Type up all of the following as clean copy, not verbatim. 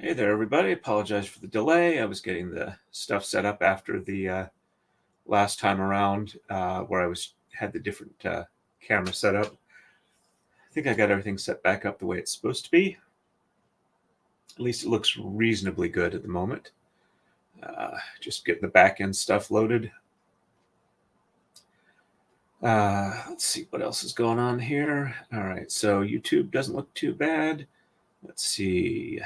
Hey there, everybody. Apologize for the delay. I was getting the stuff set up after the last time around where I had the different camera set up. I think I got everything set back up the way it's supposed to be. At least it looks reasonably good at the moment. Just getting the back end stuff loaded. Let's see what else is going on here. All right, so YouTube doesn't look too bad. Let's see.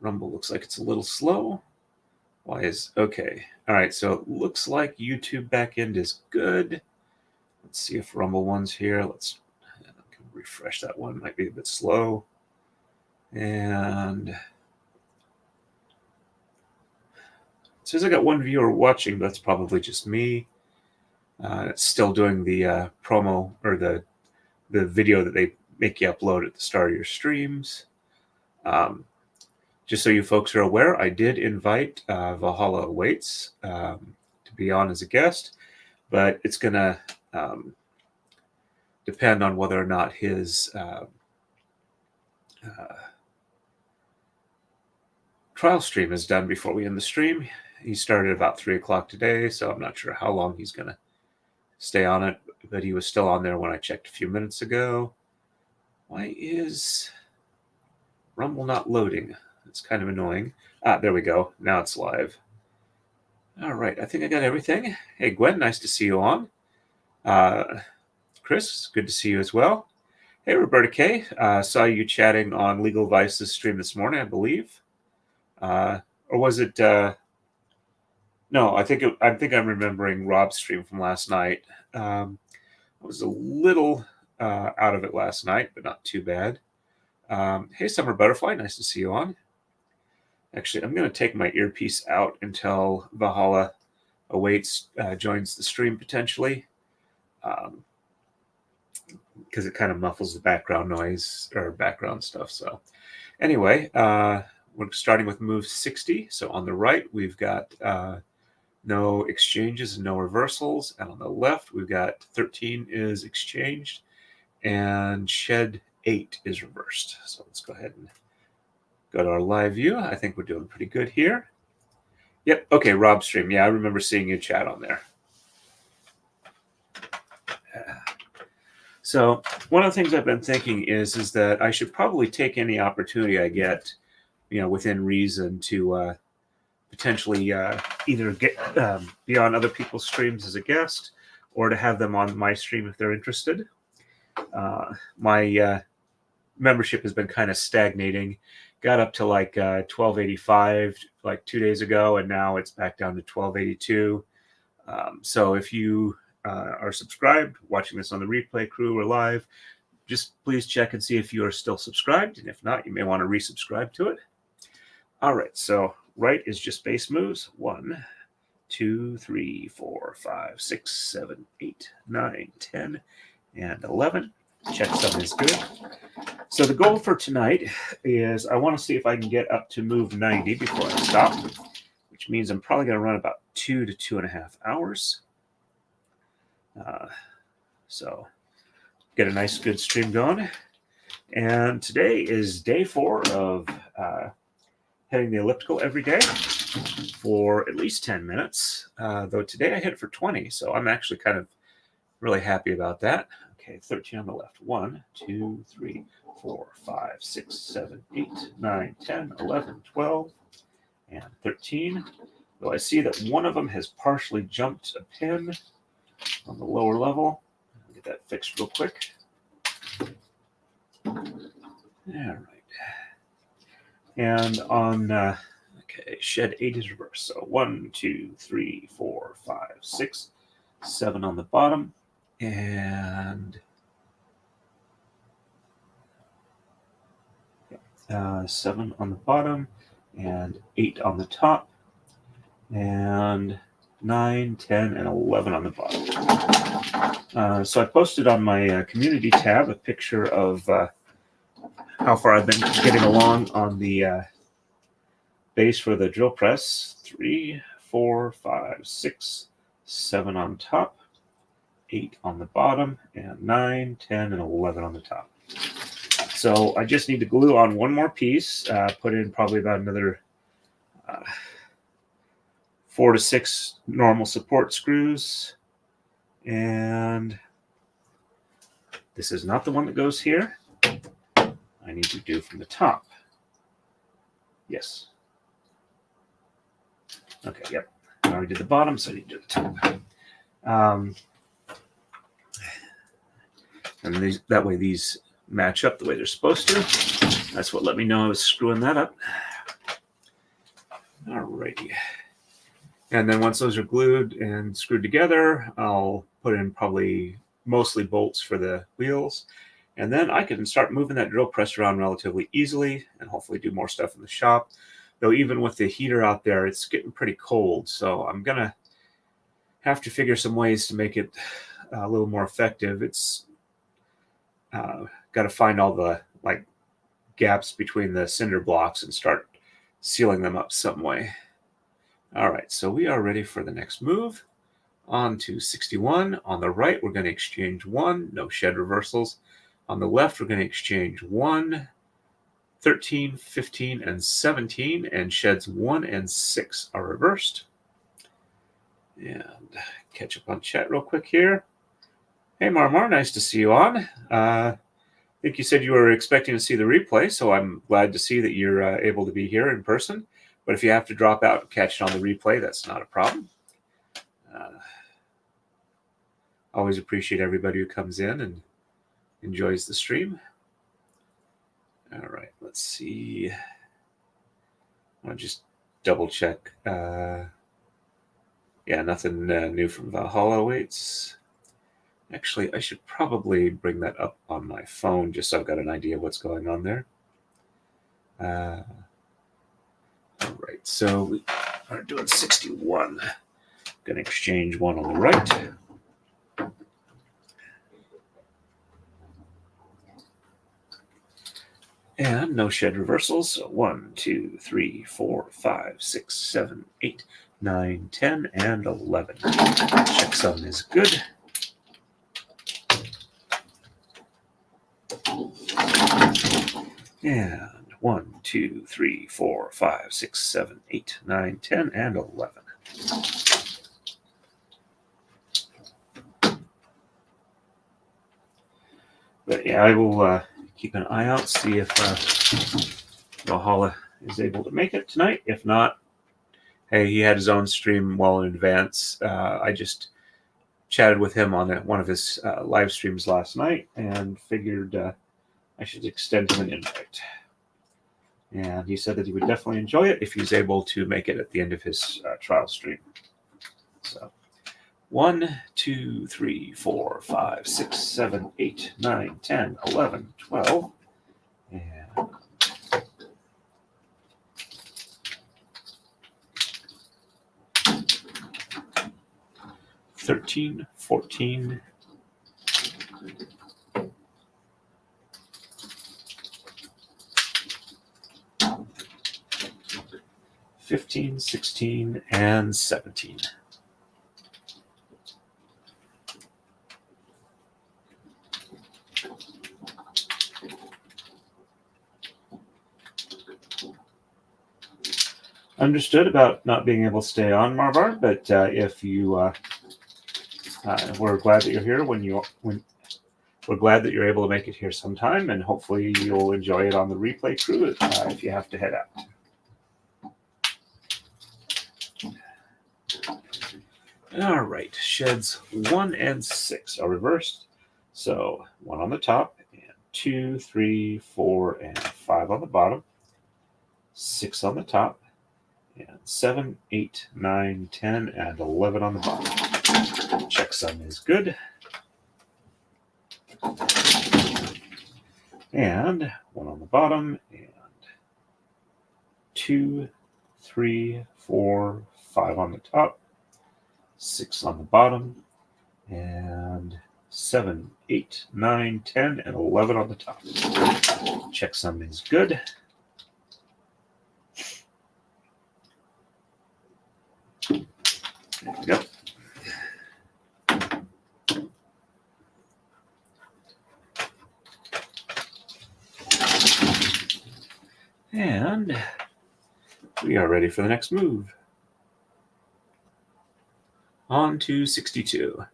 Rumble looks like it's a little slow. Okay. All right, so it looks like YouTube backend is good. Let's see if Rumble one's here. Let's refresh that one. Might be a bit slow. And it says I got one viewer watching, but that's probably just me. It's still doing the promo or the video that they make you upload at the start of your streams. Just so you folks are aware, I did invite Valhalla Awaits to be on as a guest, but it's going to depend on whether or not his trial stream is done before we end the stream. He started about 3 o'clock today, so I'm not sure how long he's going to stay on it, but he was still on there when I checked a few minutes ago. Why is Rumble not loading? It's kind of annoying. There we go. Now it's live. All right. I think I got everything. Hey, Gwen, nice to see you on. Chris, good to see you as well. Hey, Roberta K. Saw you chatting on Legal Vice's stream this morning, I believe. Or was it... No, I think I'm remembering Rob's stream from last night. I was a little out of it last night, but not too bad. Hey, Summer Butterfly, nice to see you on. Actually, I'm going to take my earpiece out until Valhalla Awaits joins the stream potentially, because it kind of muffles the background noise or background stuff. So anyway, we're starting with move 60. So on the right, we've got no exchanges and no reversals. And on the left, we've got 13 is exchanged and shed 8 is reversed. So let's go ahead and go to our live view. I think we're doing pretty good here. Yep. Okay, Rob stream. Yeah, I remember seeing you chat on there. So one of the things I've been thinking is that I should probably take any opportunity I get, within reason to potentially either get be on other people's streams as a guest or to have them on my stream if they're interested. My membership has been kind of stagnating. Got up to like 1285 like 2 days ago, and now it's back down to 1282. So if you are subscribed, watching this on the replay crew or live, just please check and see if you are still subscribed. And if not, you may want to resubscribe to it. All right, so right is just base moves. 1, 2, 3, 4, 5, 6, 7, 8, 9, 10, and 11. Check sum is good. So the goal for tonight is I want to see if I can get up to move 90 before I stop, which means I'm probably going to run about 2 to 2.5 hours. So get a nice good stream going. And today is day 4 of hitting the elliptical every day for at least 10 minutes, though today I hit it for 20, so I'm actually kind of really happy about that. Okay, 13 on the left. 1, 2, 3, 4, 5, 6, 7, 8, 9, 10, 11, 12, and 13. Though I see that one of them has partially jumped a pin on the lower level. I'll get that fixed real quick. All right. And on, okay, shed 8 is reversed. So 1, 2, 3, 4, 5, 6, 7 on the bottom. And 7 on the bottom and 8 on the top and 9, 10, and 11 on the bottom. So I posted on my community tab a picture of how far I've been getting along on the base for the drill press. 3, 4, 5, 6, 7 on top, 8 on the bottom, and 9, 10, and 11 on the top. So I just need to glue on one more piece, put in probably about another 4 to 6 normal support screws. And this is not the one that goes here. I need to do from the top. Yes. Okay, yep. I already did the bottom, so I need to do the top. And that way these match up the way they're supposed to. That's what let me know I was screwing that up. Alrighty. And then once those are glued and screwed together, I'll put in probably mostly bolts for the wheels. And then I can start moving that drill press around relatively easily and hopefully do more stuff in the shop. Though even with the heater out there, it's getting pretty cold. So I'm going to have to figure some ways to make it a little more effective. It's got to find all the gaps between the cinder blocks and start sealing them up some way. All right, so we are ready for the next move. On to 61. On the right, we're going to exchange 1, no shed reversals. On the left, we're going to exchange 1, 13, 15, and 17, and sheds 1 and 6 are reversed. And catch up on chat real quick here. Hey, Marmar, nice to see you on. I think you said you were expecting to see the replay, so I'm glad to see that you're able to be here in person. But if you have to drop out and catch it on the replay, that's not a problem. Always appreciate everybody who comes in and enjoys the stream. All right, let's see. I'll just double check. Yeah, nothing new from Valhalla Awaits. Actually, I should probably bring that up on my phone just so I've got an idea of what's going on there. All right, so we are doing 61. Going to exchange 1 on the right. And no shed reversals. So 1, 2, 3, 4, 5, 6, 7, 8, 9, 10, and 11. Checksum is good. And 1, 2, 3, 4, 5, 6, 7, 8, 9, 10, and 11. But yeah, I will keep an eye out, see if Valhalla is able to make it tonight. If not, hey, he had his own stream well in advance. I just chatted with him on one of his live streams last night and figured I should extend him an invite. And he said that he would definitely enjoy it if he's able to make it at the end of his trial stream. So 1, 2, 3, 4, 5, 6, 7, 8, 9, 10, 11, 12, and 13, 14, 15, 16, and 17. Understood about not being able to stay on, Marvar, but if you we're glad that you're here we're glad that you're able to make it here sometime, and hopefully you'll enjoy it on the replay crew if you have to head out. All right, sheds 1 and 6 are reversed. So 1 on the top, and 2, 3, 4, and 5 on the bottom, 6 on the top, and 7, 8, 9, 10, and 11 on the bottom. Checksum is good. And 1 on the bottom, and 2, 3, 4, 5 on the top, 6 on the bottom, and 7, 8, 9, 10, and 11 on the top. Checksum is good. There we go. And we are ready for the next move. On to 62.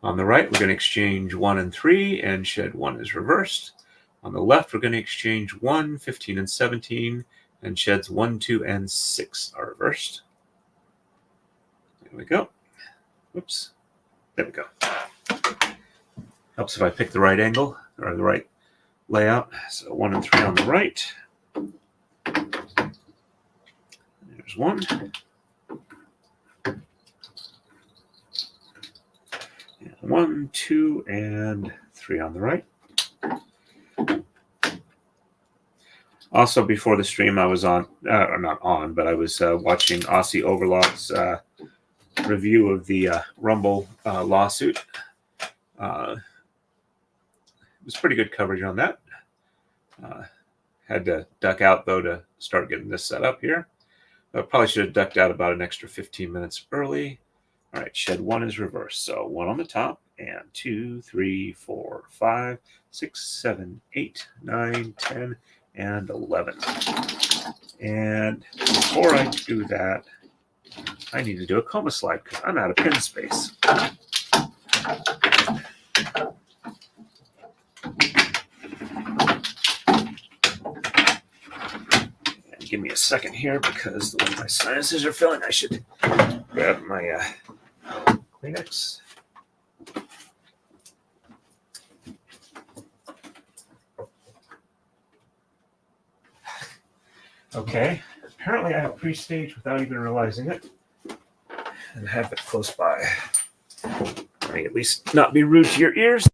On the right, we're going to exchange 1 and 3, and shed 1 is reversed. On the left, we're going to exchange 1, 15, and 17, and sheds 1, 2, and 6 are reversed. There we go. Oops. There we go. Helps if I pick the right angle, or the right layout. So 1 and 3 on the right. There's 1. And 1, 2, and 3 on the right. Also, before the stream, I was on, not on, but I was watching Aussie Overlock's review of the Rumble lawsuit. It was pretty good coverage on that. Had to duck out, though, to start getting this set up here. Probably should have ducked out about an extra 15 minutes early. All right, shed 1 is reversed. So 1 on the top, and 2, 3, 4, 5, 6, 7, 8, 9, 10, and 11. And before I do that, I need to do a coma slide because I'm out of pin space. And give me a second here because the way my sinuses are feeling, I should grab my Kleenex. Okay, apparently I have pre-staged without even realizing it, and have it close by. Let me at least not be rude to your ears.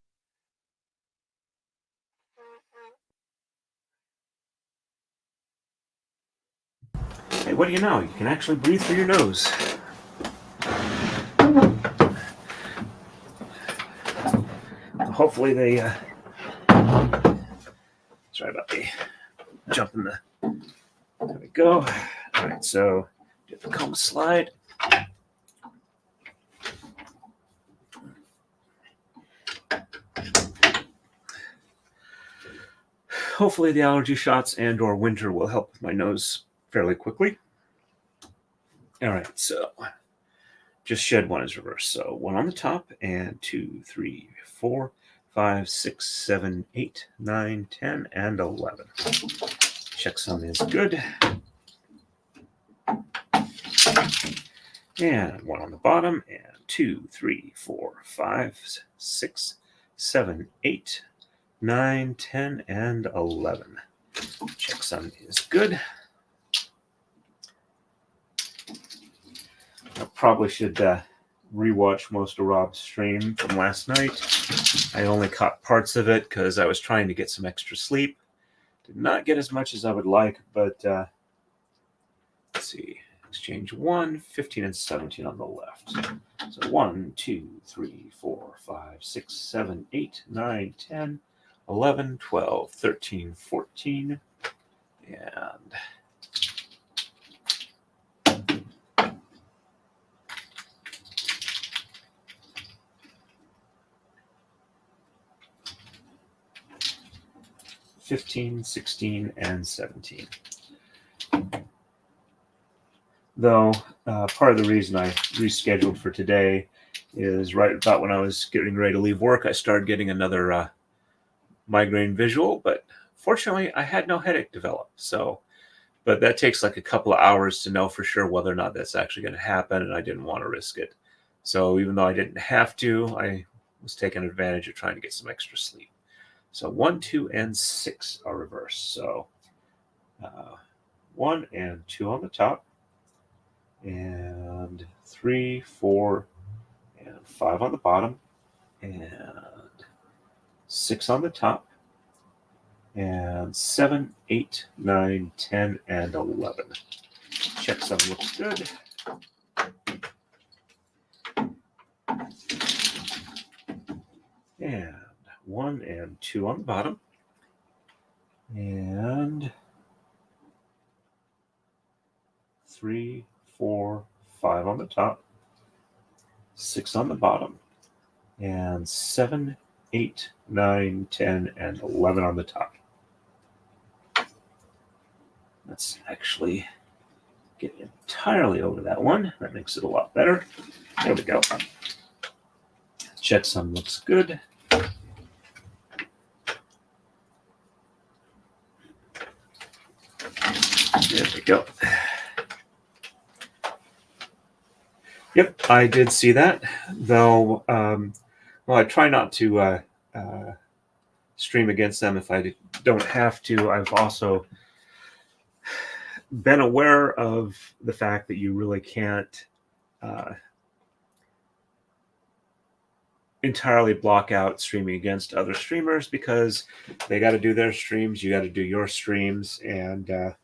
Hey, what do you know? You can actually breathe through your nose. Hopefully they, sorry about the jump in the, there we go. All right, so do the coma slide. Hopefully the allergy shots and or winter will help with my nose fairly quickly. All right, so just shed 1 is reversed. So 1 on the top, and 2, 3, 4, 5, 6, 7, 8, 9, 10, and 11. Checksum is good. And 1 on the bottom, and 2, 3, 4, 5, 6, 7, 8, 9, 10, and 11. Checksum is good. I probably should rewatch most of Rob's stream from last night. I only caught parts of it because I was trying to get some extra sleep. Did not get as much as I would like, but let's see. Exchange 1, 15, and 17 on the left. So 1, 2, 3, 4, 5, 6, 7, 8, 9, 10, 11, 12, 13, 14, and 15, 16, and 17. Though part of the reason I rescheduled for today is right about when I was getting ready to leave work, I started getting another migraine visual, but fortunately I had no headache develop. So, but that takes like a couple of hours to know for sure whether or not that's actually going to happen, and I didn't want to risk it. So even though I didn't have to, I was taking advantage of trying to get some extra sleep. So 1, 2, and 6 are reversed. So 1 and 2 on the top, and 3, 4, and 5 on the bottom, and 6 on the top, and 7, 8, 9, 10, and 11. Checksum looks good. And 1 and 2 on the bottom, and 3, 4, 5 on the top, 6 on the bottom, and 7, 8, 9, 10, and 11 on the top. Let's actually get entirely over that one. That makes it a lot better. There we go. Checksum looks good. There we go. Yep, I did see that, though. Well, I try not to stream against them if I don't have to. I've also been aware of the fact that you really can't entirely block out streaming against other streamers, because they got to do their streams, you got to do your streams, and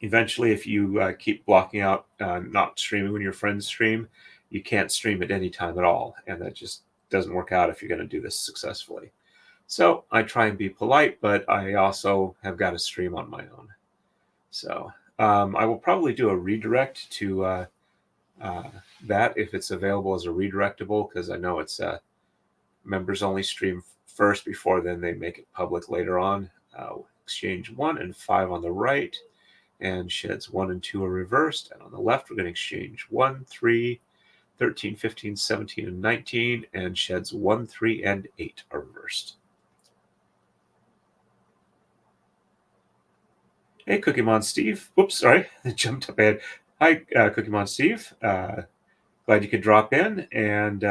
eventually, if you keep blocking out not streaming when your friends stream, you can't stream at any time at all, and that just doesn't work out if you're going to do this successfully. So I try and be polite, but I also have got to stream on my own. So I will probably do a redirect to that if it's available as a redirectable, because I know it's members only stream first before then they make it public later on. Exchange 1 and 5 on the right, and sheds 1 and 2 are reversed, and on the left we're going to exchange 1, 3, 13, 15, 17, and 19, and sheds 1, 3, and 8 are reversed. Hey, Cookymon Steve. Whoops, sorry, I jumped up ahead. Hi, Cookymon Steve. Glad you could drop in, and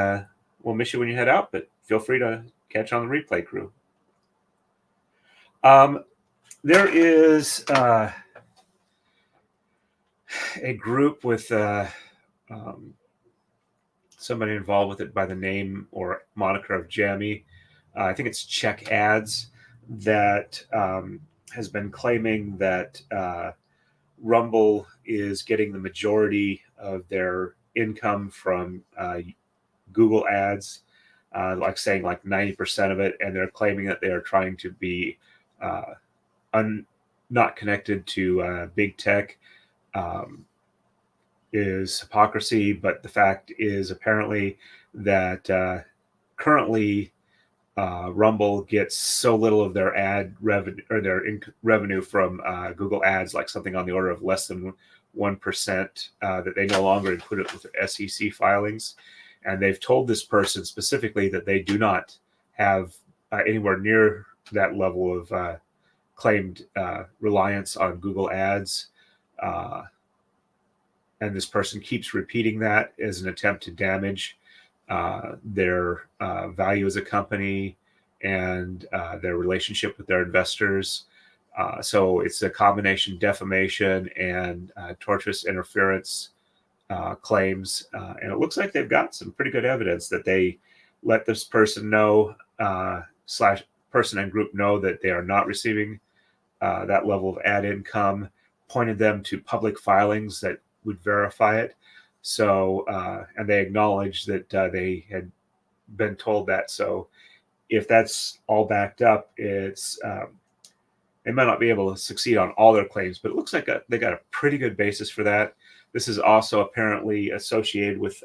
we'll miss you when you head out, but feel free to catch on the replay crew. There is a group with somebody involved with it by the name or moniker of Jammy. I think it's Check Ads, that has been claiming that Rumble is getting the majority of their income from Google ads, like saying like 90% of it, and they're claiming that they are trying to be not connected to big tech. Is hypocrisy, but the fact is apparently that currently Rumble gets so little of their ad revenue or their revenue from Google ads, like something on the order of less than 1%, that they no longer include it with their SEC filings. And they've told this person specifically that they do not have anywhere near that level of claimed reliance on Google ads. And this person keeps repeating that as an attempt to damage their value as a company and their relationship with their investors. So it's a combination defamation and tortious interference claims. And it looks like they've got some pretty good evidence that they let this person know, slash person and group know, that they are not receiving that level of ad income, pointed them to public filings that would verify it. So, and they acknowledged that they had been told that. So if that's all backed up, it's they might not be able to succeed on all their claims, but it looks like they got a pretty good basis for that. This is also apparently associated with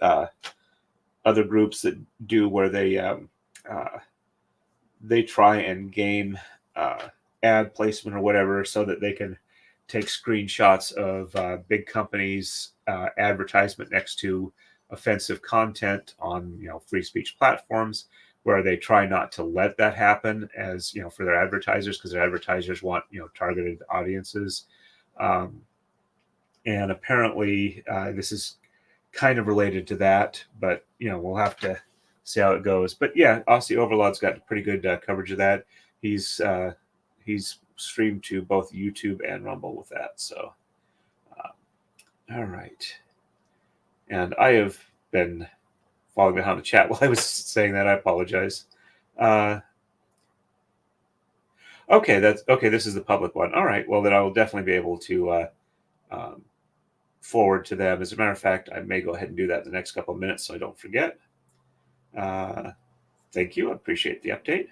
other groups that do where they try and game ad placement or whatever, so that they can take screenshots of big companies' advertisement next to offensive content on free speech platforms, where they try not to let that happen, as for their advertisers, because their advertisers want targeted audiences. And apparently this is kind of related to that, but we'll have to see how it goes. But yeah, Aussie Overlord's got pretty good coverage of that. He's streamed to both YouTube and Rumble with that. So, all right. And I have been falling behind the chat while I was saying that. I apologize. Okay, this is the public one. All right. Well, then I will definitely be able to forward to them. As a matter of fact, I may go ahead and do that in the next couple of minutes, so I don't forget. Thank you. I appreciate the update.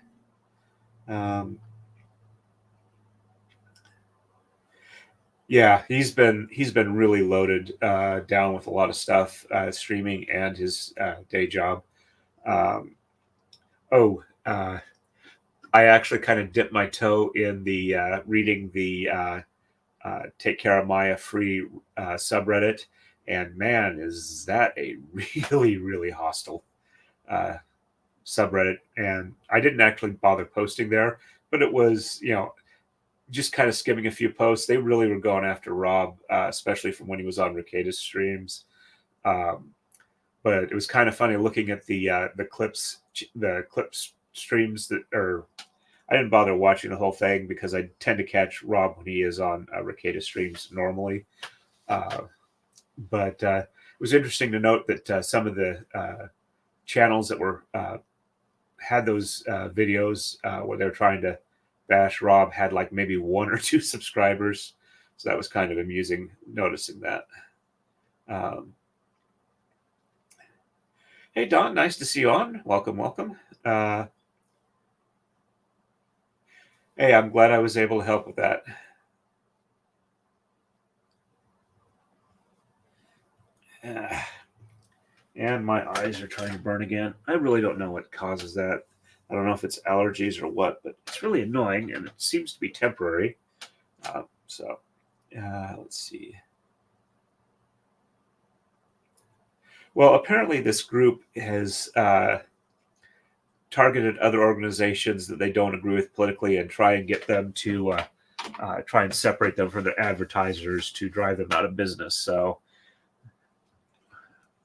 Yeah, he's been really loaded down with a lot of stuff, streaming and his day job. I actually kind of dipped my toe in the reading the Take Care of Maya free subreddit, and man, is that a really, really hostile subreddit. And I didn't actually bother posting there, but it was, just kind of skimming a few posts. They really were going after Rob, especially from when he was on Ricada's streams. But it was kind of funny looking at the clips streams that, or I didn't bother watching the whole thing because I tend to catch Rob when he is on Ricada streams normally. But it was interesting to note that some of the channels that were had those videos where they're trying to bash Rob had like maybe 1 or 2 subscribers. So that was kind of amusing noticing that. Hey, Don, nice to see you on. Welcome, welcome. Hey, I'm glad I was able to help with that. And my eyes are trying to burn again. I really don't know what causes that. I don't know if it's allergies or what, but it's really annoying, and it seems to be temporary. Let's see. Well, apparently this group has targeted other organizations that they don't agree with politically and try and get them to try and separate them from their advertisers to drive them out of business. So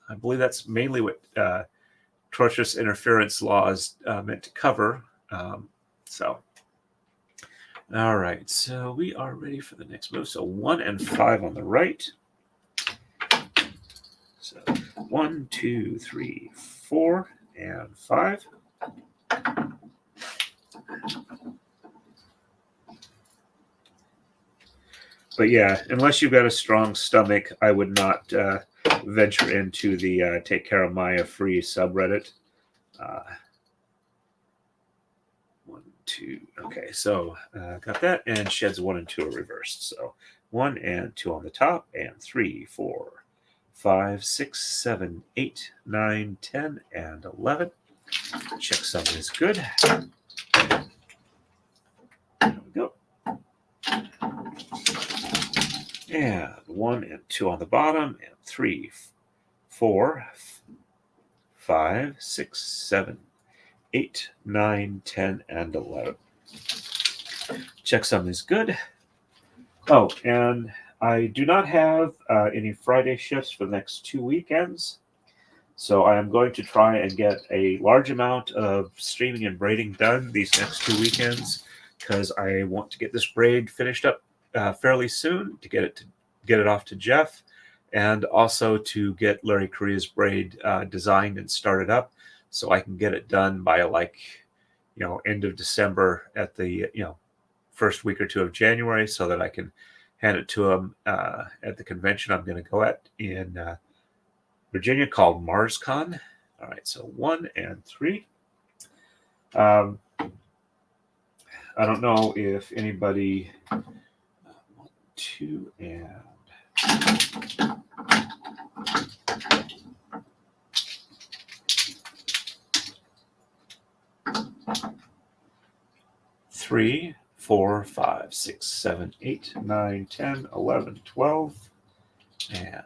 I believe that's mainly what tortious interference law is meant to cover. All right, so we are ready for the next move. So 1 and 5 on the right. So 1, 2, 3, 4, and 5. But yeah, unless you've got a strong stomach, I would not venture into the Take Care of Maya free subreddit. 1, 2. Okay, so got that, and sheds 1 and 2 are reversed. So 1 and 2 on the top, and 3, 4, 5, 6, 7, 8, 9, 10, and 11. Check sum is good. There we go. And 1 and 2 on the bottom, and 3, 4, 5, 6, 7, 8, 9, 10, and 11. Checksum is good. Oh, and I do not have any Friday shifts for the next 2 weekends. So I am going to try and get a large amount of streaming and braiding done these next 2 weekends because I want to get this braid finished up fairly soon to get it off to Jeff, and also to get Larry Korea's braid designed and started up so I can get it done by end of December at the first week or 2 of January so that I can hand it to him at the convention I'm going to go at in Virginia called MarsCon. All right, so 1 and 3. I don't know if anybody 2 and 3, 4, 5, 6, 7, 8, 9, 10, 11, 12, and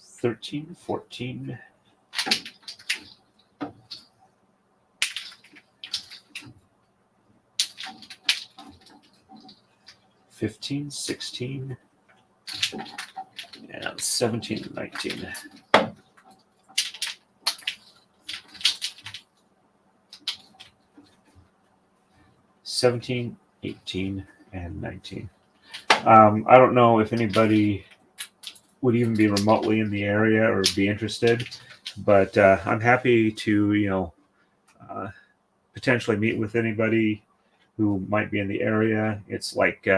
13, 14, 15, 16, and 17, and 19. $17, 18, and 19. I don't know if anybody would even be remotely in the area or be interested, but I'm happy to, potentially meet with anybody who might be in the area. It's like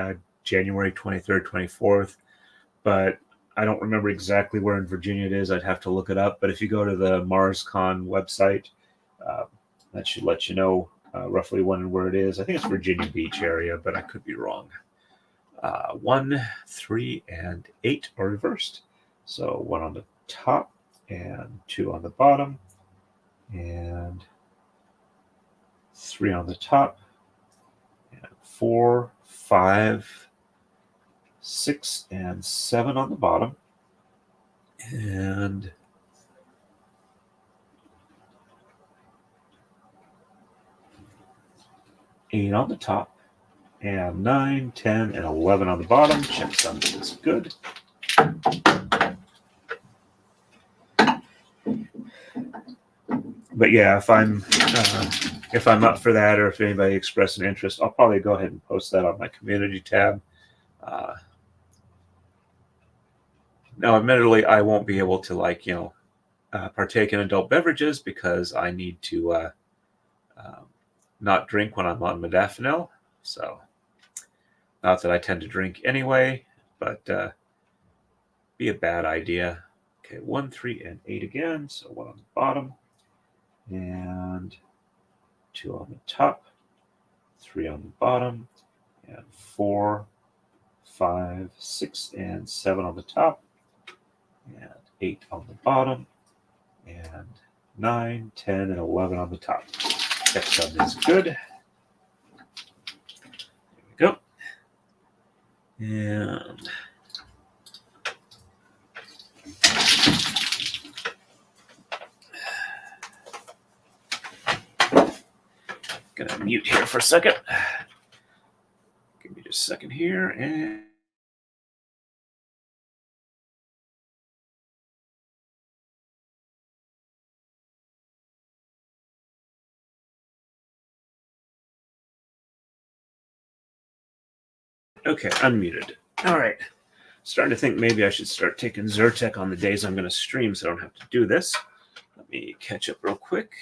January 23rd, 24th, but I don't remember exactly where in Virginia it is. I'd have to look it up. But if you go to the MarsCon website, that should let you know roughly when and where it is. I think it's Virginia Beach area, but I could be wrong. 1, 3, and 8 are reversed. So 1 on the top and 2 on the bottom and 3 on the top and 4, 5, 6, and 7 on the bottom and 8 on the top and 9, 10, and 11 on the bottom. Check some is good. But yeah, if I'm up for that, or if anybody expresses an interest, I'll probably go ahead and post that on my community tab. Now, admittedly, I won't be able to partake in adult beverages because I need to not drink when I'm on modafinil. So, not that I tend to drink anyway, but be a bad idea. Okay, 1, 3, and 8 again. So 1 on the bottom and 2 on the top, 3 on the bottom, and 4, 5, 6, and 7 on the top, and 8 on the bottom, and 9, 10, and 11 on the top. That sum is good. There we go. And gonna mute here for a second. Give me just a second here, and okay, unmuted. All right. Starting to think maybe I should start taking Zyrtec on the days I'm going to stream so I don't have to do this. Let me catch up real quick,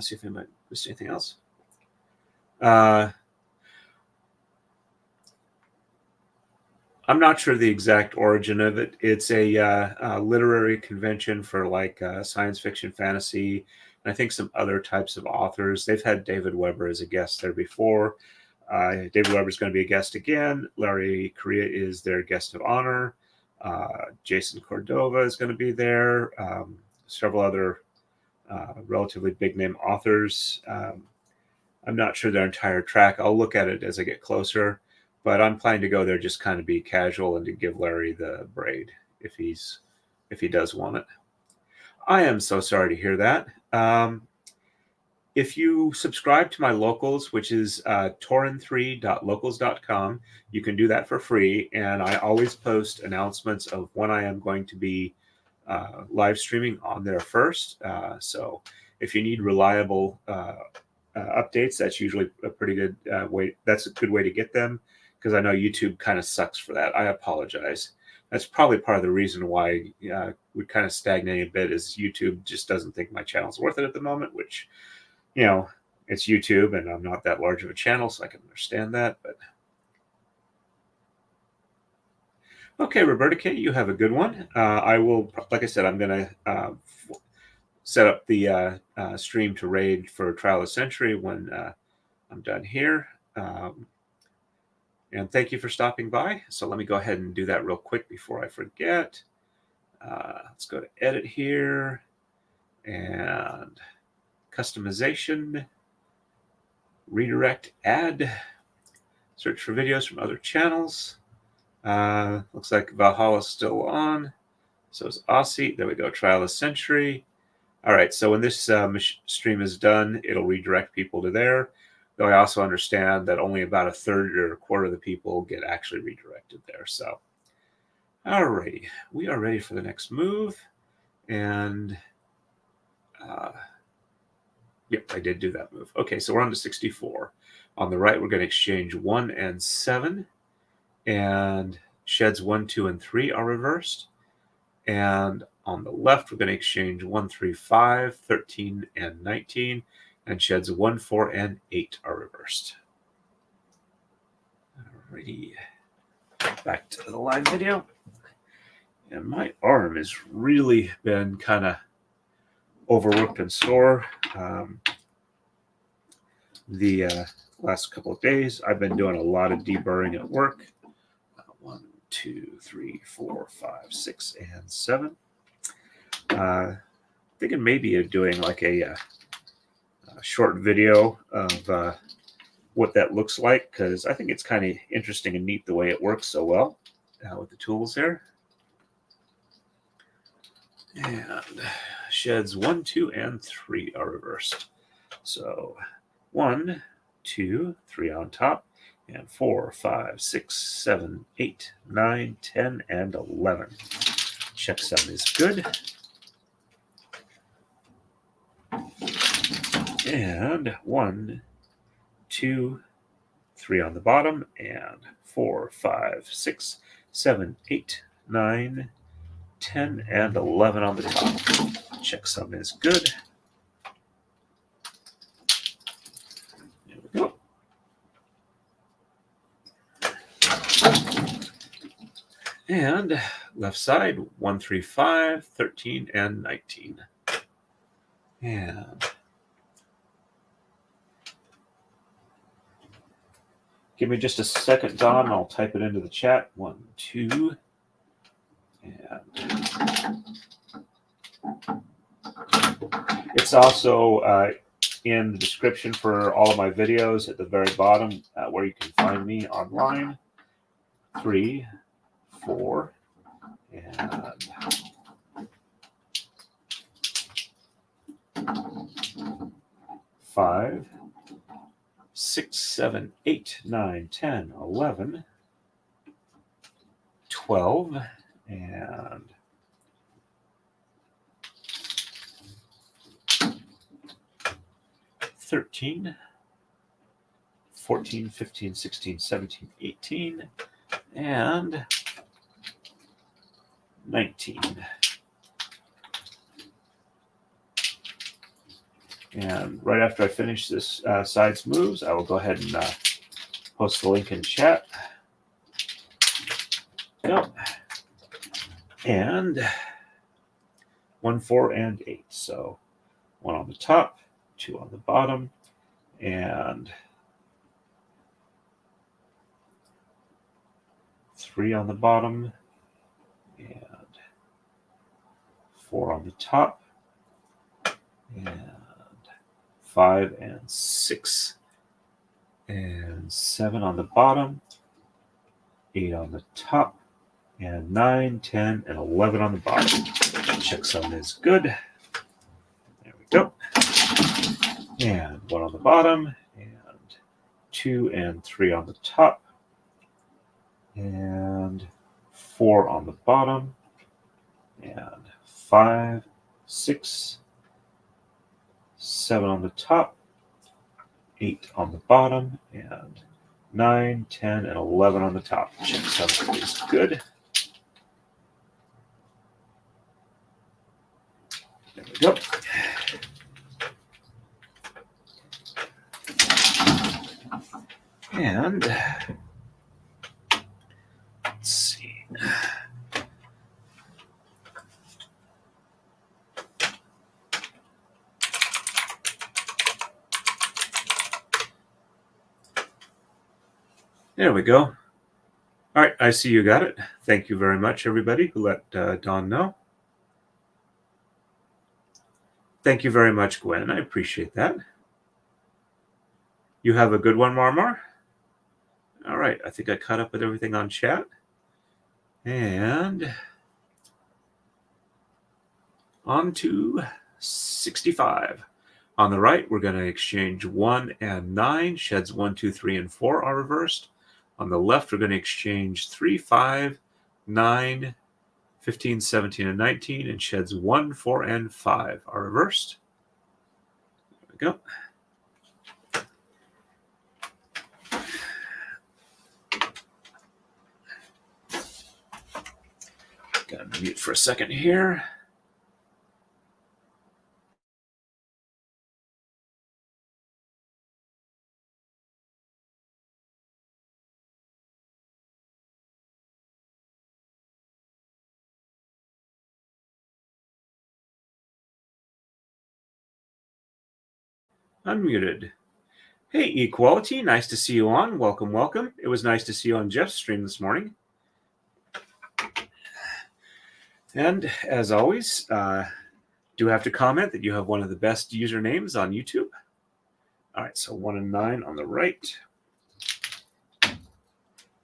see if I might miss anything else. I'm not sure the exact origin of it. It's a literary convention for science fiction, fantasy, and I think some other types of authors. They've had David Weber as a guest there before. David Weber is going to be a guest again. Clarie Cassan is their guest of honor. Jason Cordova is going to be there. Several other relatively big name authors. I'm not sure their entire track. I'll look at it as I get closer, but I'm planning to go there just kind of be casual and to give Larry the braid if he does want it. I am so sorry to hear that. If you subscribe to my locals, which is torin3.locals.com, you can do that for free. And I always post announcements of when I am going to be live streaming on there first. So if you need reliable updates, that's usually a pretty good way. That's a good way to get them, because I know YouTube kind of sucks for that. I apologize. That's probably part of the reason why we're kind of stagnating a bit, is YouTube just doesn't think my channel's worth it at the moment, which, it's YouTube and I'm not that large of a channel, so I can understand that. But okay, Roberta K, you have a good one. I will, like I said, I'm going to set up the stream to raid for Trial of the Century when I'm done here. And thank you for stopping by. So let me go ahead and do that real quick before I forget. Let's go to edit here and customization, redirect, add, search for videos from other channels. Looks like Valhalla's still on. So is Aussie. There we go. Trial of the Century. All right. So when this stream is done, it'll redirect people to there. Though I also understand that only about a third or a quarter of the people get actually redirected there. So, all righty. We are ready for the next move. And yep, I did do that move. Okay, so we're on to 64. On the right, we're going to exchange 1 and 7. And sheds 1, 2, and 3 are reversed. And on the left, we're going to exchange 1, 3, 5, 13, and 19. And sheds 1, 4, and 8 are reversed. Alrighty. Back to the live video. And my arm has really been kind of overworked and sore. The last couple of days, I've been doing a lot of deburring at work. 1, 2, 3, 4, 5, 6, and 7. thinking maybe of doing like a short video of what that looks like, because I think it's kind of interesting and neat the way it works so well with the tools there. And sheds 1, 2, and 3 are reversed. So 1, 2, 3 on top, and 4, 5, 6, 7, 8, 9, 10, and 11. Checksum is good. And 1, 2, 3 on the bottom, and 4, 5, 6, 7, 8, 9, 10, and 11 on the top. Checksum is good. There we go. And left side, 1, 3, 5, 13, and 19. And give me just a second, Don. I'll type it into the chat. 1, 2. And it's also in the description for all of my videos at the very bottom where you can find me online. 3, 4, and 5, 6, 7, 8, 9, 10, 11, 12, and 13, 14, 15, 16, 17, 18, and 19. And right after I finish this sides moves, I will go ahead and post the link in chat. Yep. And 1, 4, and 8. So 1 on the top, 2 on the bottom, and 3 on the bottom, and 4 on the top, and 5 and 6, and 7 on the bottom, 8 on the top, and 9, 10, and 11 on the bottom. Checksum is good. There we go. And 1 on the bottom, and 2 and 3 on the top, and 4 on the bottom, and 5, 6, 7 on the top, 8 on the bottom, and 9, 10, and 11 on the top. Checksum is good. There we go. And let's see. There we go. All right, I see you got it. Thank you very much, everybody who let Dawn know. Thank you very much, Gwen. I appreciate that. You have a good one, Marmar. All right, I think I caught up with everything on chat. And on to 65. On the right, we're going to exchange 1 and 9. Sheds 1, 2, 3, and 4 are reversed. On the left, we're going to exchange 3, 5, 9, 15, 17, and 19. And sheds 1, 4, and 5 are reversed. There we go. Got to mute for a second here. Unmuted. Hey, Equality, nice to see you on. Welcome, welcome. It was nice to see you on Jeff's stream this morning. And as always, Do have to comment that you have one of the best usernames on YouTube. All right, so 1 and 9 on the right.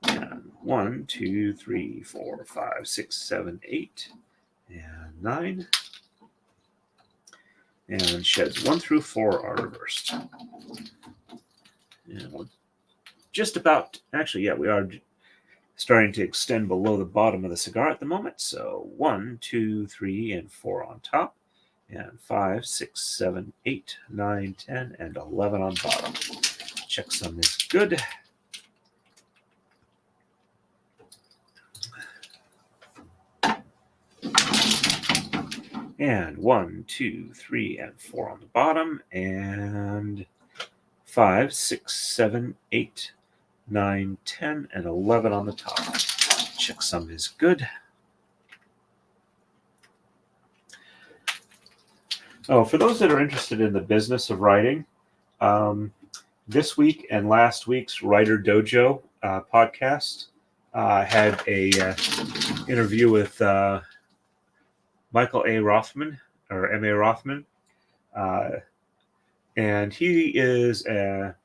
And 1, 2, 3, 4, 5, 6, 7, 8, and 9. And sheds 1 through 4 are reversed. And we're just about, actually, yeah, we are starting to extend below the bottom of the cigar at the moment. So 1, 2, 3, and 4 on top. And 5, 6, 7, 8, 9, 10, and 11 on bottom. Checksum is good. And 1, 2, 3, and 4 on the bottom. And 5, 6, 7, 8, 9, 10, and 11 on the top. Checksum is good. Oh, for those that are interested in the business of writing, this week and last week's Writer Dojo podcast had a interview with Michael A. Rothman, or M.A. Rothman, and he is an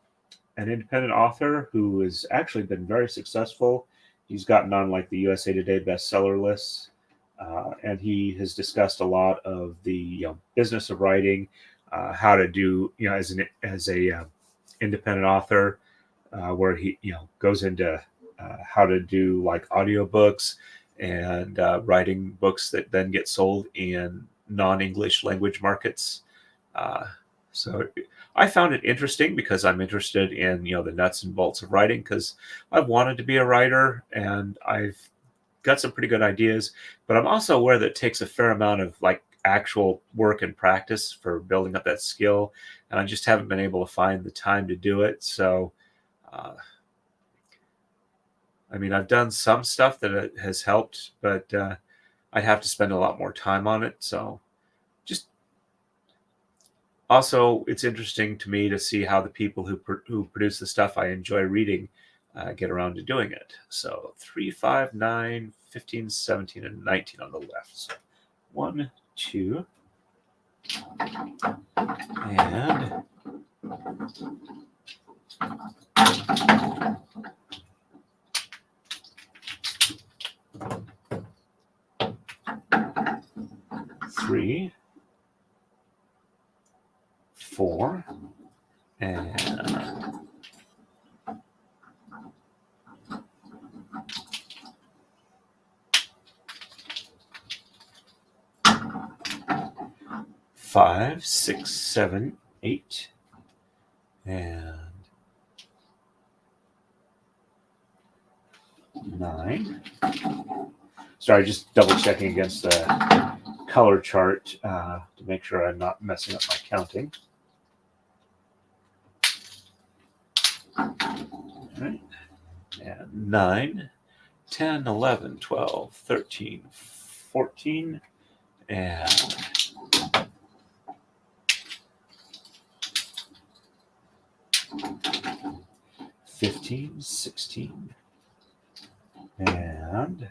independent author who has actually been very successful. He's gotten on like the USA Today bestseller lists. And he has discussed a lot of the business of writing, how to do, as a independent author, where he goes into how to do like audiobooks and writing books that then get sold in non-English language markets. So I found it interesting because I'm interested in the nuts and bolts of writing, because I've wanted to be a writer and I've got some pretty good ideas, but I'm also aware that it takes a fair amount of like actual work and practice for building up that skill, and I just haven't been able to find the time to do it. So I mean, I've done some stuff that has helped, but I'd have to spend a lot more time on it. So just also, it's interesting to me to see how the people who produce the stuff I enjoy reading get around to doing it. So 3, 5, 9, 15, 17, and 19 on the left. So 1, 2, and 3, 4, and 5, 6, 7, 8, and 9. Sorry, just double checking against the color chart to make sure I'm not messing up my counting. All right. And 9, 10, 11, 12, 13, 14, and 15, 16, and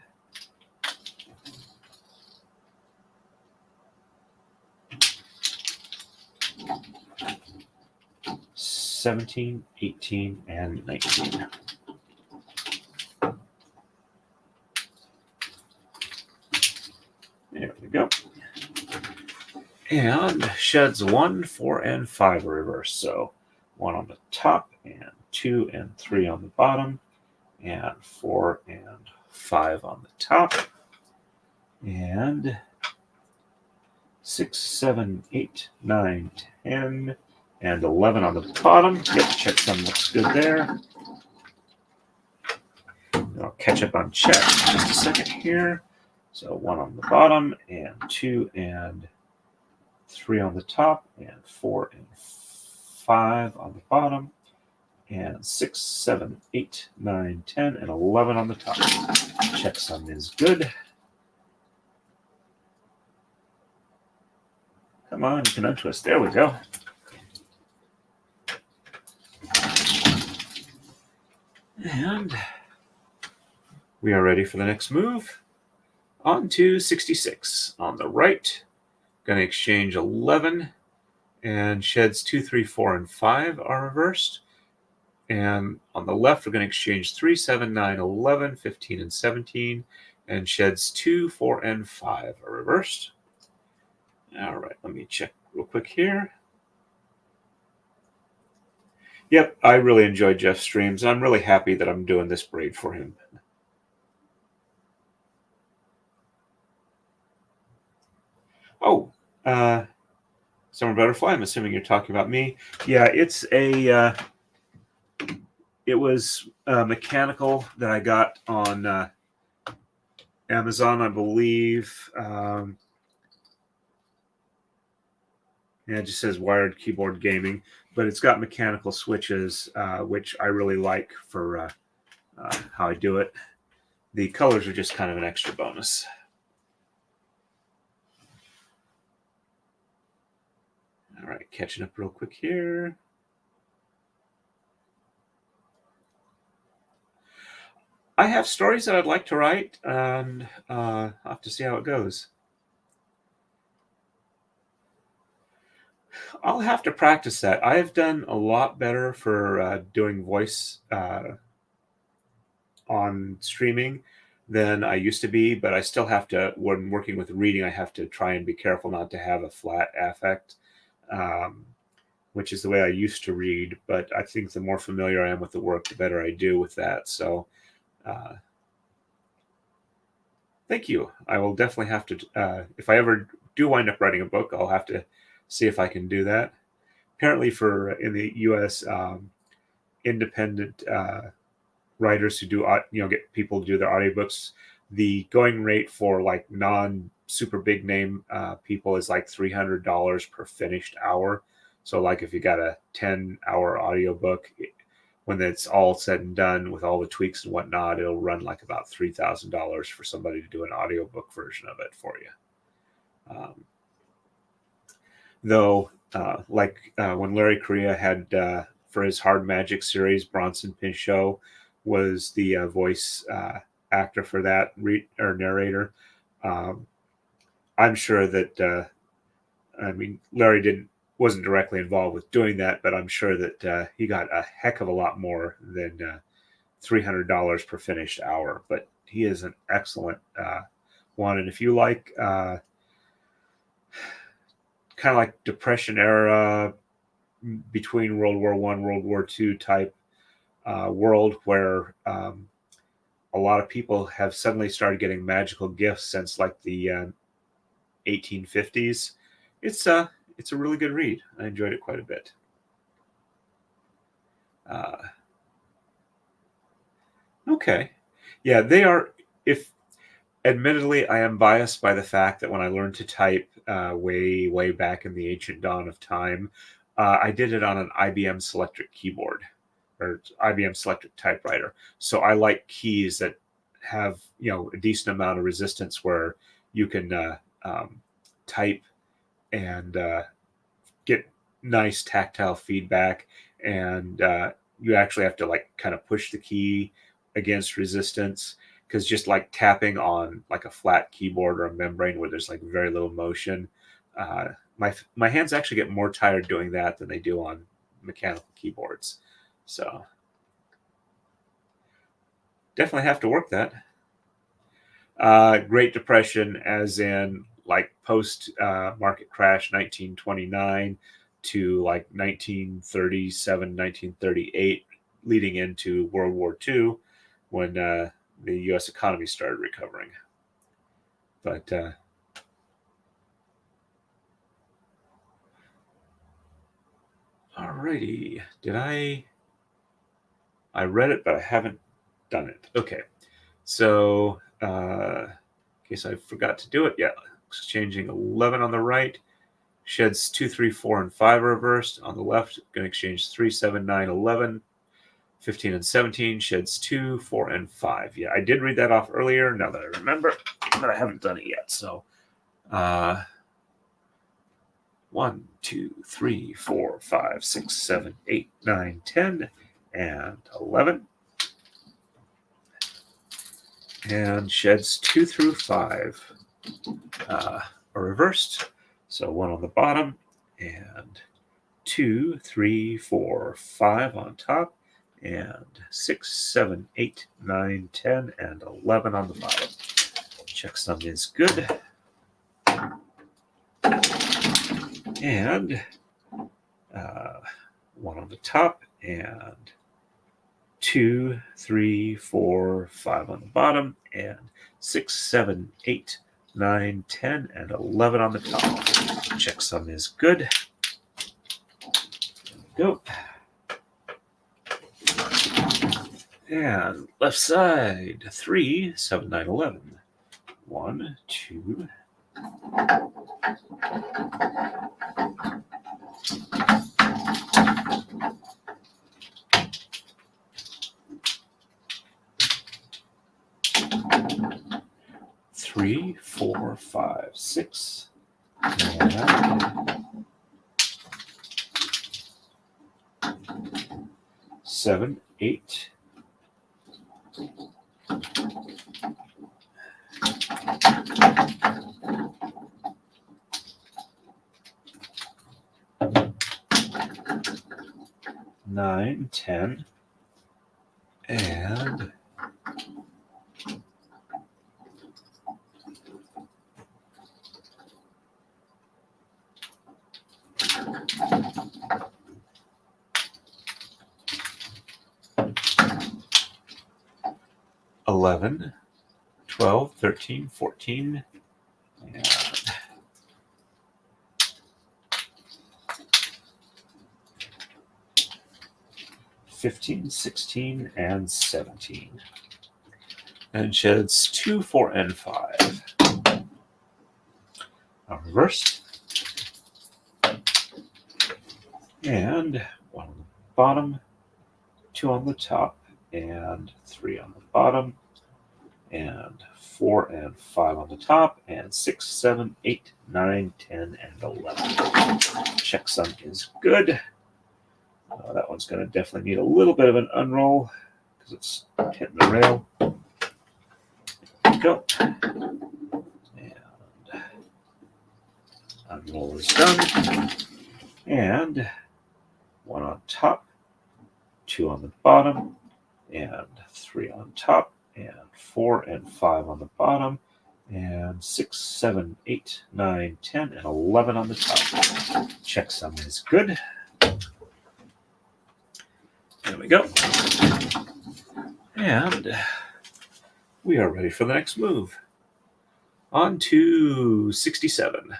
17, 18, and 19. There we go. And sheds 1, 4, and 5 are reversed. So 1 on the top, and 2 and 3 on the bottom, and 4 and 5 on the top, and 6, 7, 8, 9, 10, and 11 on the bottom. Yep, checksum looks good there. I'll catch up on check in just a second here. So 1 on the bottom, and 2 and 3 on the top, and 4 and 5 on the bottom, and 6, 7, 8, 9, 10, and 11 on the top. Checksum is good. Come on, you can untwist. There we go. And we are ready for the next move. On to 66 on the right. going to exchange 11, and sheds 2, 3, 4, and 5 are reversed. And on the left, we're going to exchange 3, 7, 9, 11, 15, and 17, and sheds 2, 4, and 5 are reversed. All right, let me check real quick here. Yep, I really enjoy Jeff's streams, and I'm really happy that I'm doing this braid for him. Oh, Summer Butterfly, I'm assuming you're talking about me. Yeah, it's a... it was mechanical that I got on Amazon, I believe. Yeah, it just says wired keyboard gaming, but it's got mechanical switches, which I really like for how I do it. The colors are just kind of an extra bonus. All right, catching up real quick here. I have stories that I'd like to write, and I'll have to see how it goes. I'll have to practice that. I've done a lot better for doing voice on streaming than I used to be, but I still have to, when working with reading, I have to try and be careful not to have a flat affect, which is the way I used to read. But I think the more familiar I am with the work, the better I do with that. So thank you. I will definitely have to, if I ever do wind up writing a book, I'll have to see if I can do that. Apparently in the US, independent writers who do, get people to do their audiobooks, the going rate for like non super big name people is like $300 per finished hour. So like if you got a 10-hour audiobook, when it's all said and done with all the tweaks and whatnot, it'll run like about $3,000 for somebody to do an audiobook version of it for you. Though, when Larry Correia had, for his Hard Magic series, Bronson Pinchot was the voice actor for that, or narrator. I'm sure that, Larry wasn't directly involved with doing that, but I'm sure that he got a heck of a lot more than $300 per finished hour. But he is an excellent one. And if you like kind of like Depression era, between World War I, World War II type world where a lot of people have suddenly started getting magical gifts since like the 1850s. It's a really good read. I enjoyed it quite a bit. Okay. Yeah, they are. Admittedly, I am biased by the fact that when I learned to type way back in the ancient dawn of time, I did it on an IBM Selectric keyboard or IBM Selectric typewriter. So I like keys that have a decent amount of resistance where you can type and get nice tactile feedback, and you actually have to like kind of push the key against resistance, because just like tapping on like a flat keyboard or a membrane where there's like very little motion, my hands actually get more tired doing that than they do on mechanical keyboards. So definitely have to work that. Great Depression, as in like post market crash 1929 to like 1937, 1938, leading into World War II, when the U.S. economy started recovering. But alrighty, I read it, but I haven't done it. Okay, so in case I forgot to do it, yeah, exchanging 11 on the right, sheds 2, 3, 4, and 5 are reversed. On the left, going to exchange 3, 7, 9, 11, 15, and 17, sheds 2, 4, and 5. Yeah, I did read that off earlier, now that I remember, but I haven't done it yet. So 1, 2, 3, 4, 5, 6, 7, 8, 9, 10, and 11. And sheds 2 through 5 are reversed. So 1 on the bottom, and 2, 3, 4, 5 on top, and 6, 7, 8, 9, 10, and 11 on the bottom. Checksum is good. And 1 on the top, and 2, 3, 4, 5 on the bottom, and 6, 7, 8, 9, 10, and 11 on the top. Checksum is good. Go. And left side, 3, 7, 9, 11. 1, 2, 3, 4, 5, 6, and 7, 8, 9, 10, and 11, 12, 13, 14, and 15, 16, and 17. And sheds 2, 4, and 5. Reversed. And 1 on the bottom, 2 on the top, and 3 on the bottom, and 4 and 5 on the top, and 6, 7, 8, 9, 10, and 11. Checksum is good. That one's going to definitely need a little bit of an unroll because it's hitting the rail. Go. And unroll is done. And 1 on top, 2 on the bottom, and 3 on top, and 4 and 5 on the bottom, and 6, 7, 8, 9, 10, and 11 on the top. Checksum is good. There we go. And we are ready for the next move. On to 67.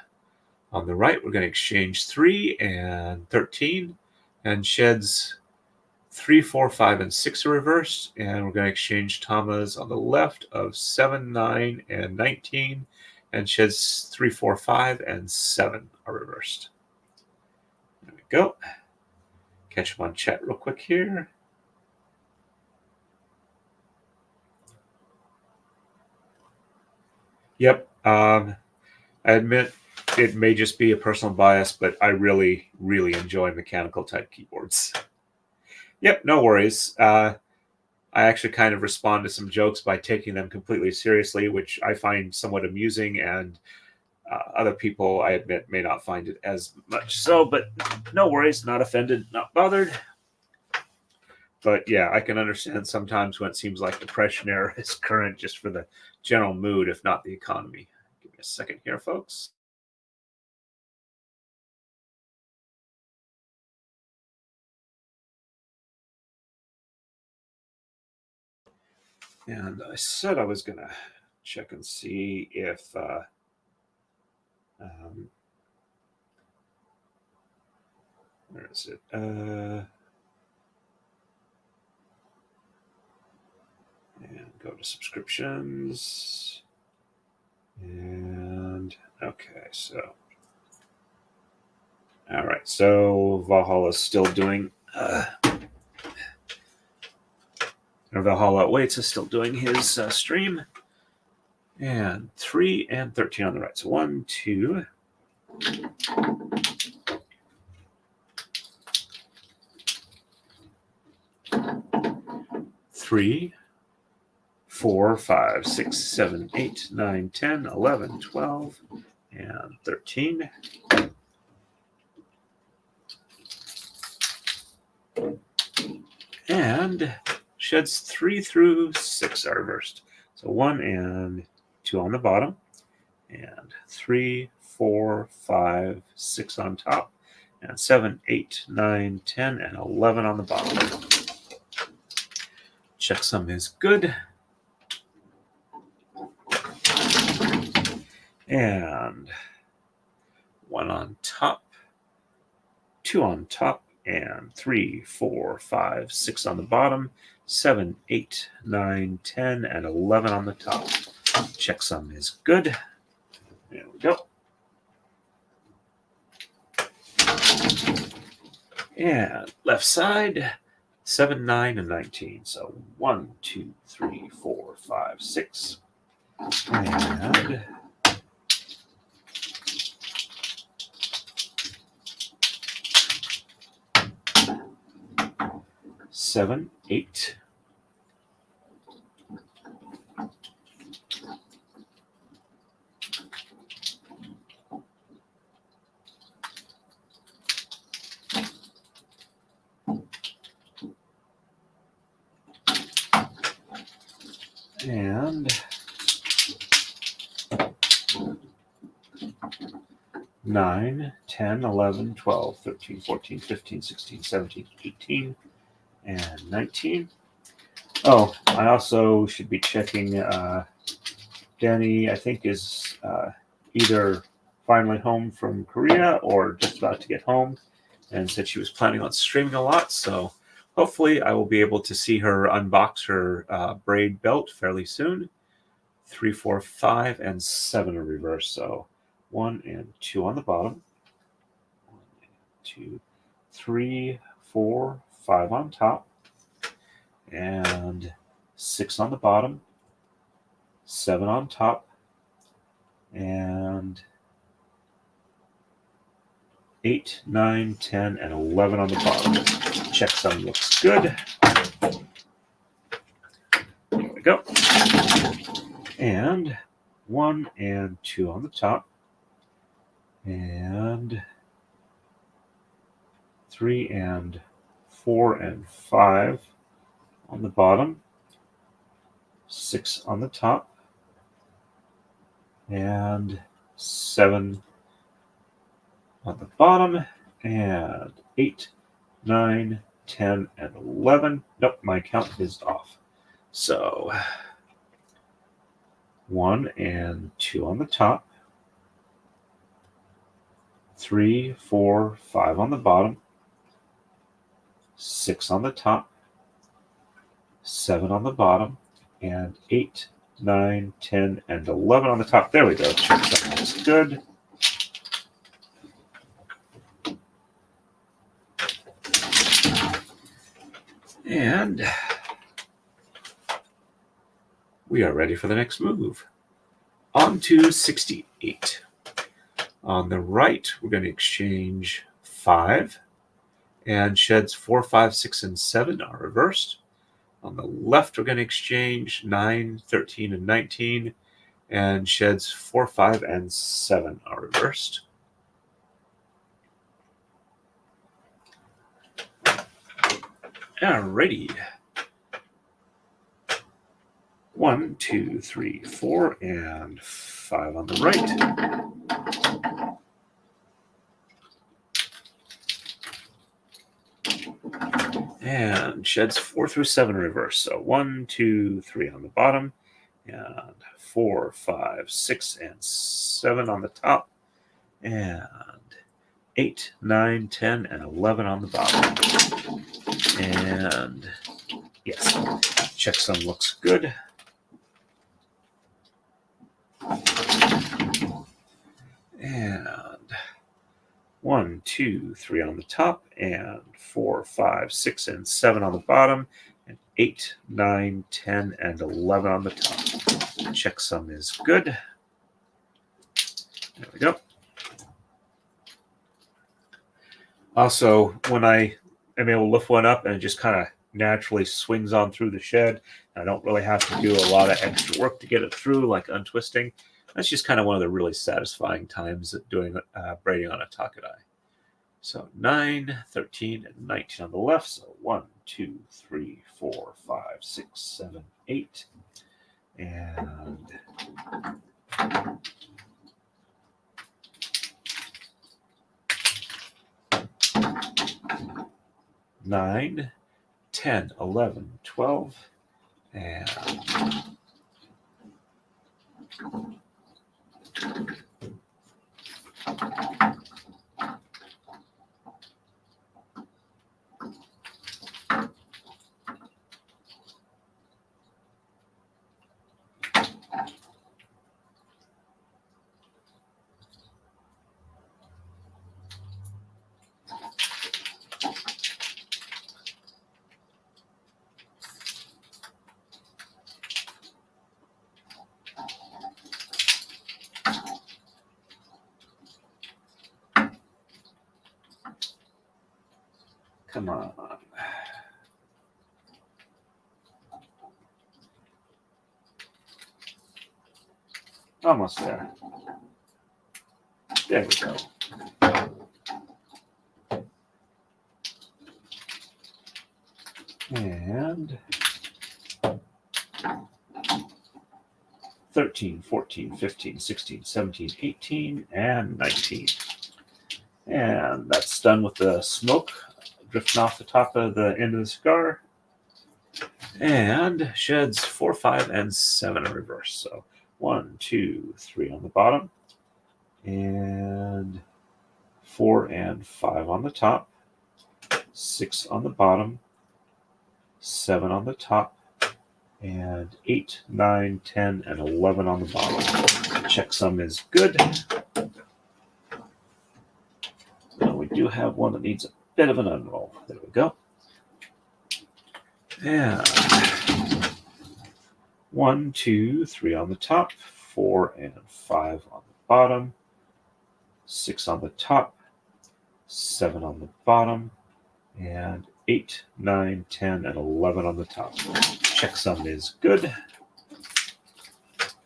On the right, we're going to exchange 3 and 13, and sheds 3, 4, 5, and 6 are reversed, and we're going to exchange tamas on the left of 7, 9, and 19, and sheds 3, 4, 5, and 7 are reversed. There we go. Catch them on chat real quick here. Yep. I admit it may just be a personal bias, but I really, really enjoy mechanical type keyboards. Yep, no worries. I actually kind of respond to some jokes by taking them completely seriously, which I find somewhat amusing, and other people, I admit, may not find it as much so, but no worries, not offended, not bothered. But yeah, I can understand sometimes when it seems like depression era is current just for the general mood, if not the economy. Give me a second here, folks. And I said I was going to check and see if where is it? And go to subscriptions. And okay, so all right, so Valhalla is still doing Valhalla Awaits is still doing his stream. And 3 and 13 on the right. So 1, 2, 3, 4, 5, 6, 7, 8, 9, 10, 11, 12, and 13. And sheds 3 through 6 are reversed. So 1 and 2 on the bottom, and 3, 4, 5, 6 on top, and 7, 8, 9, 10, and 11 on the bottom. Checksum is good. And 1 on top, 2 on top, and 3, 4, 5, 6 on the bottom, 7, 8, 9, 10, and 11 on the top. Checksum is good. There we go. And left side, 7, 9, and 19. So 1, 2, 3, 4, 5, 6. And 7, 8. And 9, 10, 11, 12, 13, 14, 15, 16, 17, 18, and 19. Oh, I also should be checking. Danny, I think, is either finally home from Korea or just about to get home, and said she was planning on streaming a lot. So hopefully I will be able to see her unbox her braid belt fairly soon. 3, 4, 5, and 7 are reversed. So 1 and 2 on the bottom. 1, 2, 3, 4, 5 on top. And 6 on the bottom. 7 on top. And 8, 9, 10, and 11 on the bottom. Checksum looks good. There we go. And 1 and 2 on the top. And 3 and 4 and 5 on the bottom. 6 on the top. And 7 on the bottom. And 8, 9, 10, and 11. Nope, my count is off. So 1 and 2 on the top. 3, 4, 5 on the bottom. 6 on the top. 7 on the bottom. And 8, 9, 10, and 11 on the top. There we go. Checksum looks good. And we are ready for the next move. On to 68. On the right, we're going to exchange 5, and sheds 4, 5, 6, and 7 are reversed. On the left, we're going to exchange 9, 13, and 19, and sheds 4, 5, and 7 are reversed. Alrighty. 1, 2, 3, 4, and 5 on the right. And sheds 4 through 7 reverse. So 1, 2, 3 on the bottom, and 4, 5, 6, and 7 on the top, and 8, 9, 10, and 11 on the bottom. And yes, checksum looks good. And 1, 2, 3 on the top, and 4, 5, 6, and 7 on the bottom, and 8, 9, 10, and 11 on the top. Checksum is good. There we go. Also, when I am able to lift one up and it just kind of naturally swings on through the shed, I don't really have to do a lot of extra work to get it through, like untwisting. That's just kind of one of the really satisfying times of doing braiding on a Taka-Dai. So 9, 13, and 19 on the left. So 1, 2, 3, 4, 5, 6, 7, 8. And 9, 10, 11, 12, and come on. Almost there. There we go. And 13, 14, 15, 16, 17, 18, and 19. And that's done with the smoke drifting off the top of the end of the cigar. And sheds 4, 5, and 7 in reverse. So 1, 2, 3 on the bottom, and 4 and 5 on the top, 6 on the bottom, 7 on the top, and 8, 9, 10, and 11 on the bottom. Checksum is good. Now we do have one that needs a bit of an unroll. There we go. And 1, 2, 3 on the top, 4 and 5 on the bottom, 6 on the top, 7 on the bottom, and 8, 9, 10, and 11 on the top. Checksum is good.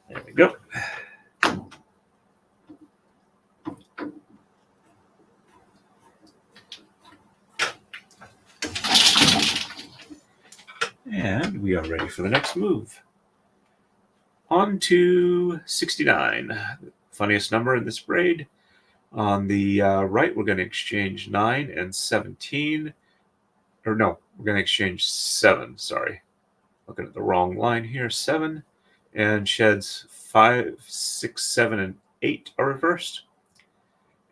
There we go. And we are ready for the next move. On to 69, funniest number in this braid. On the right, we're going to exchange 9 and 17. Or no, we're going to exchange 7, sorry. Looking at the wrong line here, 7. And sheds 5, 6, 7, and 8 are reversed.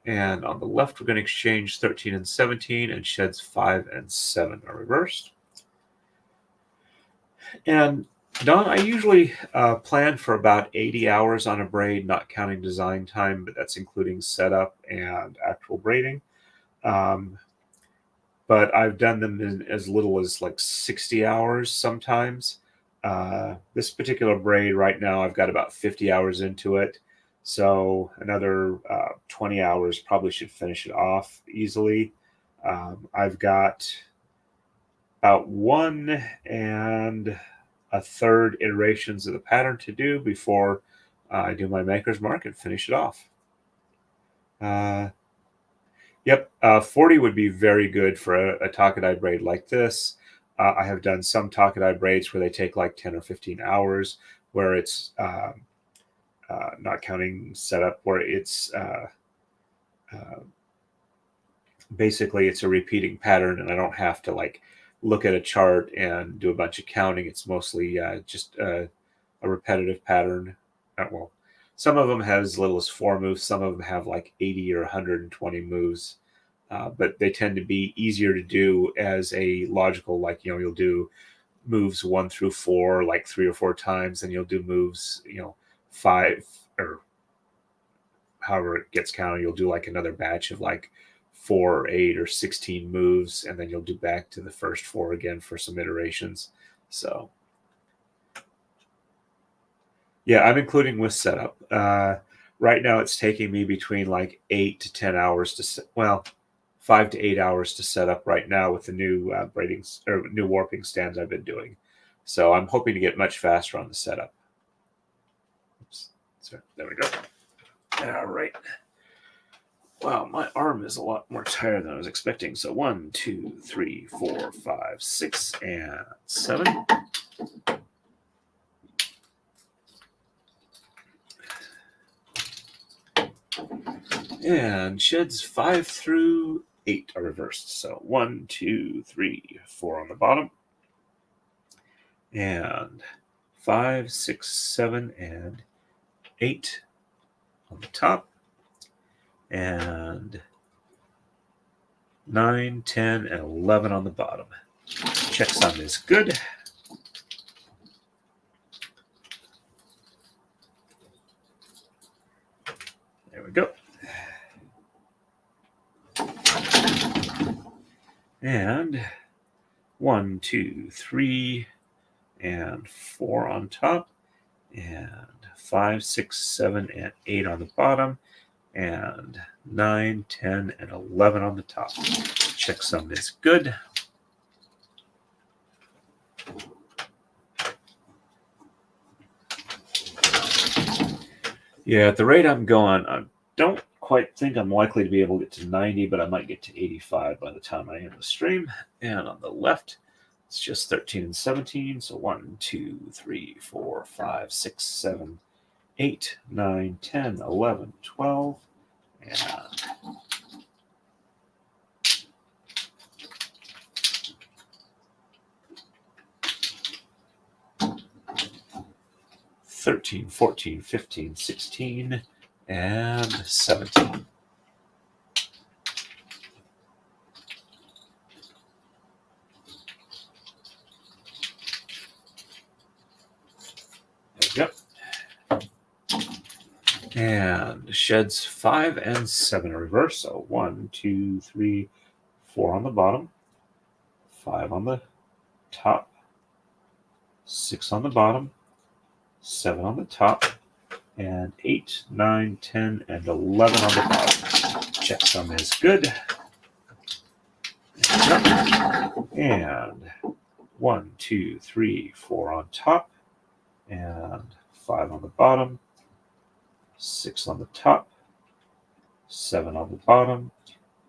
And on the left, we're going to exchange 13 and 17, and sheds 5 and 7 are reversed. And Don, I usually plan for about 80 hours on a braid, not counting design time, but that's including setup and actual braiding. But I've done them in as little as like 60 hours sometimes. This particular braid right now, I've got about 50 hours into it. So another 20 hours probably should finish it off easily. I've got about 1 1/3 iterations of the pattern to do before I do my maker's mark and finish it off. Yep, 40 would be very good for a Taka-Dai braid like this. I have done some Taka-Dai braids where they take like 10 or 15 hours, where it's not counting setup, where it's basically it's a repeating pattern, and I don't have to like look at a chart and do a bunch of counting. It's mostly just a repetitive pattern. Well, some of them have as little as 4 moves. Some of them have like 80 or 120 moves. But they tend to be easier to do as a logical, like, you'll do moves 1 through 4, like 3 or 4 times, and you'll do moves, 5 or however it gets counted. You'll do like another batch of like 4 or 8 or 16 moves, and then you'll do back to the first 4 again for some iterations. So yeah, I'm including with setup. Right now it's taking me between like 8 to 10 hours to 5 to 8 hours to set up right now with the new braiding or new warping stands I've been doing. So I'm hoping to get much faster on the setup. Oops, So there we go. All right. Wow, my arm is a lot more tired than I was expecting. So 1, 2, 3, 4, 5, 6, and 7. And sheds 5 through 8 are reversed. So 1, 2, 3, 4 on the bottom. And 5, 6, 7, and 8 on the top. And 9, 10, and 11 on the bottom. Checksum is good. There we go. And 1, 2, 3, and 4 on top. And 5, 6, 7, and 8 on the bottom. And 9, 10, and 11 on the top. Checksum is good. Yeah, at the rate I'm going, I don't quite think I'm likely to be able to get to 90, but I might get to 85 by the time I end the stream. And on the left, it's just 13 and 17. So 1, 2, 3, 4, 5, 6, 7, 8, 9, 10, 11, 12. And 13, 14, 15, 16, and 17. There we go. And sheds 5 and 7 in reverse. So 1, 2, 3, 4 on the bottom, 5 on the top, 6 on the bottom, 7 on the top, and 8, 9, 10, and 11 on the bottom. Checksum is good. And 1, 2, 3, 4 on top, and 5 on the bottom, 6 on the top, 7 on the bottom,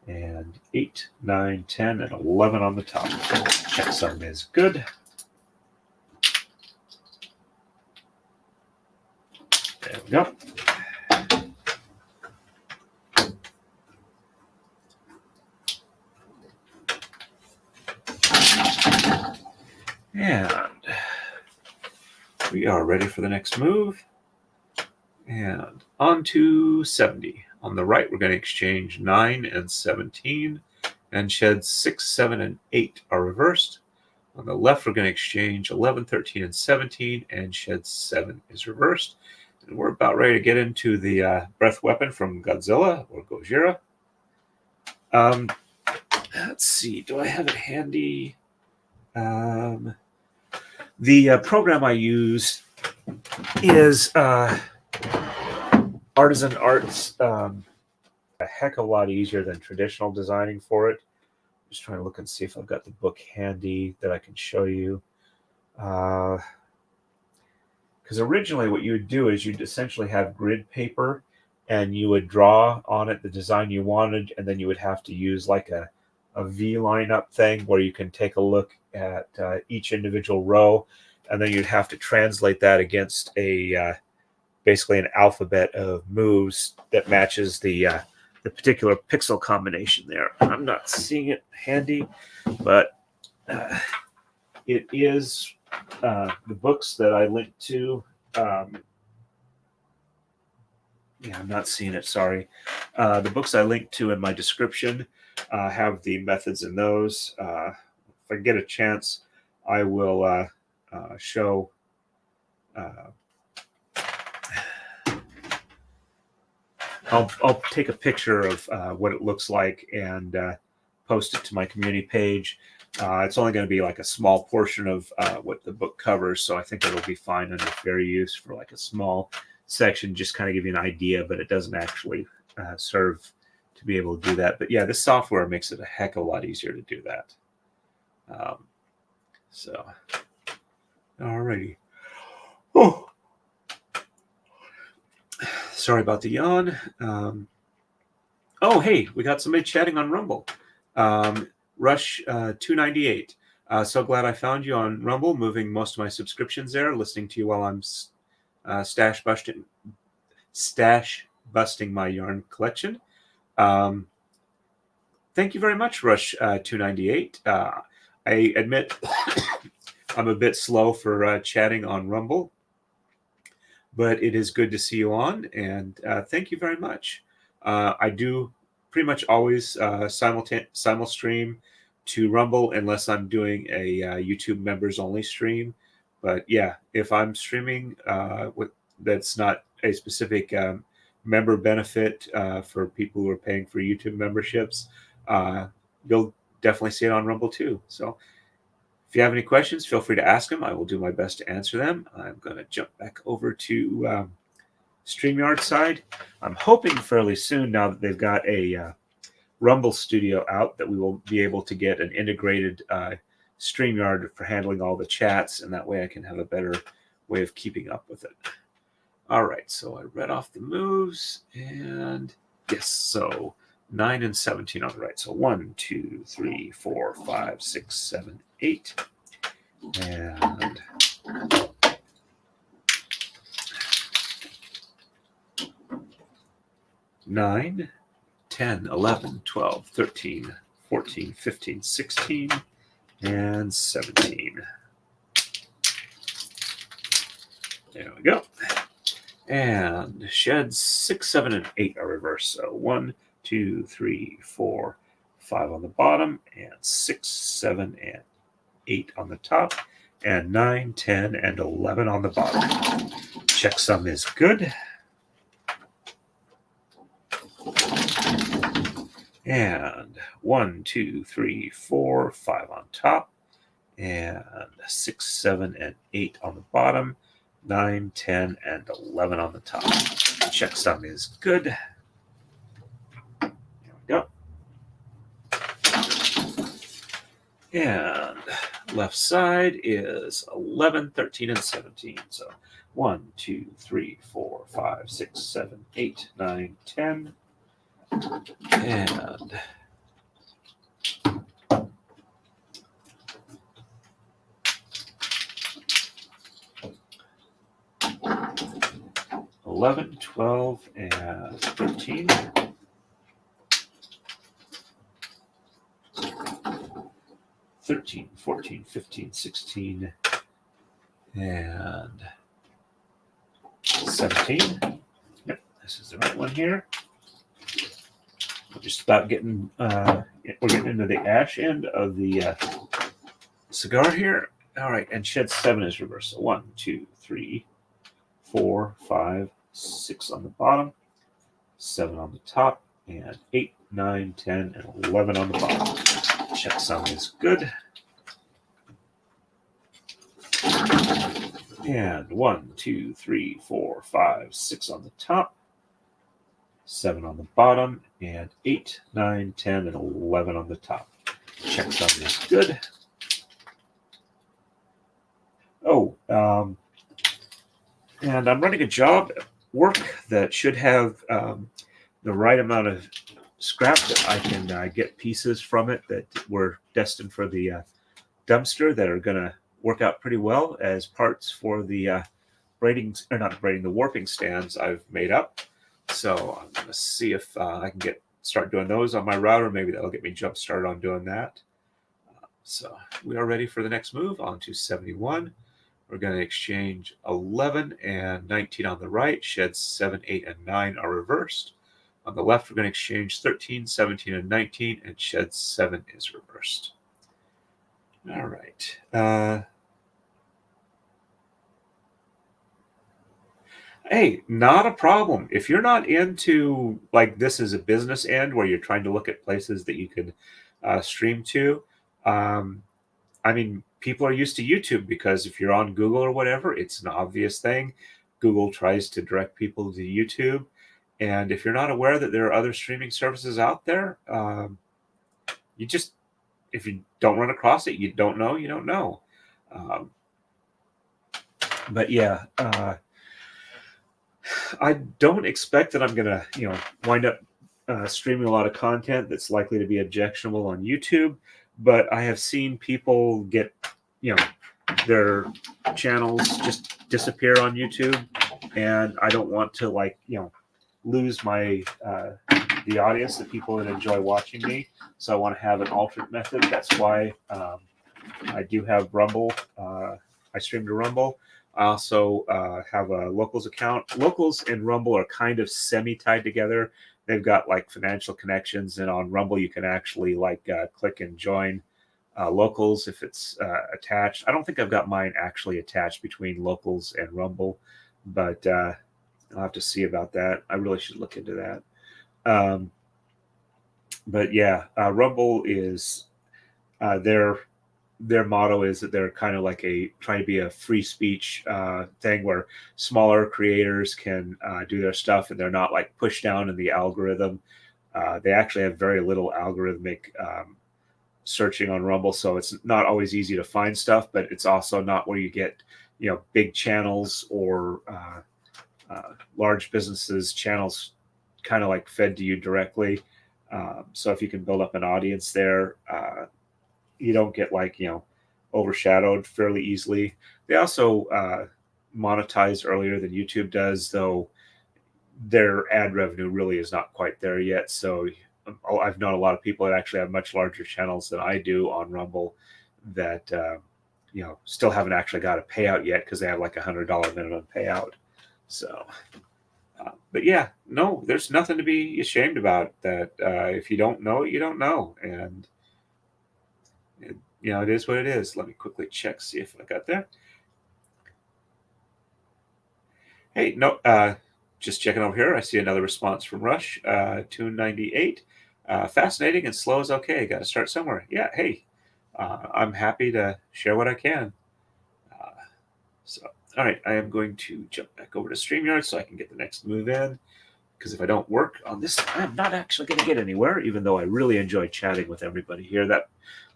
and 8, 9, 10, and 11 on the top. Checksum is good. There we go. And we are ready for the next move. And on to 70. On the right, we're going to exchange 9 and 17, and sheds 6, 7, and 8 are reversed. On the left, we're going to exchange 11, 13, and 17, and shed 7 is reversed. And we're about ready to get into the breath weapon from Godzilla or Gojira. Let's see. Do I have it handy? The program I use is Artisan Arts. A heck of a lot easier than traditional designing for it. Just trying to look and see if I've got the book handy that I can show you. Because originally what you would do is you'd essentially have grid paper and you would draw on it the design you wanted, and then you would have to use like a V line up thing where you can take a look at each individual row, and then you'd have to translate that against a basically an alphabet of moves that matches the particular pixel combination there. I'm not seeing it handy, but it is the books that I linked to. Yeah, I'm not seeing it, sorry. The books I linked to in my description have the methods in those. If I get a chance, I will show I'll take a picture of what it looks like and post it to my community page. It's only going to be like a small portion of what the book covers, so I think it'll be fine under fair use for like a small section, just kind of give you an idea, but it doesn't actually serve to be able to do that. But yeah, this software makes it a heck of a lot easier to do that. So, alrighty. Oh. Sorry about the yawn. Oh, hey, we got somebody chatting on Rumble. Rush 298. So glad I found you on Rumble, moving most of my subscriptions there, listening to you while I'm stash busting my yarn collection. Thank you very much, Rush 298. I admit I'm a bit slow for chatting on Rumble, but it is good to see you on, and thank you very much. I do pretty much always simul stream to Rumble unless I'm doing a YouTube members only stream. But yeah, if I'm streaming that's not a specific member benefit for people who are paying for YouTube memberships, you'll definitely see it on Rumble too. So if you have any questions, feel free to ask them. I will do my best to answer them. I'm going to jump back over to StreamYard side. I'm hoping fairly soon, now that they've got a Rumble Studio out, that we will be able to get an integrated StreamYard for handling all the chats, and that way I can have a better way of keeping up with it. All right, so I read off the moves, and yes, so 9 and 17 on the right. So 1, 2, 3, 4, 5, 6, 7, 8. And nine, 10, 11, 12, 13, 14, 15, 16, and 17. There we go. And sheds 6, 7, and 8 are reversed. So 1, 2, 3, 4, 5 on the bottom, and 6, 7, and 8 on the top, and 9, 10, and 11 on the bottom. Checksum is good. And 1, 2, 3, 4, 5 on top, and 6, 7, and 8 on the bottom, 9, 10, and 11 on the top. Checksum is good. There we go. And left side is 11, 13, and 17. So 1, 2, 3, 4, 5, 6, 7, 8, 9, 10. And 11, 12, and 13. 13, 14, 15, 16, and 17. Yep, this is the right one here. We're just about getting, we're getting into the ash end of the cigar here. All right, and shed 7 is reversed. So 1, 2, 3, 4, 5, 6 on the bottom, 7 on the top, and 8, 9, 10, and 11 on the bottom. Checksum is good. And 1, 2, 3, 4, 5, 6 on the top, 7 on the bottom, and 8, 9, 10, and 11 on the top. Checksum is good. Oh, and I'm running a job at work that should have the right amount of scrap that I can get pieces from it that were destined for the dumpster that are going to work out pretty well as parts for the the warping stands I've made up. So I'm going to see if I can start doing those on my router. Maybe that'll get me jump started on doing that. So we are ready for the next move on to 71. We're going to exchange 11 and 19 on the right. Sheds 7, 8, and 9 are reversed. On the left, we're going to exchange 13, 17, and 19, and shed 7 is reversed. All right. Hey, not a problem. If you're not into, like, this is a business end where you're trying to look at places that you can stream to, I mean, people are used to YouTube because if you're on Google or whatever, it's an obvious thing. Google tries to direct people to YouTube. And if you're not aware that there are other streaming services out there, if you don't run across it, you don't know, you don't know. But yeah, I don't expect that I'm gonna, wind up streaming a lot of content that's likely to be objectionable on YouTube, but I have seen people get, their channels just disappear on YouTube, and I don't want to lose my the audience, the people that enjoy watching me. So I want to have an alternate method. That's why I do have Rumble. I stream to Rumble. I also have a Locals account. Locals and Rumble are kind of semi-tied together. They've got like financial connections, and on Rumble you can actually click and join Locals if it's attached. I don't think I've got mine actually attached between Locals and Rumble, but I'll have to see about that. I really should look into that. But yeah, Rumble is their motto is that they're kind of like trying to be a free speech thing where smaller creators can do their stuff and they're not like pushed down in the algorithm. They actually have very little algorithmic searching on Rumble, so it's not always easy to find stuff, but it's also not where you get big channels or large businesses channels kind of like fed to you directly. So if you can build up an audience there, you don't get overshadowed fairly easily. They also monetize earlier than YouTube does, though their ad revenue really is not quite there yet. So I've known a lot of people that actually have much larger channels than I do on Rumble that still haven't actually got a payout yet because they have like $100 minimum payout. So but yeah, no, there's nothing to be ashamed about. That if you don't know it, you don't know, and it is what it is. Let me quickly check, see if I got there. Hey, no, just checking over here. I see another response from Rush, 298. Fascinating and slow is okay. Got to start somewhere. Yeah, hey, I'm happy to share what I can. So, all right, I am going to jump back over to StreamYard so I can get the next move in. Because if I don't work on this, I'm not actually going to get anywhere, even though I really enjoy chatting with everybody here. That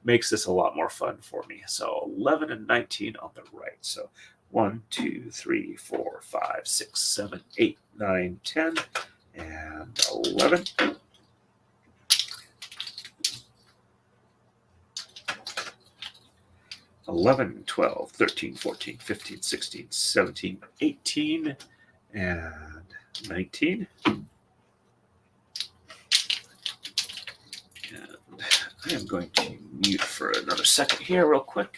makes this a lot more fun for me. So 11 and 19 on the right. So 1, 2, 3, 4, 5, 6, 7, 8, 9, 10, and 11. $11, 12, 13, 14, 15, 16, 17, 18, and 19. And I am going to mute for another second here real quick.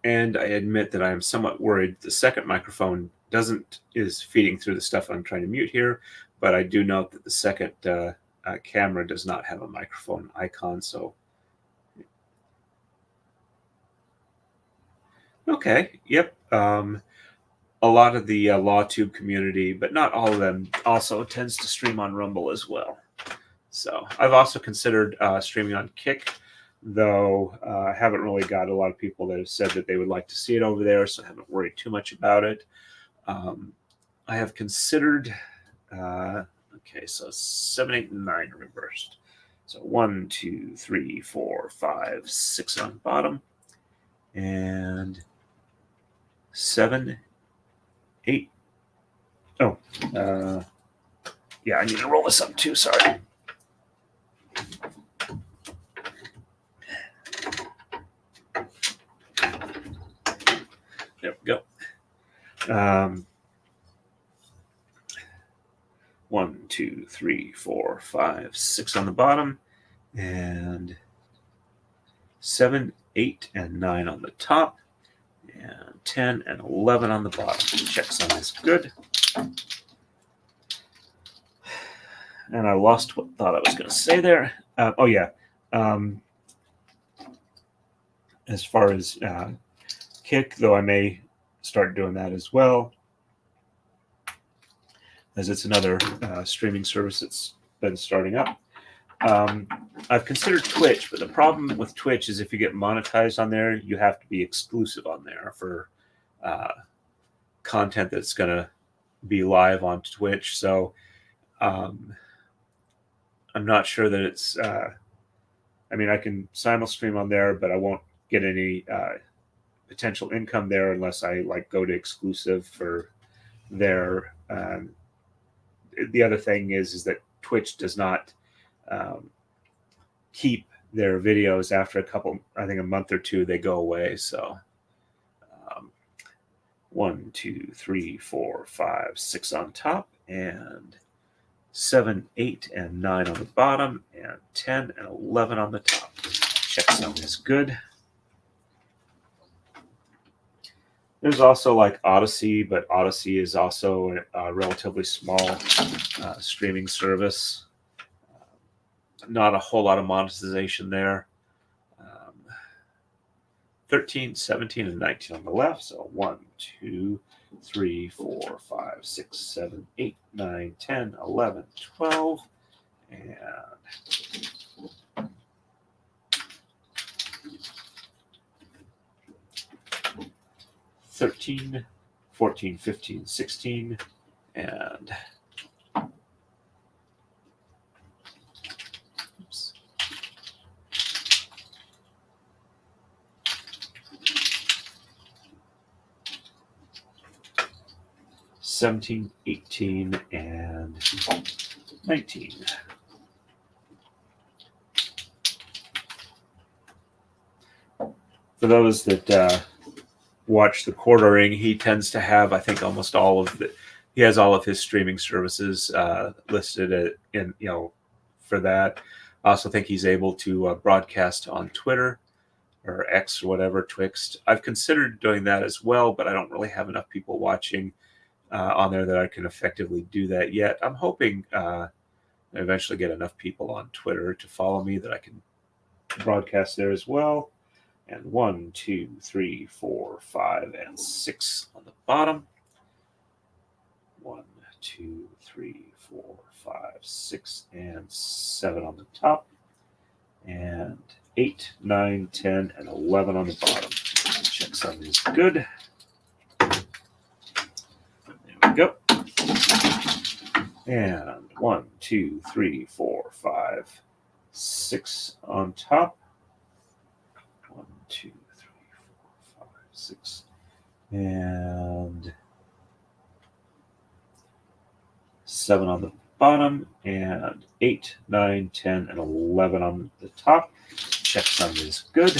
And I admit that I am somewhat worried the second microphone is feeding through the stuff I'm trying to mute here, but I do note that the second camera does not have a microphone icon. So, okay, yep. A lot of the LawTube community, but not all of them, also tends to stream on Rumble as well. So I've also considered streaming on Kick, though I haven't really got a lot of people that have said that they would like to see it over there, so I haven't worried too much about it. I have considered, okay, so 7, 8, and 9 reversed. So 1, 2, 3, 4, 5, 6 on bottom, and 7, 8. Oh, yeah, I need to roll this up too, sorry. There we go. 1, 2, 3, 4, 5, 6 on the bottom, and 7, 8, and 9 on the top, and 10 and 11 on the bottom. Checksum is good. And I lost what thought I was going to say there. Oh yeah. As far as Kick, though, I may start doing that as well, as it's another streaming service that's been starting up. I've considered Twitch, but the problem with Twitch is if you get monetized on there, you have to be exclusive on there for content that's going to be live on Twitch. So I'm not sure that it's. I mean, I can simul stream on there, but I won't get any potential income there unless I like go to exclusive for their. The other thing is that Twitch does not keep their videos after a month or two, they go away. So 1, 2, 3, 4, 5, 6 on top, and 7, 8, and 9 on the bottom, and 10 and 11 on the top. Checksum is good. There's also like Odyssey, but Odyssey is also a relatively small streaming service. Not a whole lot of monetization there. 13, 17, and 19 on the left. So 1, 2, 3, 4, 5, 6, 7, 8, 9, 10, 11, 12, and 13, 14, 15, 16, and 17, 18, and 19. For those that watch the quartering, he tends to have, I think, almost all of the. He has all of his streaming services listed in, for that. I also think he's able to broadcast on Twitter or X or whatever, Twixt. I've considered doing that as well, but I don't really have enough people watching on there that I can effectively do that yet. I'm hoping eventually get enough people on Twitter to follow me that I can broadcast there as well. And 1, 2, 3, 4, 5, and 6 on the bottom. 1, 2, 3, 4, 5, 6, and 7 on the top. And 8, 9, 10, and 11 on the bottom. Checksum is good. There we go. And 1, 2, 3, 4, 5, 6 on top. 1, 2, 3, 4, 5, 6, and 7 on the bottom, and 8, 9, 10, and 11 on the top. Checksum is good.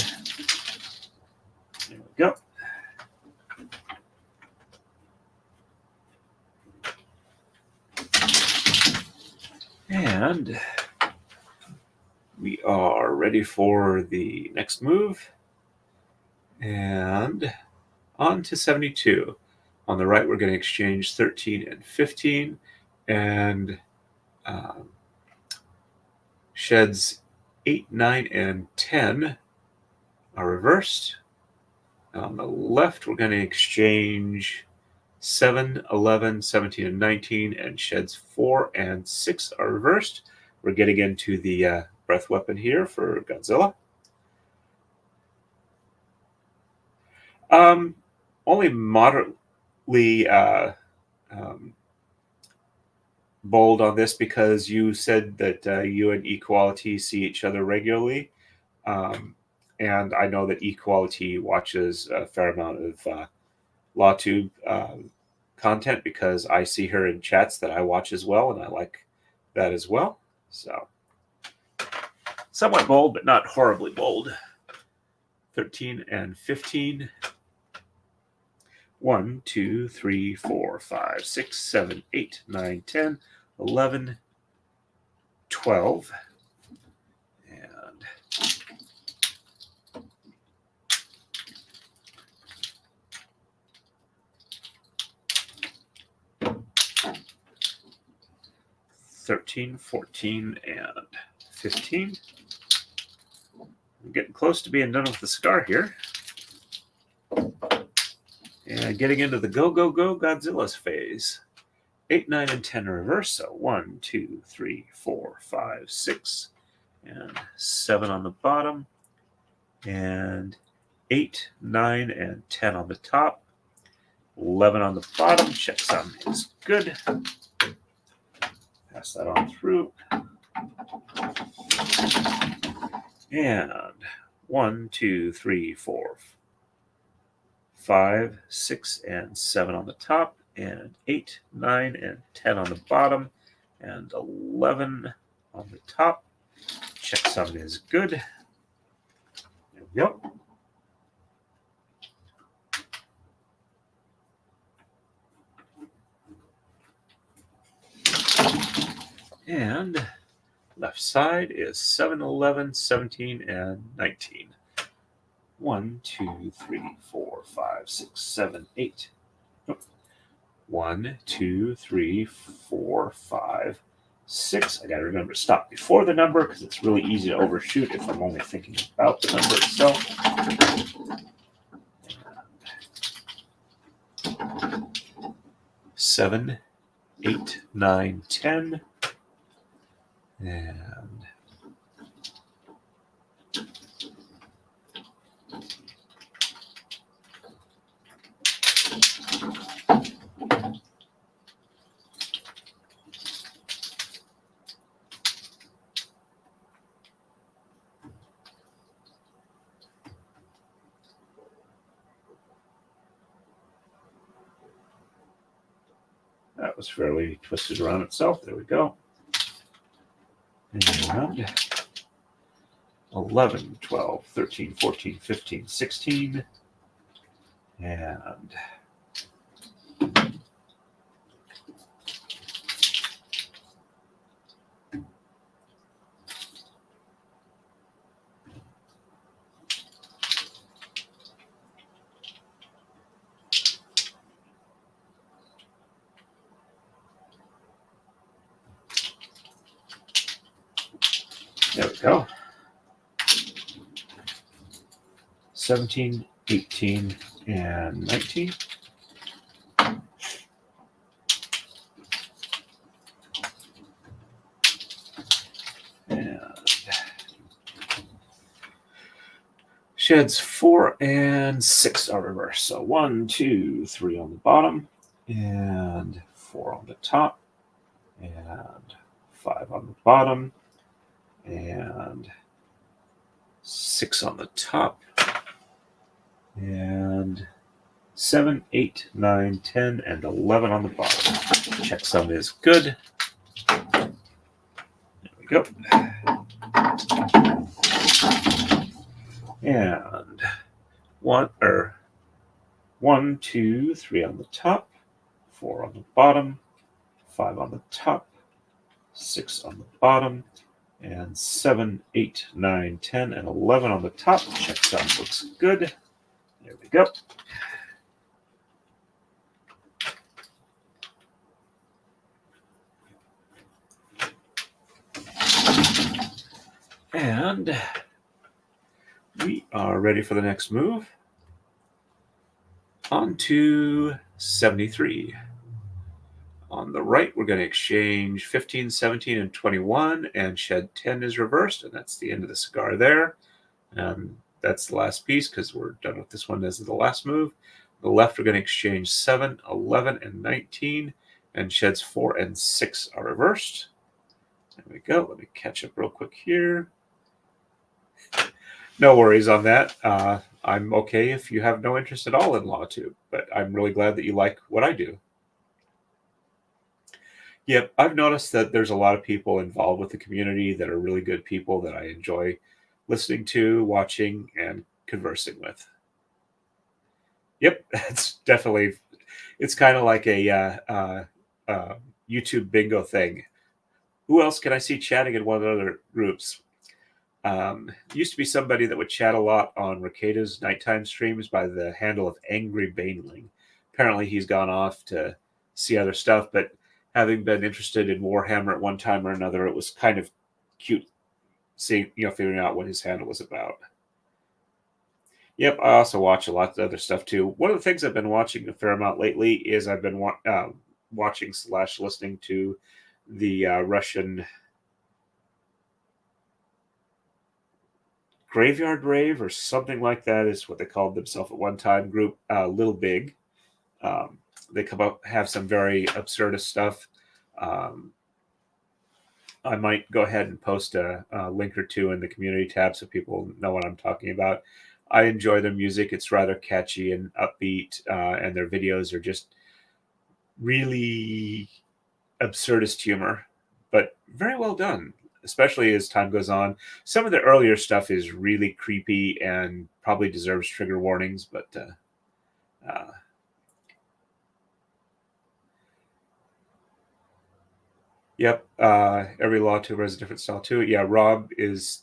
There we go. And we are ready for the next move. And on to 72. On the right, we're going to exchange 13 and 15. And sheds 8, 9, and 10 are reversed. On the left, we're going to exchange 7, 11, 17, and 19, and sheds 4 and 6 are reversed. We're getting into the breath weapon here for Godzilla. Only moderately bold on this because you said that you and Equality see each other regularly. And I know that Equality watches a fair amount of LawTube content because I see her in chats that I watch as well, and I like that as well. So somewhat bold, but not horribly bold. 13 and 15. 1, 2, 3, 4, 5, 6, 7, 8, 9, 10, 11, 12. And 13, 14, and 15. I'm getting close to being done with the cigar here. And getting into the go, go, go Godzilla's phase. 8, 9, and 10 in reverse. So 1, 2, 3, 4, 5, 6, and 7 on the bottom. And 8, 9, and 10 on the top. 11 on the bottom. Checksum is good. Pass that on through. And 1, 2, 3, 4, 5, 6, and 7 on the top, and 8, 9, and 10 on the bottom, and 11 on the top. Checksum is good. There we go. And left side is 7, 11, 17, and 19. 1, 2, 3, 4, 5, 6, 7, 8. 1, 2, 3, 4, 5, 6. I got to remember to stop before the number because it's really easy to overshoot if I'm only thinking about the number itself. 7, 8, 9, 10. And that was fairly twisted around itself. There we go. And 11, 12, 13, 14, 15, 16. And there we go. 17, 18, and 19. And sheds 4 and 6 are reversed. So 1, 2, 3 on the bottom, and 4 on the top, and 5 on the bottom, and 6 on the top, and 7, 8, 9, 10, and 11 on the bottom. Checksum is good. There we go. And 1, 2, 3 on the top, 4 on the bottom, 5 on the top, 6 on the bottom, and 7, 8, 9, 10, and 11 on the top. Checksum looks good. There we go. And we are ready for the next move. On to 73. On the right, we're going to exchange 15, 17, and 21, and shed 10 is reversed, and that's the end of the cigar there. And that's the last piece because we're done with this one as the last move. On the left, we're going to exchange 7, 11, and 19, and sheds 4 and 6 are reversed. There we go. Let me catch up real quick here. No worries on that. I'm okay if you have no interest at all in LawTube, but I'm really glad that you like what I do. Yep, I've noticed that there's a lot of people involved with the community that are really good people that I enjoy listening to, watching, and conversing with. Yep, it's definitely, it's kind of like a YouTube bingo thing. Who else can I see chatting in one of the other groups? Used to be somebody that would chat a lot on Ricada's nighttime streams by the handle of Angry Baneling. Apparently he's gone off to see other stuff, but having been interested in Warhammer at one time or another, it was kind of cute seeing, figuring out what his handle was about. Yep, I also watch a lot of other stuff too. One of the things I've been watching a fair amount lately is I've been watching / listening to the Russian Graveyard Rave or something like that is what they called themselves at one time, group Little Big. They come up, have some very absurdist stuff. I might go ahead and post a link or two in the community tab so people know what I'm talking about. I enjoy their music. It's rather catchy and upbeat, and their videos are just really absurdist humor, but very well done, especially as time goes on. Some of the earlier stuff is really creepy and probably deserves trigger warnings, but uh, yep. Every law tuber has a different style too. Yeah, Rob is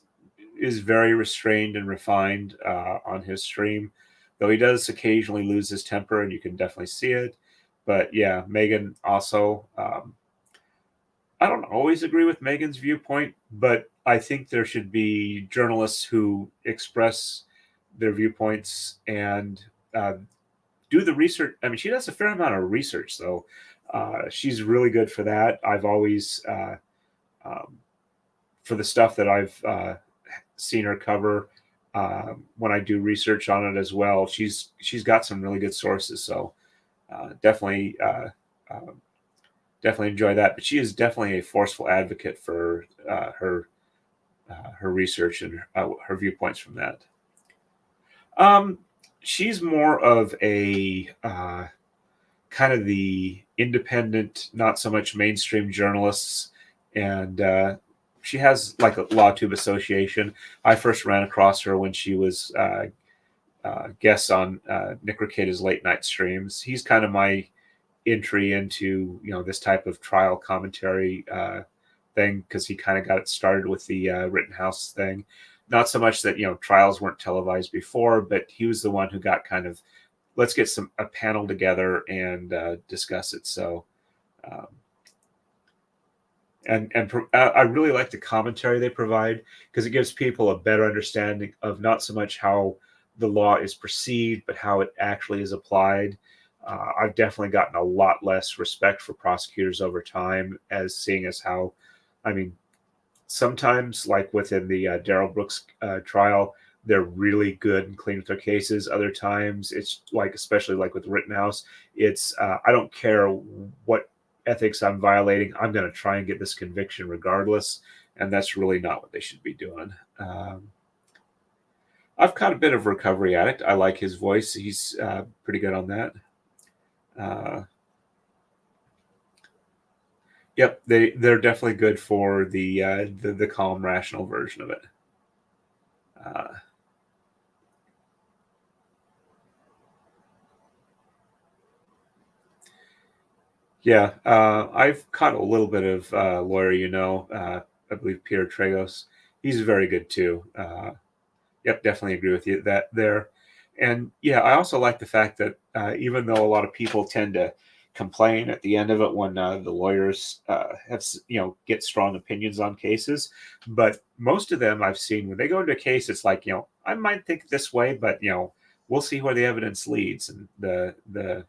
very restrained and refined on his stream, though he does occasionally lose his temper, and you can definitely see it. But yeah, Megan also. I don't always agree with Megan's viewpoint, but I think there should be journalists who express their viewpoints and uh, do the research. I mean, she does a fair amount of research, so she's really good for that. I've always, um, for the stuff that I've seen her cover, when I do research on it as well, she's got some really good sources. So definitely. Uh, Definitely enjoy that. But she is definitely a forceful advocate for her research and her viewpoints from that. Um, she's more of a kind of the independent, not so much mainstream journalists, and she has like a LawTube association. I first ran across her when she was guest on Nick Rekida's late night streams. He's kind of my entry into this type of trial commentary thing because he kind of got it started with the Rittenhouse thing. Not so much that trials weren't televised before, but he was the one who got kind of let's get a panel together and discuss it. So, um, I really like the commentary they provide because it gives people a better understanding of not so much how the law is perceived, but how it actually is applied. I've definitely gotten a lot less respect for prosecutors over time, as seeing as how, I mean, sometimes like within the Daryl Brooks trial, they're really good and clean with their cases. Other times, it's like, especially like with Rittenhouse, it's I don't care what ethics I'm violating, I'm going to try and get this conviction regardless, and that's really not what they should be doing. I've caught a bit of Recovery Addict. I like his voice; he's pretty good on that. Uh, yep, they're definitely good for the calm, rational version of it. Uh, yeah, I've caught a little bit of lawyer. I believe Peter Tragos. He's very good too. Yep, definitely agree with you that there. And yeah, I also like the fact that even though a lot of people tend to complain at the end of it when the lawyers get strong opinions on cases, but most of them I've seen when they go into a case, it's like I might think this way, but we'll see where the evidence leads, and the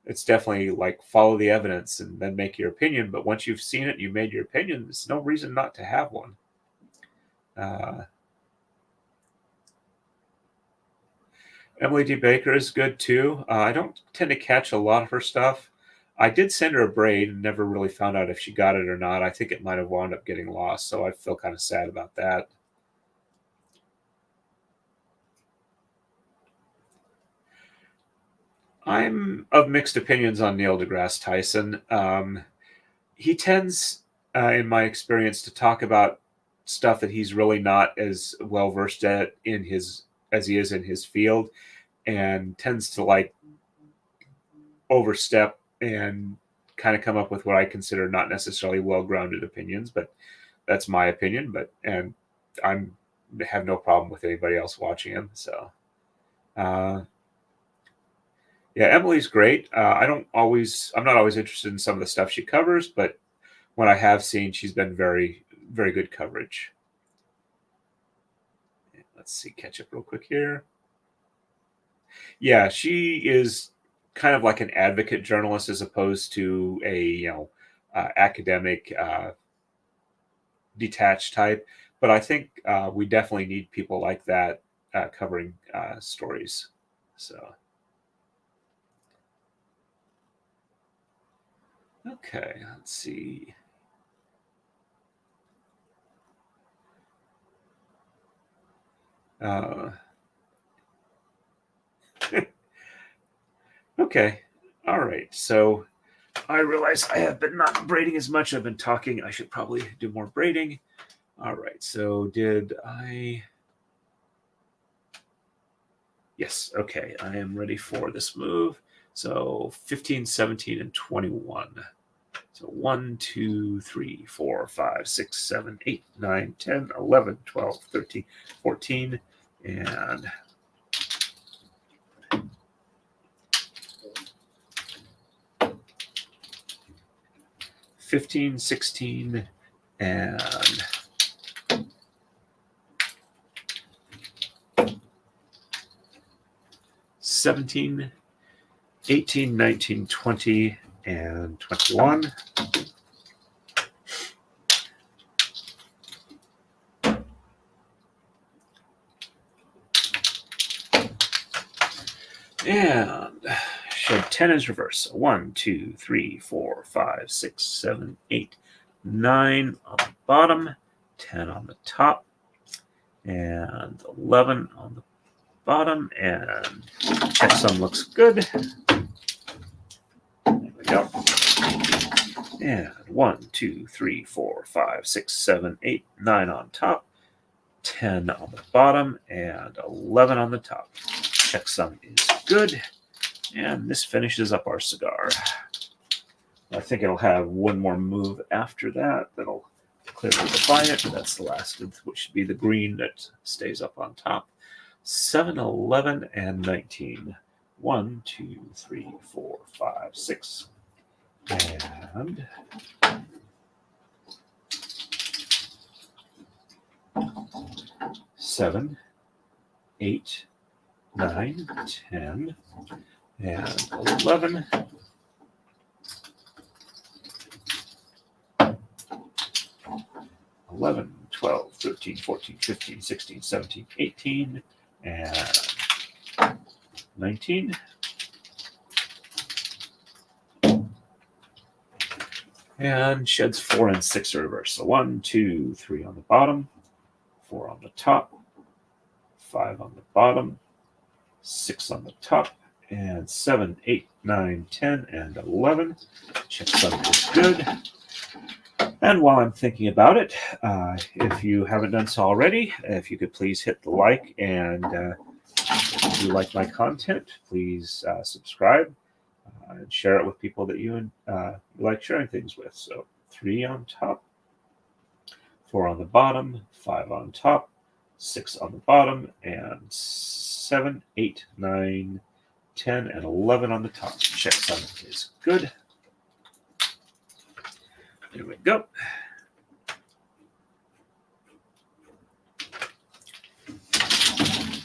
it's definitely like follow the evidence and then make your opinion. But once you've seen it, you made your opinion. There's no reason not to have one. Uh, Emily D. Baker is good too. I don't tend to catch a lot of her stuff. I did send her a braid and never really found out if she got it or not. I think it might have wound up getting lost, so I feel kind of sad about that. I'm of mixed opinions on Neil deGrasse Tyson. He tends, in my experience, to talk about stuff that he's really not as well versed at in his as he is in his field, and tends to like overstep and kind of come up with what I consider not necessarily well-grounded opinions, but that's my opinion. But and I'm have no problem with anybody else watching him. So uh, yeah, Emily's great. I'm not always interested in some of the stuff she covers, but when I have seen, she's been very, very good coverage. Let's see, catch up real quick here. Yeah, she is kind of like an advocate journalist as opposed to a academic detached type. But I think we definitely need people like that covering stories. So Okay, let's see. Okay, all right. So I realize I have been not braiding as much. I've been talking. I should probably do more braiding. All right. So did I? Yes. Okay. I am ready for this move. So 15, 17, and 21. So 1, 2, 3, 4, 5, 6, 7, 8, 9, 10, 11, 12, 13, 14, and 15, 16, and 17, 18, 19, 20, and 21. And shed 10 is reverse. 1, 2, 3, 4, 5, 6, 7, 8, 9 on the bottom, 10 on the top, and 11 on the bottom. And checksum looks good. There we go. And 1, 2, 3, 4, 5, 6, 7, 8, 9 on top, 10 on the bottom, and 11 on the top. Checksum is good. And this finishes up our cigar. I think it'll have one more move after that that'll clearly define it. That's the last, which should be the green that stays up on top. 7, 11, and 19. 1, 2, 3, 4, 5, 6. And seven, 8, 9, 10, and 11. 11, 12, 13, 14, 15, 16, 17, 18, and 19. And sheds 4 and 6 are reversed. So 1, 2, 3 on the bottom, 4 on the top, 5 on the bottom, 6 on the top, and 7, 8, 9, 10, and 11. Checksum is good. And while I'm thinking about it, if you haven't done so already, if you could please hit the like, and if you like my content, please subscribe and share it with people that you like sharing things with. So 3 on top, 4 on the bottom, 5 on top, 6 on the bottom, and 7, 8, 9, 10, and 11 on the top. Checksum is good. There we go.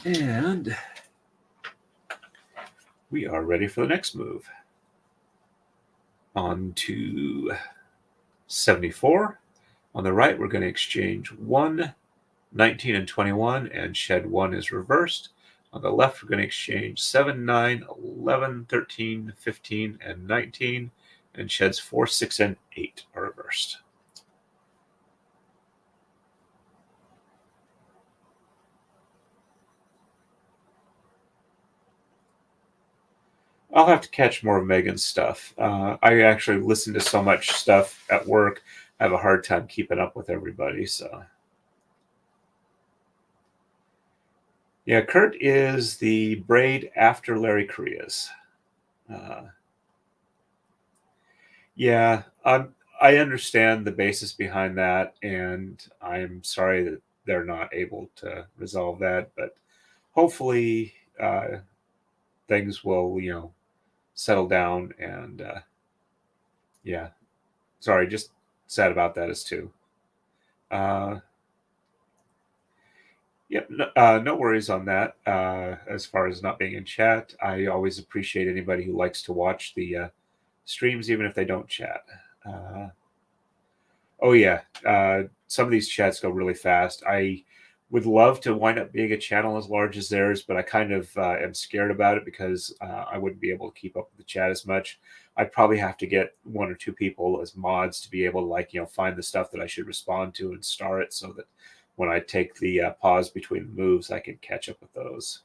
And we are ready for the next move. On to 74. On the right, we're going to exchange 1, 19, and 21, and shed 1 is reversed. On the left, we're going to exchange 7, 9, 11, 13, 15, and 19, and sheds 4, 6, and 8 are reversed. I'll have to catch more of Megan's stuff. I actually listen to so much stuff at work. I have a hard time keeping up with everybody. So, yeah, Kurt is the braid after Larry Correa's. Yeah, I understand the basis behind that, and I'm sorry that they're not able to resolve that. But hopefully, things will, settle down. And yeah, sorry, just sad about that as too. Yep, no worries on that. As far as not being in chat, I always appreciate anybody who likes to watch the streams, even if they don't chat. Oh yeah, some of these chats go really fast. I would love to wind up being a channel as large as theirs, but I kind of am scared about it because I wouldn't be able to keep up with the chat as much. I'd probably have to get 1 or 2 people as mods to be able to, like, find the stuff that I should respond to and star it so that when I take the pause between the moves, I can catch up with those.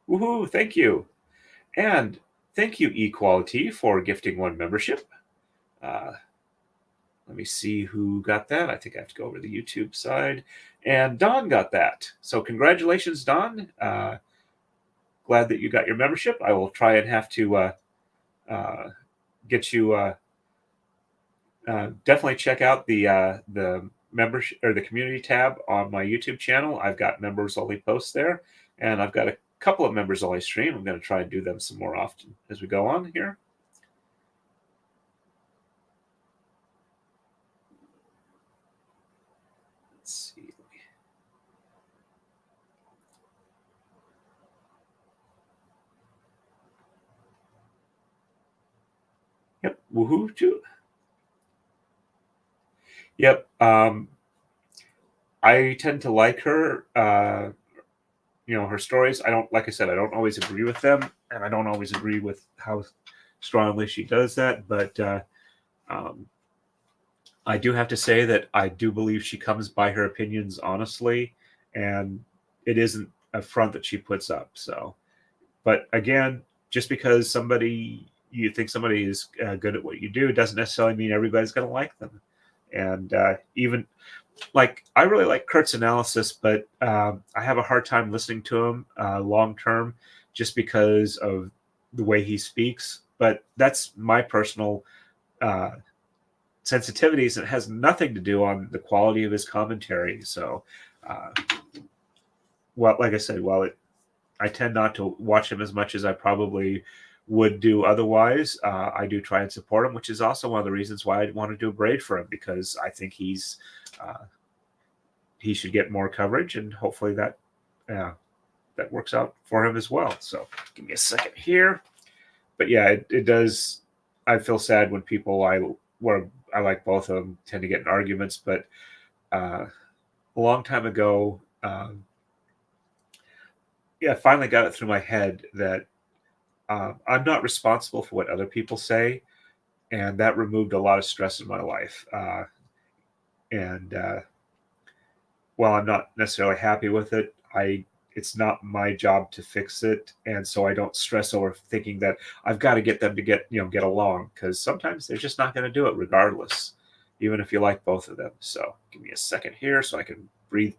Woohoo! Thank you. And thank you, Equality, for gifting 1 membership. Let me see who got that. I think I have to go over to the YouTube side. And Don got that. So congratulations, Don. Glad that you got your membership. I will try and have to get you... definitely check out the membership or the community tab on my YouTube channel. I've got members only posts there, and I've got a couple of members only stream. I'm going to try and do them some more often as we go on here. Let's see. Yep. Woohoo too. Yep. I tend to like her. Her stories. Like I said, I don't always agree with them, and I don't always agree with how strongly she does that. But I do have to say that I do believe she comes by her opinions honestly, and it isn't a front that she puts up. So, but again, just because you think somebody is good at what you do doesn't necessarily mean everybody's going to like them. And even like, I really like Kurt's analysis, but I have a hard time listening to him long term just because of the way he speaks. But that's my personal sensitivities, and it has nothing to do on the quality of his commentary. So, well, like I said, I tend not to watch him as much as I probably would do otherwise. I do try and support him, which is also one of the reasons why I want to do a braid for him, because I think he should get more coverage, and hopefully that works out for him as well. So give me a second here. But yeah, it does. I feel sad when people I like both of them tend to get in arguments. But a long time ago, I finally got it through my head that I'm not responsible for what other people say, and that removed a lot of stress in my life. And while I'm not necessarily happy with it, it's not my job to fix it, and so I don't stress over thinking that I've got to get them to get along, because sometimes they're just not going to do it regardless, even if you like both of them. So give me a second here so I can breathe.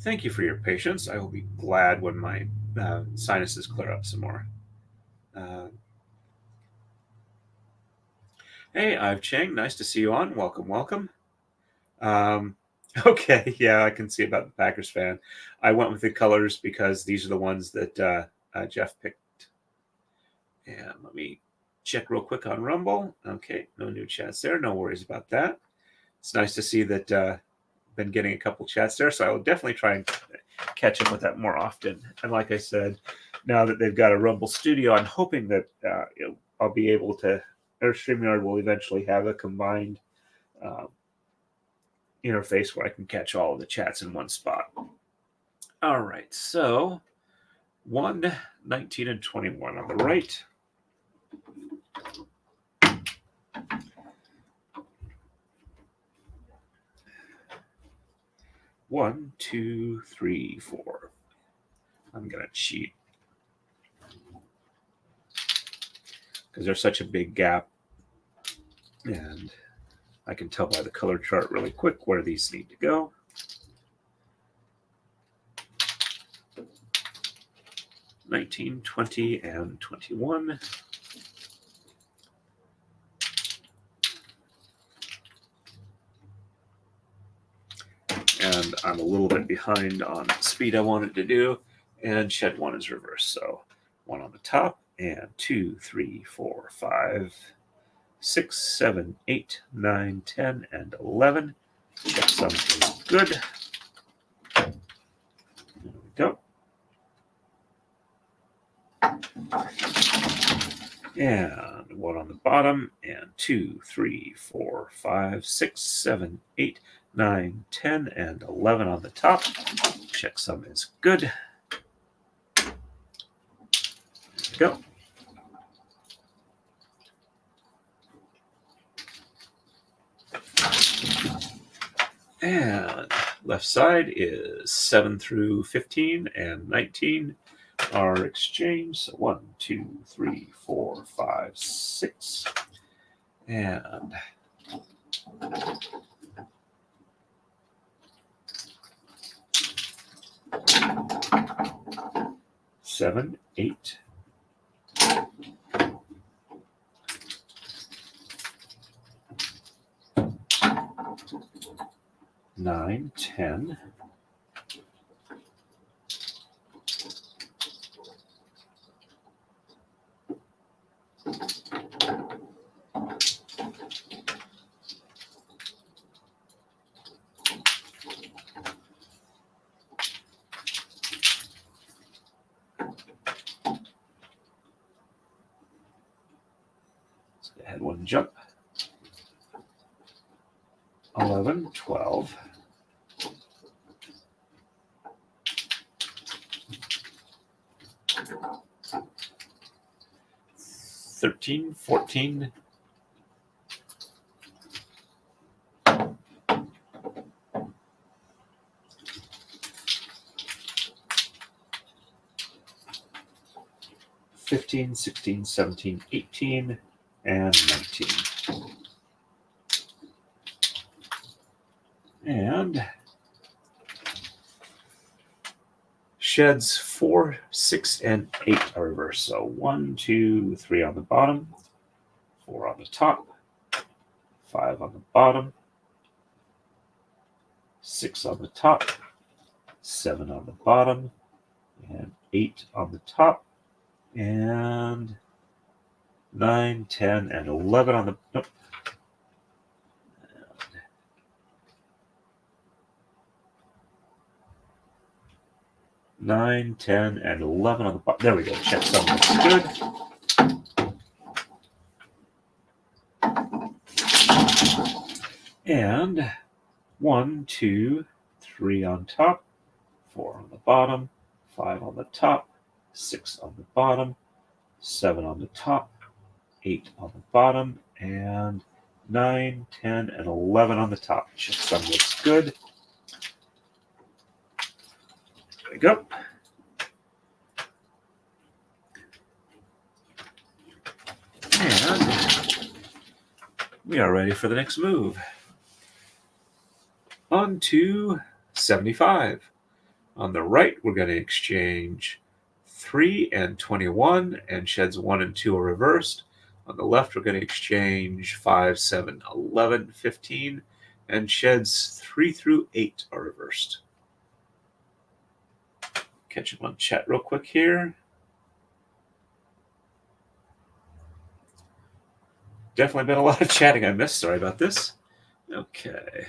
Thank you for your patience. I will be glad when my sinuses clear up some more. Hey, I've Cheng. Nice to see you on. Welcome, welcome. Okay, yeah, I can see about the Packers fan. I went with the colors because these are the ones that Jeff picked. And let me check real quick on Rumble. Okay, no new chats there. No worries about that. It's nice to see that been getting a couple chats there, so I will definitely try and catch up with that more often. And like I said, now that they've got a Rumble Studio, I'm hoping that I'll be able to, or StreamYard will eventually have a combined interface where I can catch all of the chats in one spot. All right, so 1, 19, and 21 on the right. One, two, three, four. I'm gonna cheat because there's such a big gap, and I can tell by the color chart really quick where these need to go. $19, $20, and $21. And I'm a little bit behind on the speed I wanted to do, and shed 1 is reversed. So 1 on the top, and 2, 3, 4, 5, 6, 7, 8, 9, 10, and 11. Checksum is good. There we go. And 1 on the bottom, and 2, 3, 4, 5, 6, 7, 8, 9, 10, and 11 on the top. Checksum is good. There we go. And left side is 7 through 15, and 19 are exchanged. So 1, 2, 3, 4, 5, 6. And 7, 8. 9, 10. 1 jump. 11, 12. 13, 14. 15, 16, 17, 18, and 19. And sheds 4, 6, and 8 are reversed. So 1, 2, 3 on the bottom, 4 on the top, 5 on the bottom, 6 on the top, 7 on the bottom, and 8 on the top, and 9, 10, and 11 on the... Nope. 9, 10, and 11 on the bottom. There we go. Checksum looks good. And 1, 2, 3 on top, 4 on the bottom, 5 on the top, 6 on the bottom, 7 on the top, 8 on the bottom, and 9, 10, and 11 on the top. Checksum looks good. There we go. And we are ready for the next move. On to 75. On the right, we're going to exchange 3 and 21, and sheds 1 and 2 are reversed. On the left, we're going to exchange 5, 7, 11, 15, and sheds 3 through 8 are reversed. Catch up on chat real quick here. Definitely been a lot of chatting I missed. Sorry about this. Okay.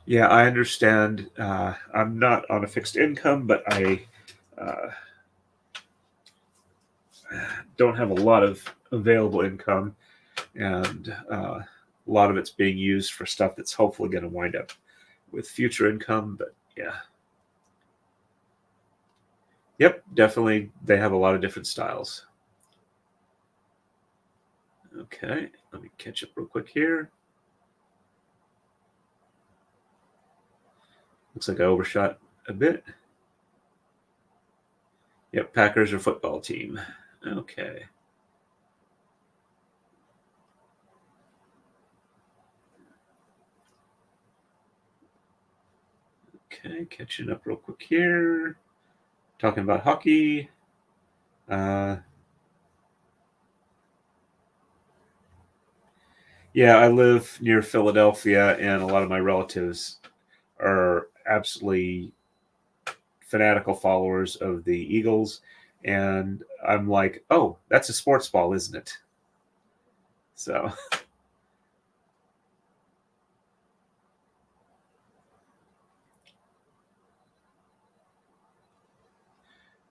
Yeah, I understand. I'm not on a fixed income, but I don't have a lot of available income, and a lot of it's being used for stuff that's hopefully going to wind up with future income. But yeah. Yep, definitely. They have a lot of different styles. Okay, let me catch up real quick here. Looks like I overshot a bit. Yep, Packers are football team. Okay. Okay, catching up real quick here. Talking about hockey. Yeah, I live near Philadelphia, and a lot of my relatives are absolutely fanatical followers of the Eagles. And I'm like, oh, that's a sports ball, isn't it? So...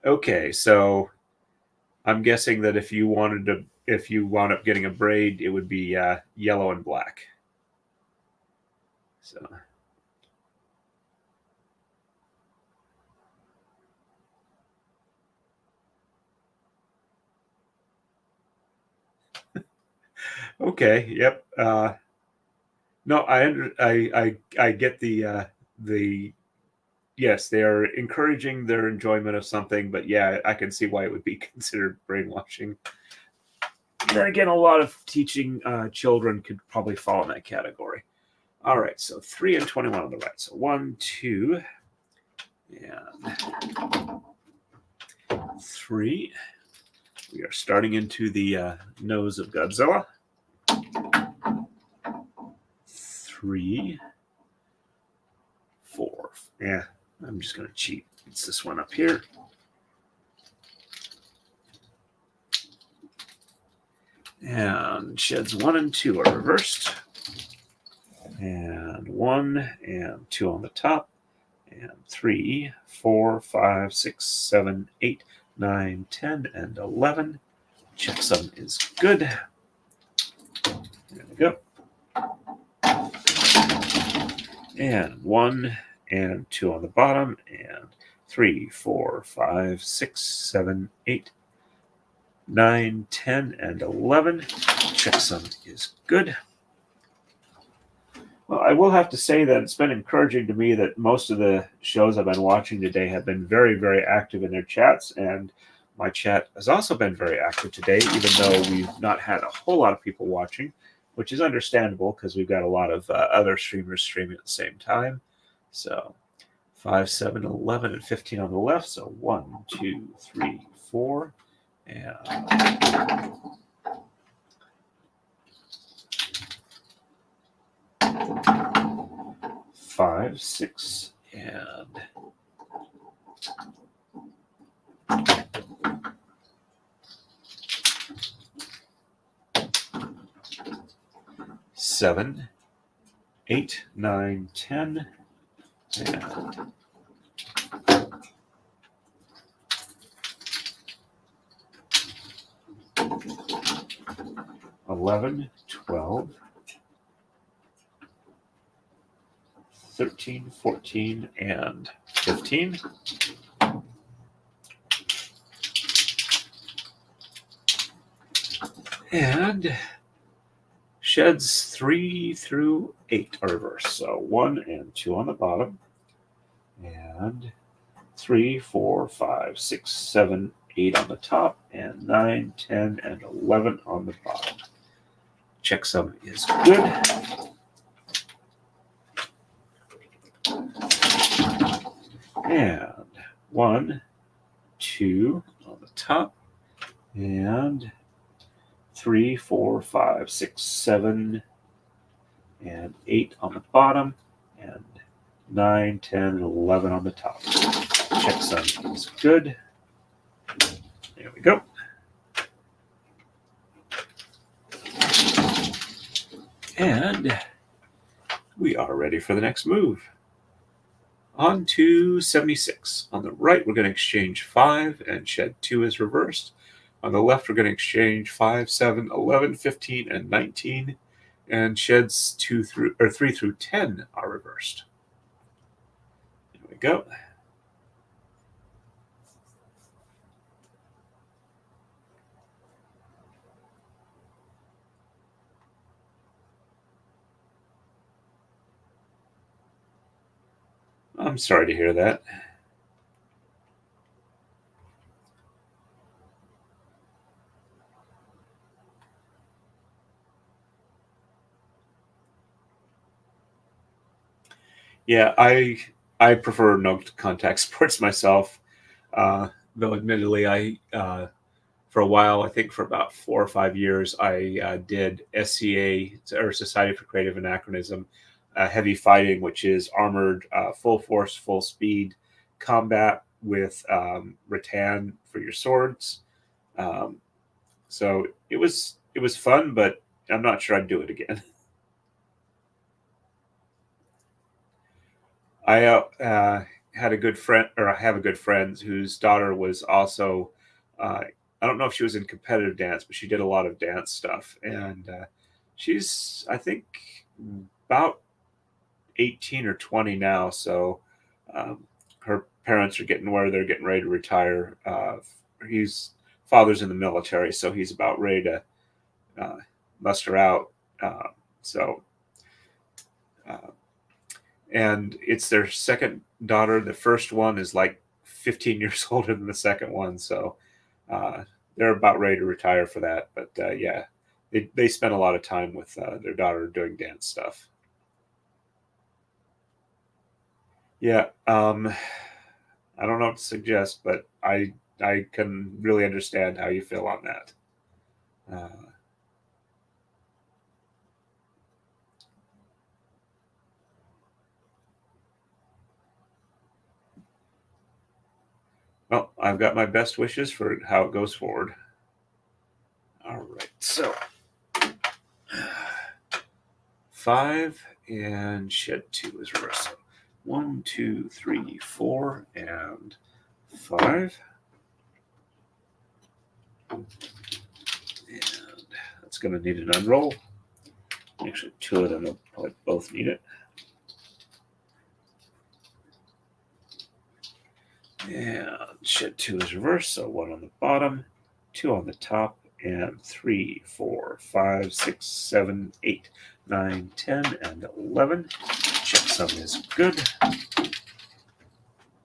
Okay, so I'm guessing that if you wound up getting a braid, it would be yellow and black. So okay, yep. No, I get the yes, they are encouraging their enjoyment of something, but yeah, I can see why it would be considered brainwashing. Then again, a lot of teaching children could probably fall in that category. All right, so 3 and 21 on the right. So 1, 2, and 3. We are starting into the nose of Godzilla. 3, 4. Yeah, I'm just going to cheat. It's this one up here. And sheds 1 and 2 are reversed. And 1 and 2 on the top. And 3, 4, 5, 6, 7, 8, 9, 10, and 11. Checksum is good. There we go. And 1 and 2 on the bottom. And 3, 4, 5, 6, 7, 8, 9, 10, and 11. Checksum is good. Well, I will have to say that it's been encouraging to me that most of the shows I've been watching today have been very, very active in their chats, and my chat has also been very active today, even though we've not had a whole lot of people watching, which is understandable because we've got a lot of other streamers streaming at the same time. So 5, 7, 11, and 15 on the left. So 1, 2, 3, 4, and 5, 6, and 7, 8, 9, 10, and 11, 12, 13, 14, and 15. And sheds 3 through 8 are reversed. So 1 and 2 on the bottom. And 3, 4, 5, 6, 7, 8 on the top. And 9, 10, and 11 on the bottom. Checksum is good. And 1, 2 on the top. And 3, 4, 5, 6, 7, and 8 on the bottom, and 9, 10, and 11 on the top. Checksum is good. There we go. And we are ready for the next move. On to 76. On the right, we're going to exchange 5, and shed 2 is reversed. On the left, we're going to exchange 5, 7, 11, 15, and 19. And sheds 3 through 10 are reversed. There we go. I'm sorry to hear that. Yeah, I prefer no contact sports myself. Though admittedly, I for a while, I think for about 4 or 5 years, I did SCA, or Society for Creative Anachronism, heavy fighting, which is armored, full force, full speed combat with rattan for your swords. Um, so it was fun, but I'm not sure I'd do it again. I had a good friend, or I have a good friend whose daughter was also, I don't know if she was in competitive dance, but she did a lot of dance stuff. And she's, I think, about 18 or 20 now. So her parents are getting where they're getting ready to retire. He's father's in the military, so he's about ready to muster out. So, uh, and it's their second daughter. The first one is like 15 years older than the second one, so they're about ready to retire for that. But yeah, they spend a lot of time with their daughter doing dance stuff. Yeah, I don't know what to suggest, but I can really understand how you feel on that. Uh, well, I've got my best wishes for how it goes forward. All right, so 5 and shed 2 is reverse. So 1, 2, 3, 4, and 5. And that's going to need an unroll. Actually, 2 of them will probably both need it. And shed 2 is reversed, so 1 on the bottom, 2 on the top, and 3, 4, 5, 6, 7, 8, 9, 10, and 11. Checksum is good.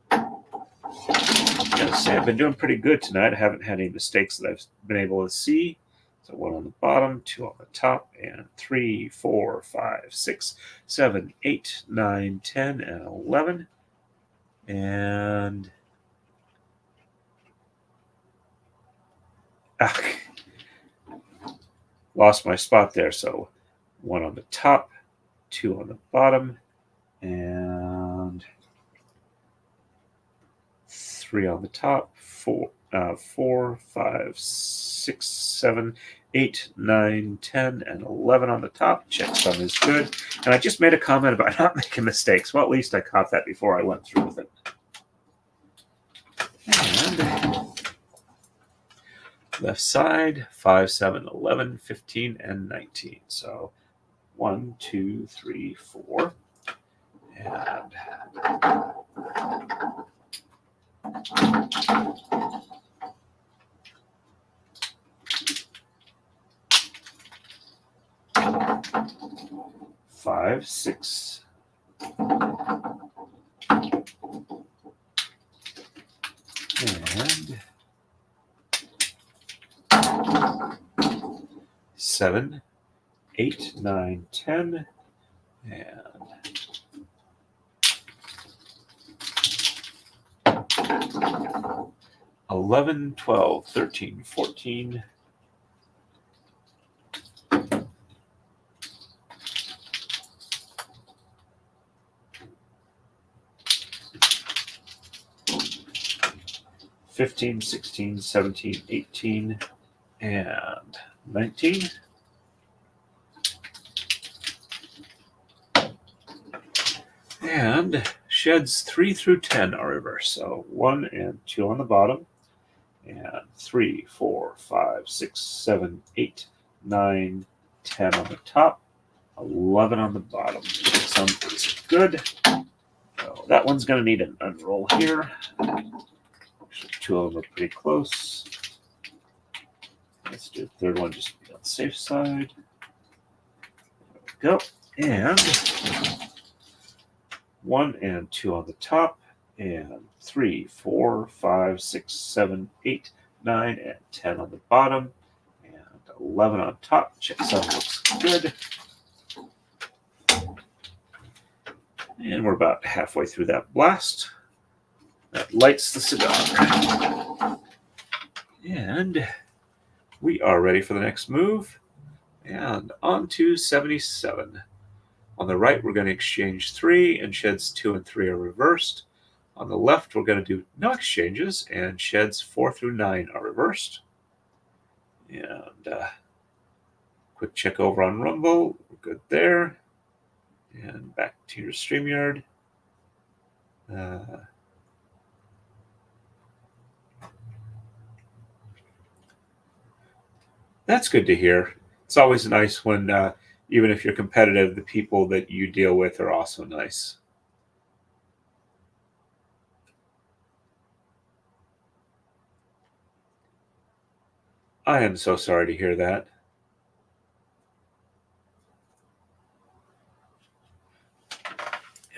Gotta say, I've been doing pretty good tonight. I haven't had any mistakes that I've been able to see. So 1 on the bottom, 2 on the top, and 3, 4, 5, 6, 7, 8, 9, 10, and 11. And lost my spot there. So 1 on the top, 2 on the bottom, and 3 on the top, 4, 5, 6, 7, 8, 9, 10, and 11 on the top. Checksum is good. And I just made a comment about not making mistakes. Well, at least I caught that before I went through with it. And left side, 5, 7, 11, 15, and 19. So 1, 2, 3, 4. And 5, 6. And 7, 8, 9, 10, and 11, 12, 13, 14. $15, 16, 17, 18, and 19. And sheds 3 through 10 are reversed. So 1 and 2 on the bottom, and 3, 4, 5, 6, 7, 8, 9, 10 on the top, 11 on the bottom. Some is good. So that one's going to need an unroll here. Actually, 2 of them are pretty close. Let's do the third one just to be on the safe side. There we go. And 1 and 2 on the top, and 3, 4, 5, 6, 7, 8, 9, and 10 on the bottom, and 11 on top. Checksum looks good. And we're about halfway through that blast. That lights the cigar. And we are ready for the next move. And on to 77. On the right, we're going to exchange 3, and sheds 2 and 3 are reversed. On the left, we're going to do no exchanges, and sheds 4 through 9 are reversed. And quick check over on Rumble. We're good there. And back to your StreamYard. That's good to hear. It's always nice when, even if you're competitive, the people that you deal with are also nice. I am so sorry to hear that.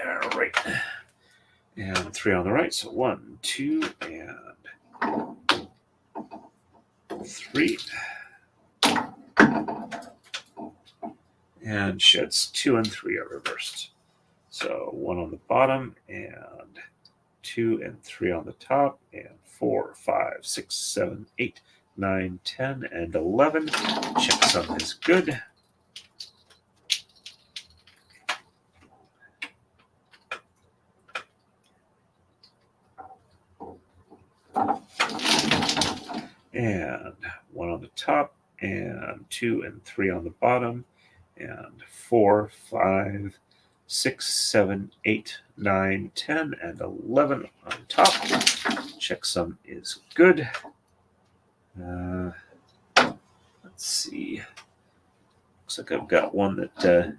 All right. And 3 on the right. So 1, 2, and 3. And sheds 2 and 3 are reversed. So 1 on the bottom, and 2 and 3 on the top, and 4, 5, 6, 7, 8, 9, 10, and 11. Checksum is good. And 1 on the top, and 2 and 3 on the bottom, and 4, 5, 6, 7, 8, 9, 10, and 11 on top. Checksum is good. Let's see. Looks like I've got one that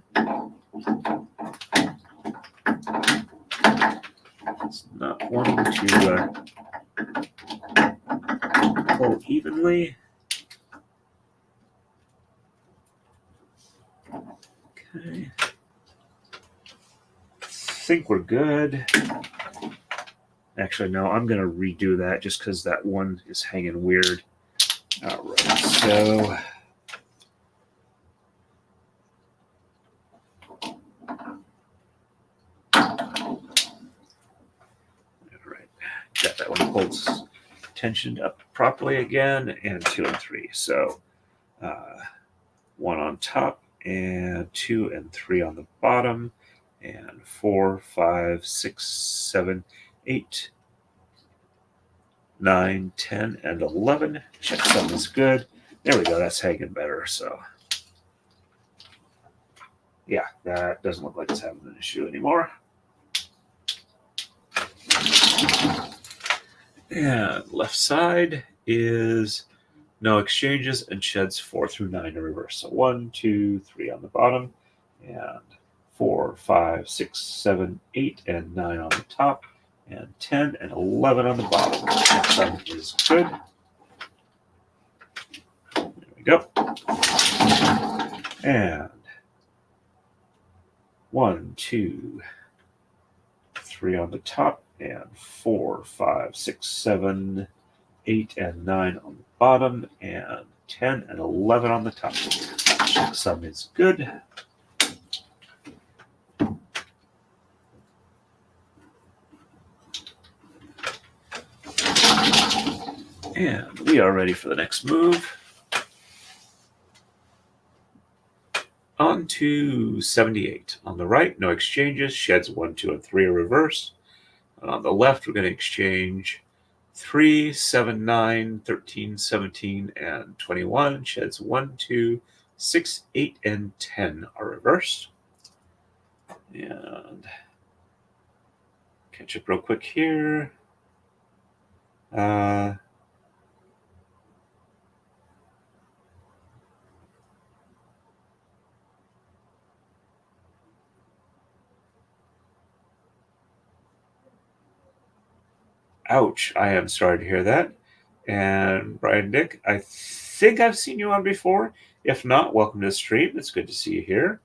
is not wanting to pull evenly. Okay. I think we're good. Actually, no, I'm going to redo that just because that one is hanging weird. All right, so got that one pulled tensioned up properly again, and 2 and 3. So 1 on top, and 2 and 3 on the bottom, and 4, 5, 6, 7, 8, 9, 10, and 11. Checksum is good. There we go. That's hanging better. So yeah, that doesn't look like it's having an issue anymore. And left side is no exchanges and sheds 4 through 9 in reverse. So 1, 2, 3 on the bottom, and 4, 5, 6, 7, 8, and 9 on the top, and 10 and 11 on the bottom. Checksum is good. There we go. And 1, 2, 3 on the top, and 4, 5, 6, 7, 8, and 9 on the bottom, and 10 and 11 on the top. Checksum is good. And we are ready for the next move. On to 78. On the right, no exchanges. Sheds 1, 2, and 3 are reversed. And on the left, we're going to exchange 3, 7, 9, 13, 17, and 21. Sheds 1, 2, 6, 8, and 10 are reversed. And catch up real quick here. Ouch, I am sorry to hear that. And Brian Dick, I think I've seen you on before. If not, welcome to the stream. It's good to see you here.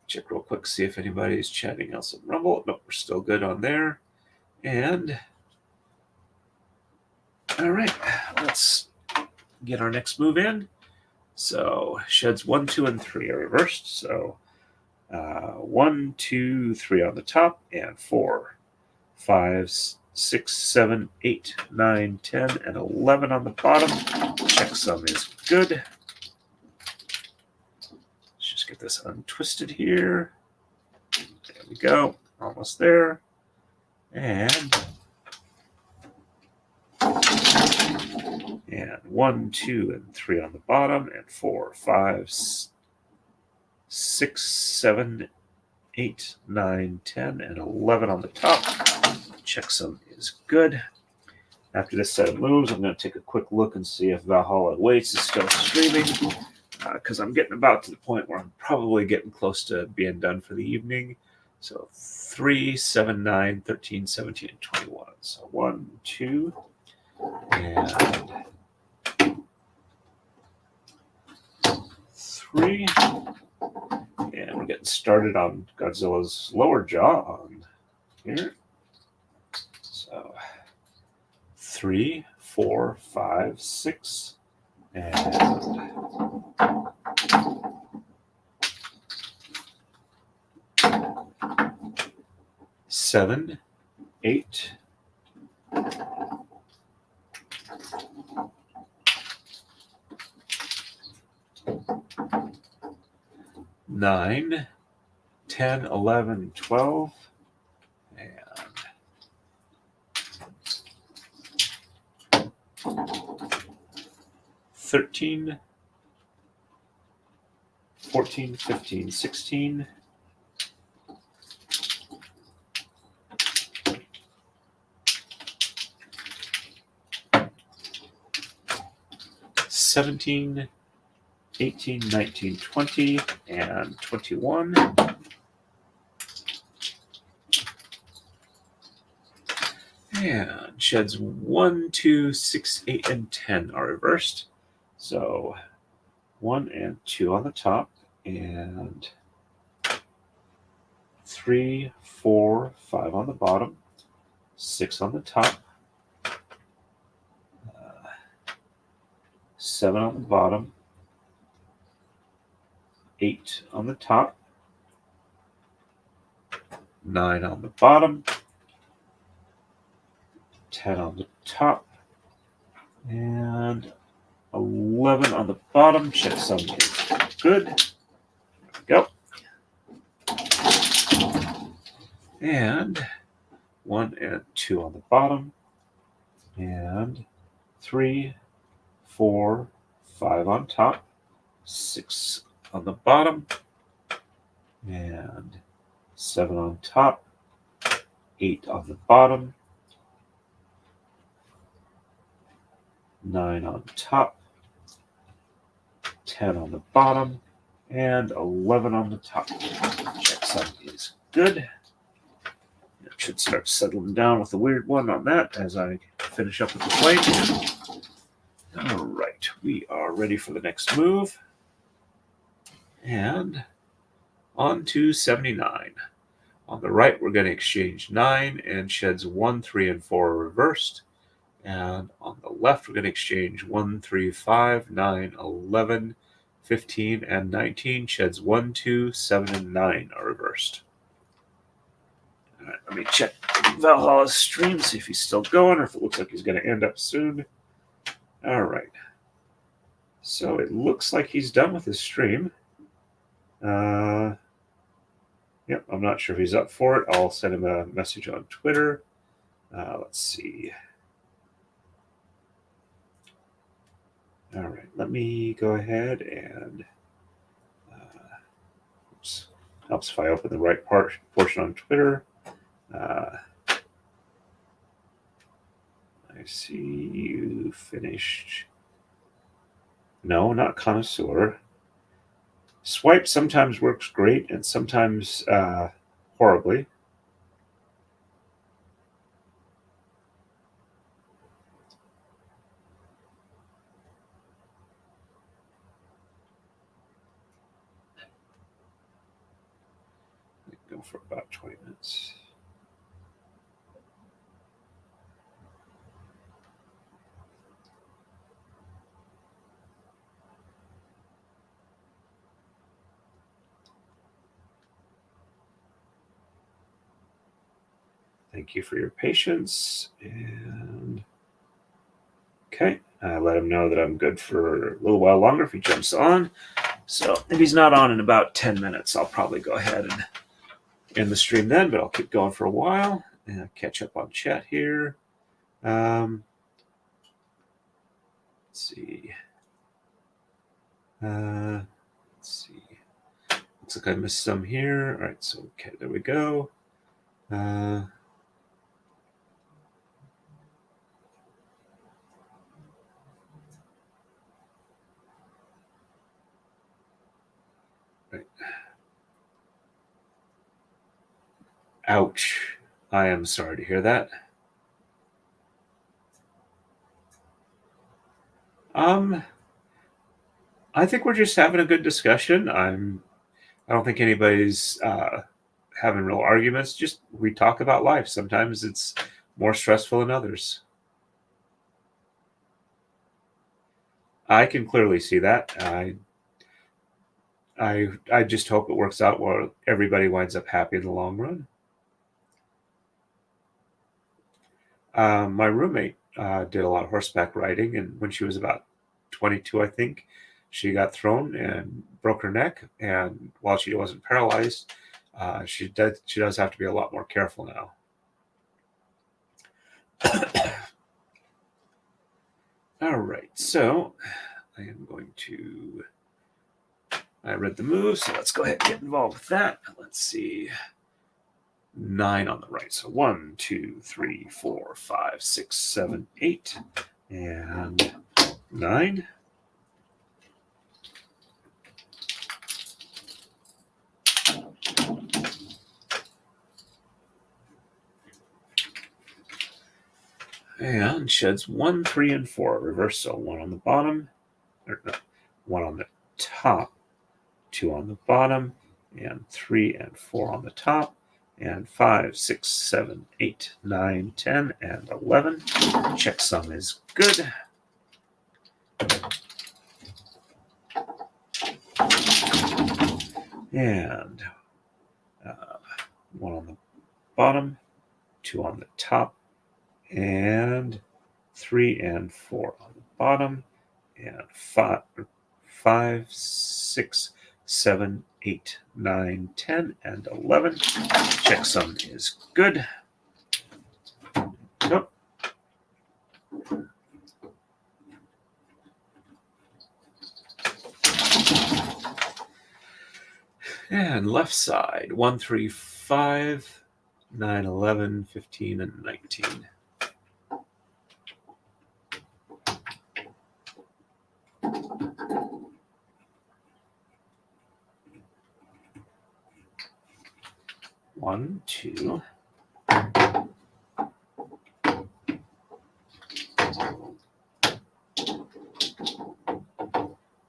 Check real quick, see if anybody's chatting else on Rumble. Nope, we're still good on there. And all right, let's get our next move in. So sheds 1, 2, and 3 are reversed. So 1, 2, 3 on the top, and 4, 5, 6, 7, 8, 9, 10, and 11 on the bottom. Checksum is good. Let's just get this untwisted here. There we go. Almost there. And 1, 2, and 3 on the bottom, and 4, 5, 6, 7, 8, 9, 10, and 11 on the top. Checksum is good. After this set of moves, I'm going to take a quick look and see if Valhalla Awaits is still streaming, because I'm getting about to the point where I'm probably getting close to being done for the evening. So 3, 7, 9, 13, 17, and 21. So 1, 2, and 3. And we're getting started on Godzilla's lower jaw on here. So 3, 4, 5, 6, and 7, 8, 9, 10, 11, 12, and 13, 14, 15, 16, 17, 18, 19, 20, and 21. And sheds 1, 2, 6, 8, and 10 are reversed. So 1 and 2 on the top, and 3, 4, 5 on the bottom, 6 on the top, 7 on the bottom, 8 on the top, 9 on the bottom, 10 on the top, and 11 on the bottom. Check some is good. There we go. And 1 and 2 on the bottom, and 3, 4, 5 on top, 6 on the bottom, and 7 on top, 8 on the bottom, 9 on top, 10 on the bottom, and 11 on the top. Checksum is good. It should start settling down with the weird one on that as I finish up with the plate. All right, we are ready for the next move. And on to 79. On the right, we're going to exchange 9 and sheds 1, 3, and 4 reversed. And on the left, we're going to exchange 1, 3, 5, 9, 11, 15, and 19. Sheds 1, 2, 7, and 9 are reversed. All right, let me check Valhalla's stream, see if he's still going or if it looks like he's going to end up soon. All right. So it looks like he's done with his stream. Yep, I'm not sure if he's up for it. I'll send him a message on Twitter. Let's see. All right, let me go ahead and helps if I open the right portion on Twitter. I see you finished. No, not connoisseur. Swipe sometimes works great and sometimes horribly. Go for about 20 minutes. Thank you for your patience. And okay, I let him know that I'm good for a little while longer if he jumps on. So if he's not on in about 10 minutes, I'll probably go ahead and end the stream then, but I'll keep going for a while and catch up on chat here. Let's see. Let's see. Looks like I missed some here. All right, so okay, there we go. Ouch. I am sorry to hear that. I think we're just having a good discussion. I don't think anybody's having real arguments. Just we talk about life. Sometimes it's more stressful than others. I can clearly see that. I just hope it works out where everybody winds up happy in the long run. My roommate did a lot of horseback riding, and when she was about 22, I think, she got thrown and broke her neck. And while she wasn't paralyzed, she does have to be a lot more careful now. All right, so I am going to. I read the moves, so let's go ahead and get involved with that. Let's see. 9 on the right. So 1, 2, 3, 4, 5, 6, 7, 8, and 9. And sheds 1, 3, and 4. Reverse, so 1 on the bottom, or no, 1 on the top, 2 on the bottom, and 3 and 4 on the top, and 5, 6, 7, 8, 9, 10, and 11. Checksum is good. And 1 on the bottom, 2 on the top, and 3 and 4 on the bottom, and 5, 6, 7, 8, 9, 10, and 11. Checksum is good. Nope. And left side 1, 3, 5, 9, 11, 15, and 19. One, two.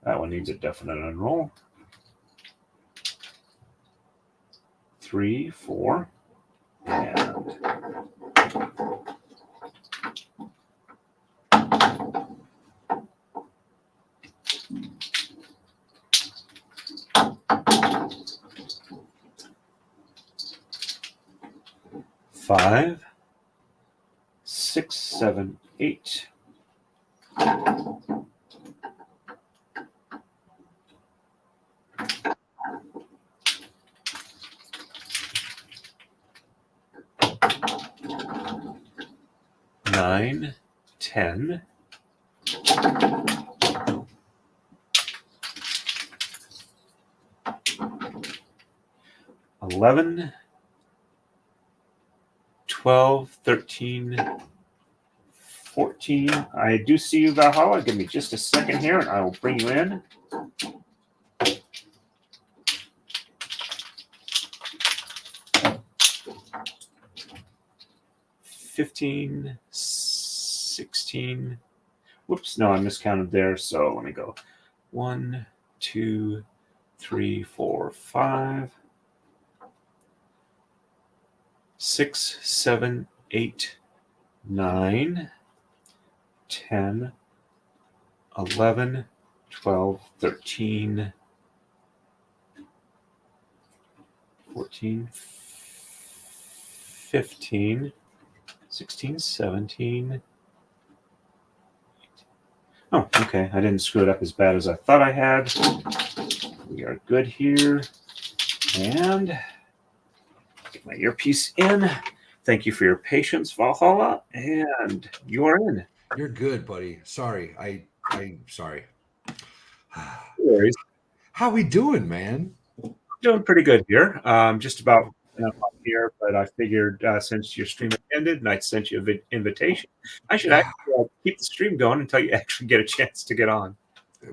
That one needs a definite unroll. 3, 4, and 5, 6, 7, 8. Nine, 10, 11, 12, 13, 14. I do see you, Valhalla. Give me just a second here, and I will bring you in. 15, 16. Whoops, no, I miscounted there. So let me go. 1, 2, 3, 4, 5, 6, 7, 8, 9, 10, 11, 12, 13, 14, 15, 16, 17. Oh, okay. I didn't screw it up as bad as I thought I had. We are good here. And get my earpiece in. Thank you for your patience, Valhalla. And you are in. You're good, buddy. Sorry. I'm sorry. No worries. How we doing, man? Doing pretty good here. Just about here, but I figured since your stream ended and I sent you an invitation, I should actually keep the stream going until you actually get a chance to get on.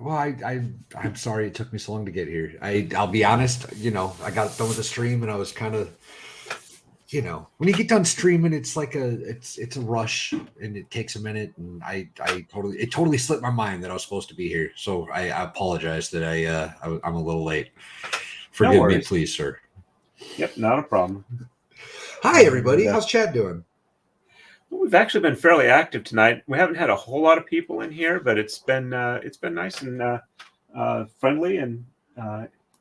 Well, I'm sorry it took me so long to get here. I'll be honest, I got done with the stream and I was kind of you know, when you get done streaming, it's like it's a rush and it takes a minute. And it totally slipped my mind that I was supposed to be here. So I apologize that I'm a little late. No Forgive me, worries. please, sir. Yep, not a problem. Hi, everybody. How's Chad doing? Well, we've actually been fairly active tonight. We haven't had a whole lot of people in here, but it's been nice and friendly and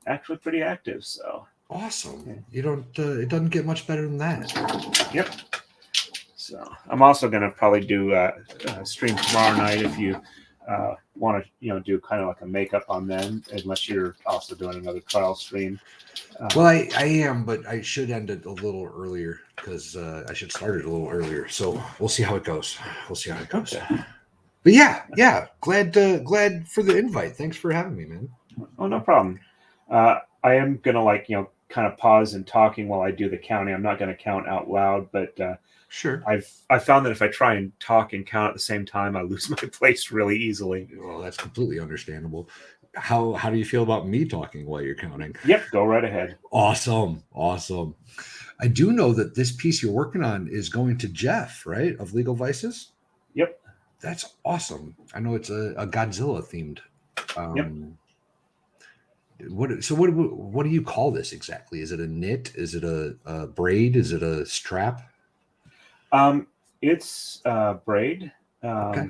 actually pretty active. So awesome. You don't. It doesn't get much better than that. Yep. So I'm also going to probably do a stream tomorrow night if you want to, do kind of like a makeup on them, unless you're also doing another trial stream. Well, I am, but I should end it a little earlier because I should start it a little earlier. So we'll see how it goes. Okay. But yeah. Glad for the invite. Thanks for having me, man. Oh, no problem. I am gonna kind of pause and talking while I do the counting. I'm not gonna count out loud, but sure. I've found that if I try and talk and count at the same time, I lose my place really easily. Well, that's completely understandable. How do you feel about me talking while you're counting? Yep, go right ahead. Awesome. I do know that this piece you're working on is going to Jeff, right? Of Legal Vices? Yep. That's awesome. I know it's a Godzilla themed. Yep. What do you call this exactly? Is it a knit? Is it a braid? Is it a strap? It's braid. Okay.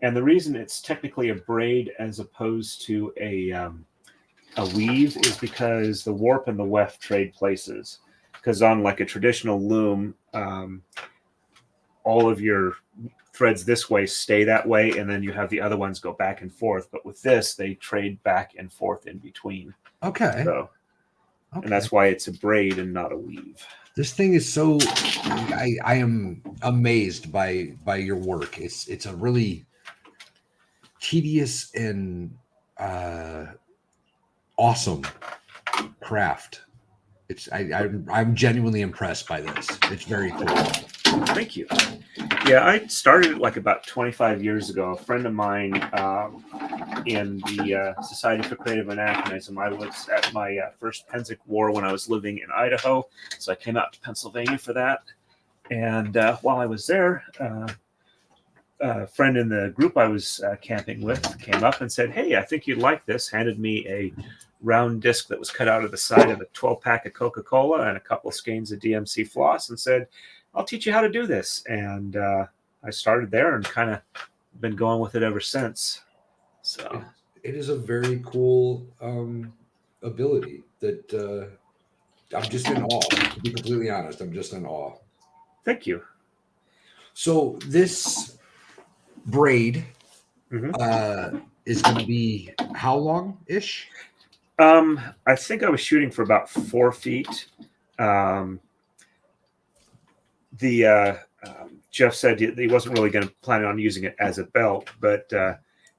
And the reason it's technically a braid as opposed to a weave is because the warp and the weft trade places. Because on like a traditional loom, all of your threads this way stay that way, and then you have the other ones go back and forth. But with this, they trade back and forth in between. Okay. And that's why it's a braid and not a weave. This thing is so. I am amazed by your work. It's a really tedious and awesome craft. I'm genuinely impressed by this. It's very cool. Thank you. Yeah, I started it like about 25 years ago. A friend of mine in the Society for Creative Anachronism, I was at my first Penzic War when I was living in Idaho. So I came out to Pennsylvania for that. And while I was there, a friend in the group I was camping with came up and said, "Hey, I think you'd like this," handed me a round disc that was cut out of the side of a 12-pack of Coca-Cola and a couple of skeins of DMC floss and said, "I'll teach you how to do this." And I started there and kind of been going with it ever since. So it is a very cool ability that I'm just in awe. To be completely honest, I'm just in awe. Thank you. So this braid is going to be how long-ish? I think I was shooting for about 4 feet. Jeff said he wasn't really going to plan on using it as a belt, but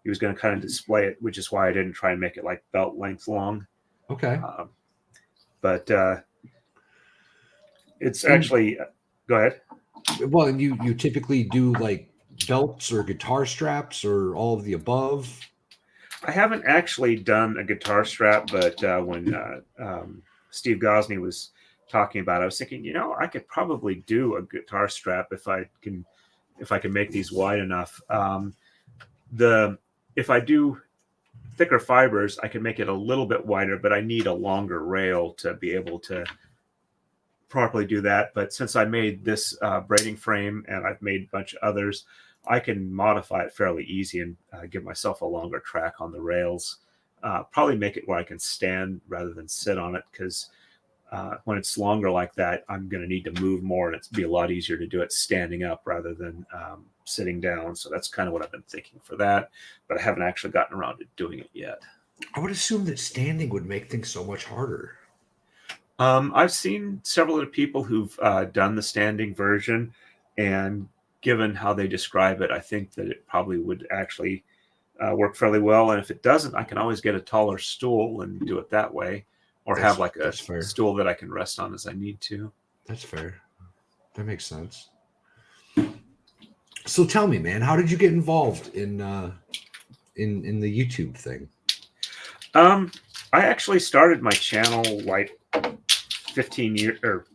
he was going to kind of display it, which is why I didn't try and make it like belt length long. Okay. But it's actually go ahead. Well, and you typically do like belts or guitar straps or all of the above? I haven't actually done a guitar strap, but when Steve Gosney was talking about it, I was thinking, I could probably do a guitar strap if I can make these wide enough. If I do thicker fibers, I can make it a little bit wider, but I need a longer rail to be able to properly do that. But since I made this braiding frame and I've made a bunch of others, I can modify it fairly easy and give myself a longer track on the rails. Probably make it where I can stand rather than sit on it, because when it's longer like that, I'm going to need to move more, and it'd be a lot easier to do it standing up rather than sitting down. So that's kind of what I've been thinking for that, but I haven't actually gotten around to doing it yet. I would assume that standing would make things so much harder. I've seen several other people who've done the standing version, and given how they describe it, I think that it probably would actually work fairly well. And if it doesn't, I can always get a taller stool and do it that way, or have like a stool that I can rest on as I need to. That's fair. That makes sense. So tell me, man, how did you get involved in the YouTube thing? I actually started my channel like 15 years or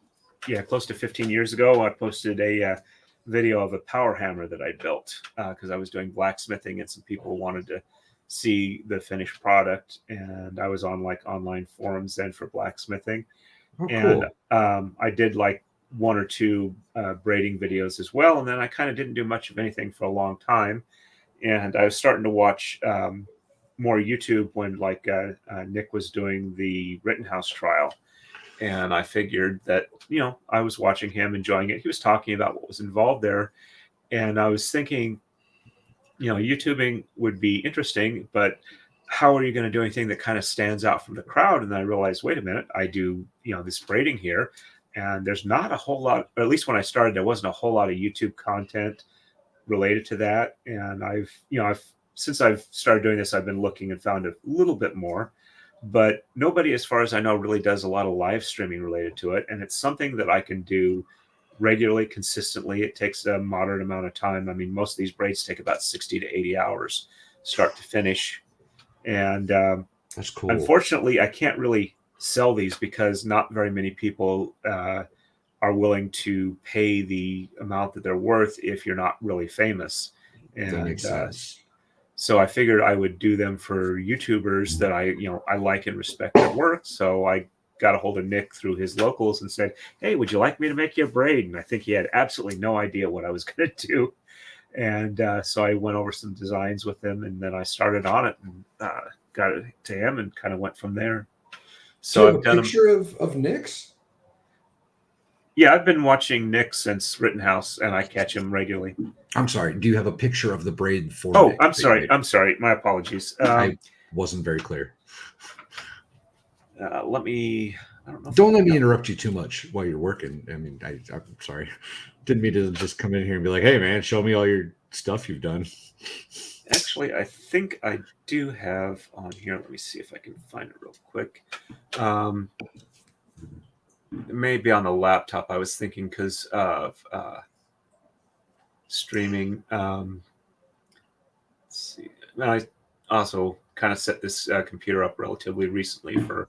close to 15 years ago, I posted a video of a power hammer that I built because I was doing blacksmithing and some people wanted to see the finished product, and I was on like online forums then for blacksmithing. Oh, And cool. I did like one or two braiding videos as well, and then I kind of didn't do much of anything for a long time. And I was starting to watch more YouTube when like Nick was doing the Rittenhouse trial, and I figured that I was watching him, enjoying it. He was talking about what was involved there, and I was thinking, YouTubing would be interesting, but how are you going to do anything that kind of stands out from the crowd? And then I realized, wait a minute, I do this braiding here, and there's not a whole lot. Or at least when I started, there wasn't a whole lot of YouTube content related to that. And I've since I've started doing this, I've been looking and found a little bit more, but nobody, as far as I know, really does a lot of live streaming related to it. And it's something that I can do regularly, consistently. It takes a moderate amount of time. I mean, most of these braids take about 60 to 80 hours, start to finish. And That's cool. unfortunately, I can't really sell these because not very many people are willing to pay the amount that they're worth if you're not really famous. And that makes sense. so I figured I would do them for YouTubers that I like and respect their work. So I got a hold of Nick through his locals and said, "Hey, would you like me to make you a braid?" And I think he had absolutely no idea what I was going to do. And so I went over some designs with him, and then I started on it and got it to him and kind of went from there. So I've done picture of Nick's. Yeah, I've been watching Nick since Rittenhouse, and I catch him regularly. I'm sorry. Do you have a picture of the braid for? Oh, Nick? I'm sorry. My apologies. I wasn't very clear. Let me. I don't know. Don't let me interrupt you too much while you're working. I mean, I'm sorry. Didn't mean to just come in here and be like, "Hey, man, show me all your stuff you've done." Actually, I think I do have on here. Let me see if I can find it real quick. It may be on the laptop. I was thinking because of streaming. Let's see. I also kind of set this computer up relatively recently for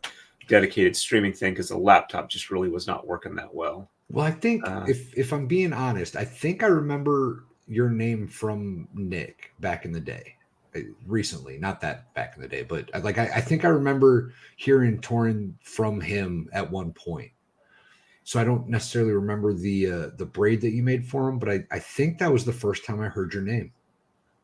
dedicated streaming thing because the laptop just really was not working that well. Well, I think if I'm being honest, I think I remember your name from Nick back in the day. Recently, not that back in the day, but I think I remember hearing Torrin from him at one point. So I don't necessarily remember the braid that you made for him, but I think that was the first time I heard your name.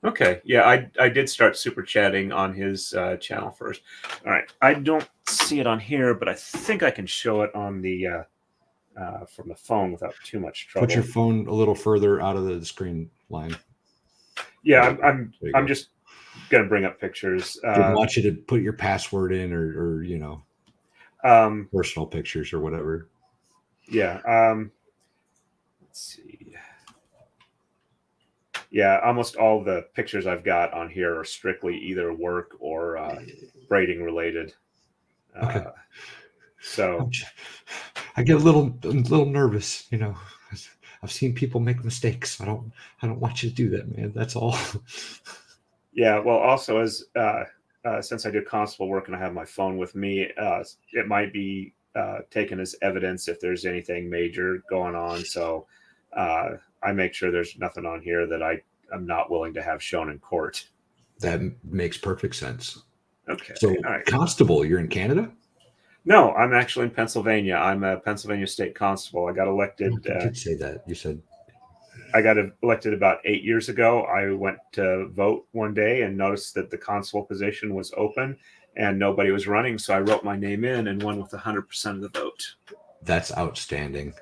Okay. Yeah, I did start super chatting on his channel first. All right. I don't see it on here, but I think I can show it on the from the phone without too much trouble. Put your phone a little further out of the screen line. Yeah, I'm just gonna bring up pictures. Didn't want you to put your password in or personal pictures or whatever. Yeah. Let's see. Yeah, almost all the pictures I've got on here are strictly either work or braiding related. Okay. So I get a little nervous, I've seen people make mistakes. I don't want you to do that, man. That's all. Yeah. Well, also as since I do constable work and I have my phone with me, it might be taken as evidence if there's anything major going on. So I make sure there's nothing on here that I'm not willing to have shown in court. That makes perfect sense. Okay. So, all right. Constable, you're in Canada? No, I'm actually in Pennsylvania. I'm a Pennsylvania state constable. I got elected. You did say that. You said. I got elected about 8 years ago. I went to vote one day and noticed that the constable position was open and nobody was running. So I wrote my name in and won with 100% of the vote. That's outstanding.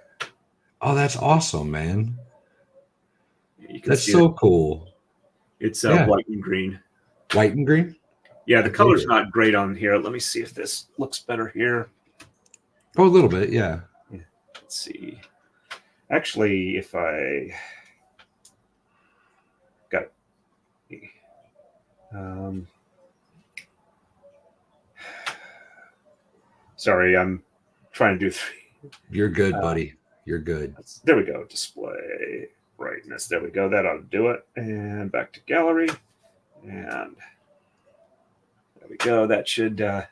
Oh, that's awesome, man. That's so cool. It's white and green. White and green? Yeah, the color's not great on here. Let me see if this looks better here. Oh, a little bit, yeah. Let's see. Actually, if I got it. Sorry, I'm trying to do 3. You're good, buddy. You're good. There we go. Display brightness. There we go. That ought to do it. And back to gallery. And there we go. That should. There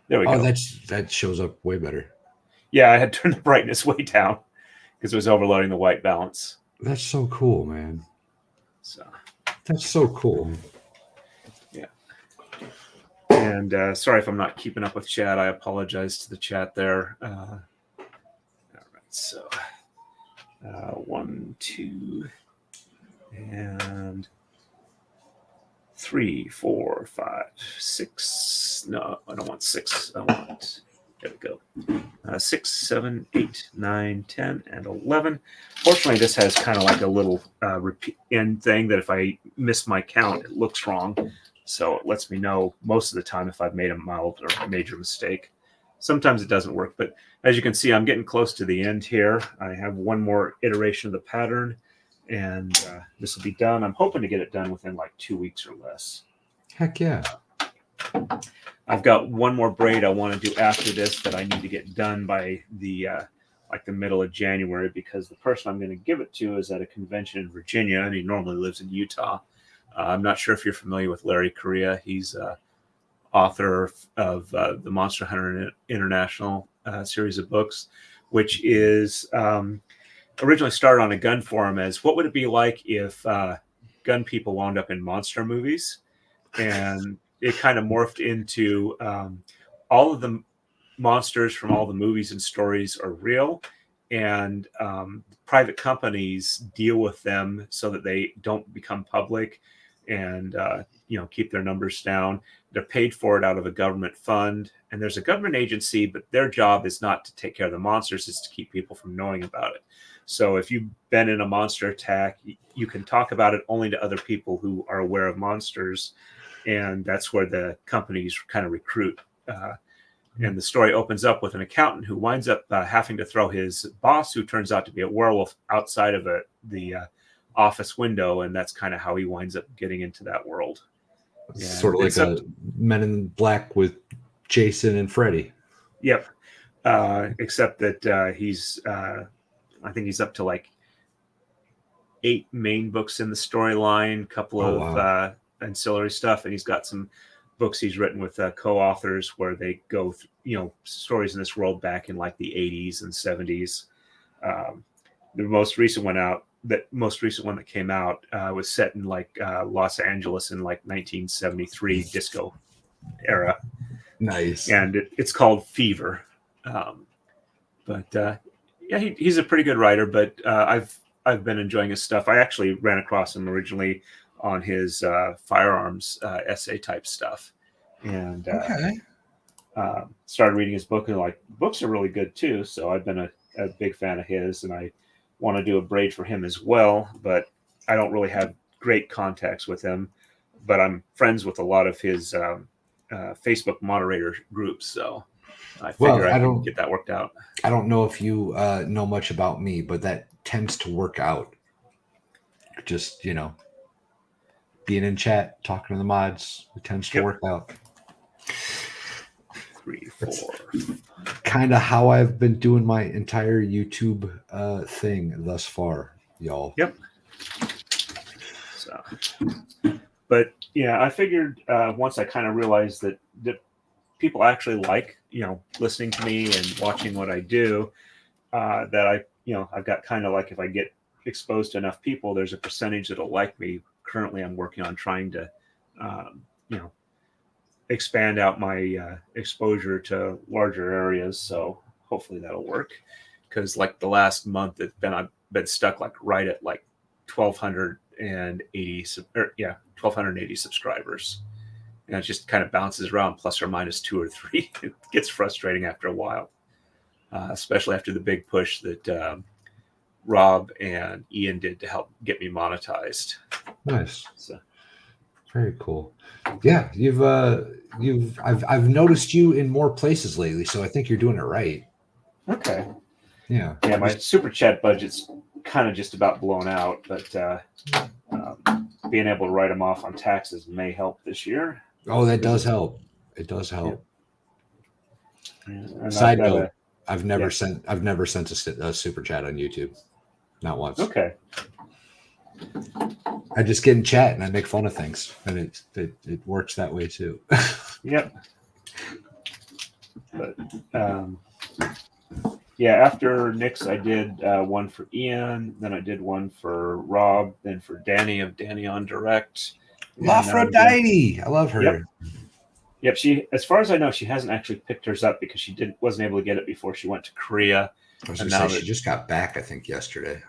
we go. Oh, that shows up way better. Yeah, I had turned the brightness way down because it was overloading the white balance. That's so cool, man. So That's so cool. yeah. And sorry if I'm not keeping up with chat. I apologize to the chat there. All right, so 1, 2, and 3, 4, 5, 6. No, I don't want 6. I want. There we go. 6, 7, 8, 9, 10, and 11. Fortunately, this has kind of like a little repeat end thing that if I miss my count, it looks wrong. So it lets me know most of the time if I've made a mild or major mistake. Sometimes it doesn't work, but as you can see, I'm getting close to the end here. I have one more iteration of the pattern, and this will be done. I'm hoping to get it done within like 2 weeks or less. Heck yeah. I've got one more braid I want to do after this that I need to get done by the like the middle of January, because the person I'm going to give it to is at a convention in Virginia, and he normally lives in Utah. I'm not sure if you're familiar with Clarie Cassan. He's author of the Monster Hunter International series of books, which is originally started on a gun forum as what would it be like if gun people wound up in monster movies, and it kind of morphed into all of the monsters from all the movies and stories are real, and private companies deal with them so that they don't become public, and keep their numbers down. They're paid for it out of a government fund, and there's a government agency, but their job is not to take care of the monsters, it's to keep people from knowing about it. So if you've been in a monster attack, you can talk about it only to other people who are aware of monsters, and that's where the companies kind of recruit. And the story opens up with an accountant who winds up having to throw his boss, who turns out to be a werewolf, outside of the office window, and that's kind of how he winds up getting into that world. And sort of like a Men in Black with Jason and Freddy. Yep. Except that he's, I think he's up to like 8 main books in the storyline, a couple of ancillary stuff, and he's got some books he's written with co-authors where they go stories in this world back in like the 80s and 70s. The most recent one that came out was set in like Los Angeles in like 1973 disco era. Nice. And it's called Fever. He's a pretty good writer, but I've been enjoying his stuff. I actually ran across him originally on his firearms essay type stuff, and started reading his book, and like books are really good too. So I've been a big fan of his, and I want to do a braid for him as well, but I don't really have great contacts with him, but I'm friends with a lot of his Facebook moderator groups, so I figure I can get that worked out. I don't know if you know much about me, but that tends to work out. Just, being in chat, talking to the mods, it tends to work out. 3, 4. Kind of how I've been doing my entire YouTube thing thus far, y'all. Yep. So, but yeah, I figured once I kind of realized that people actually like, listening to me and watching what I do, that I've got kind of like, if I get exposed to enough people, there's a percentage that'll like me. Currently, I'm working on trying to, expand out my exposure to larger areas. So hopefully that'll work. Because like the last month, I've been stuck like right at like 1,280 subscribers, and it just kind of bounces around plus or minus 2 or 3. It gets frustrating after a while, especially after the big push that Rob and Ian did to help get me monetized. Nice. So very cool. Yeah, I've noticed you in more places lately, so I think you're doing it right. Okay. Yeah. Yeah, my super chat budget's kind of just about blown out, but being able to write them off on taxes may help this year. Oh, that does help. It does help. Yeah. Side note: I've never sent a super chat on YouTube, not once. Okay. I just get in chat and I make fun of things, and it works that way too. Yep. But Yeah, after Nick's, I did one for Ian, then I did one for Rob, then for Danny of Danny on Direct. Aphrodite, I love her. Yep. Yep, she, as far as I know, she hasn't actually picked hers up because she wasn't able to get it before she went to Korea. I was going to say, she just got back, I think, yesterday.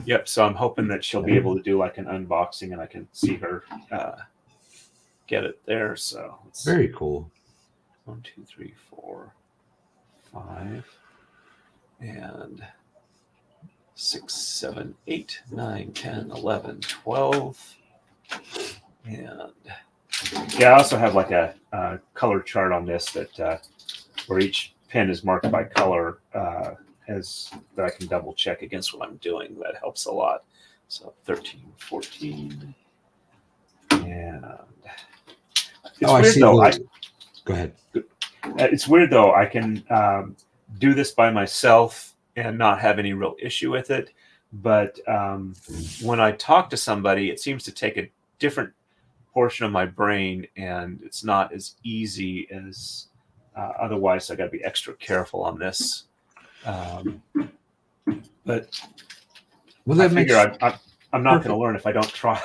Yep, so I'm hoping that she'll be able to do like an unboxing and I can see her get it there. So very cool. 1, 2, 3, 4, 5, and 6, 7, 8, 9, 10, 11, 12. And yeah, I also have like a color chart on this that where each pin is marked by color that I can double check against what I'm doing. That helps a lot. So 13, 14, and it's weird though. Go ahead. It's weird though. I can do this by myself and not have any real issue with it. But when I talk to somebody, it seems to take a different portion of my brain, and it's not as easy as otherwise. I got to be extra careful on this. But I figure I'm not going to learn if I don't try.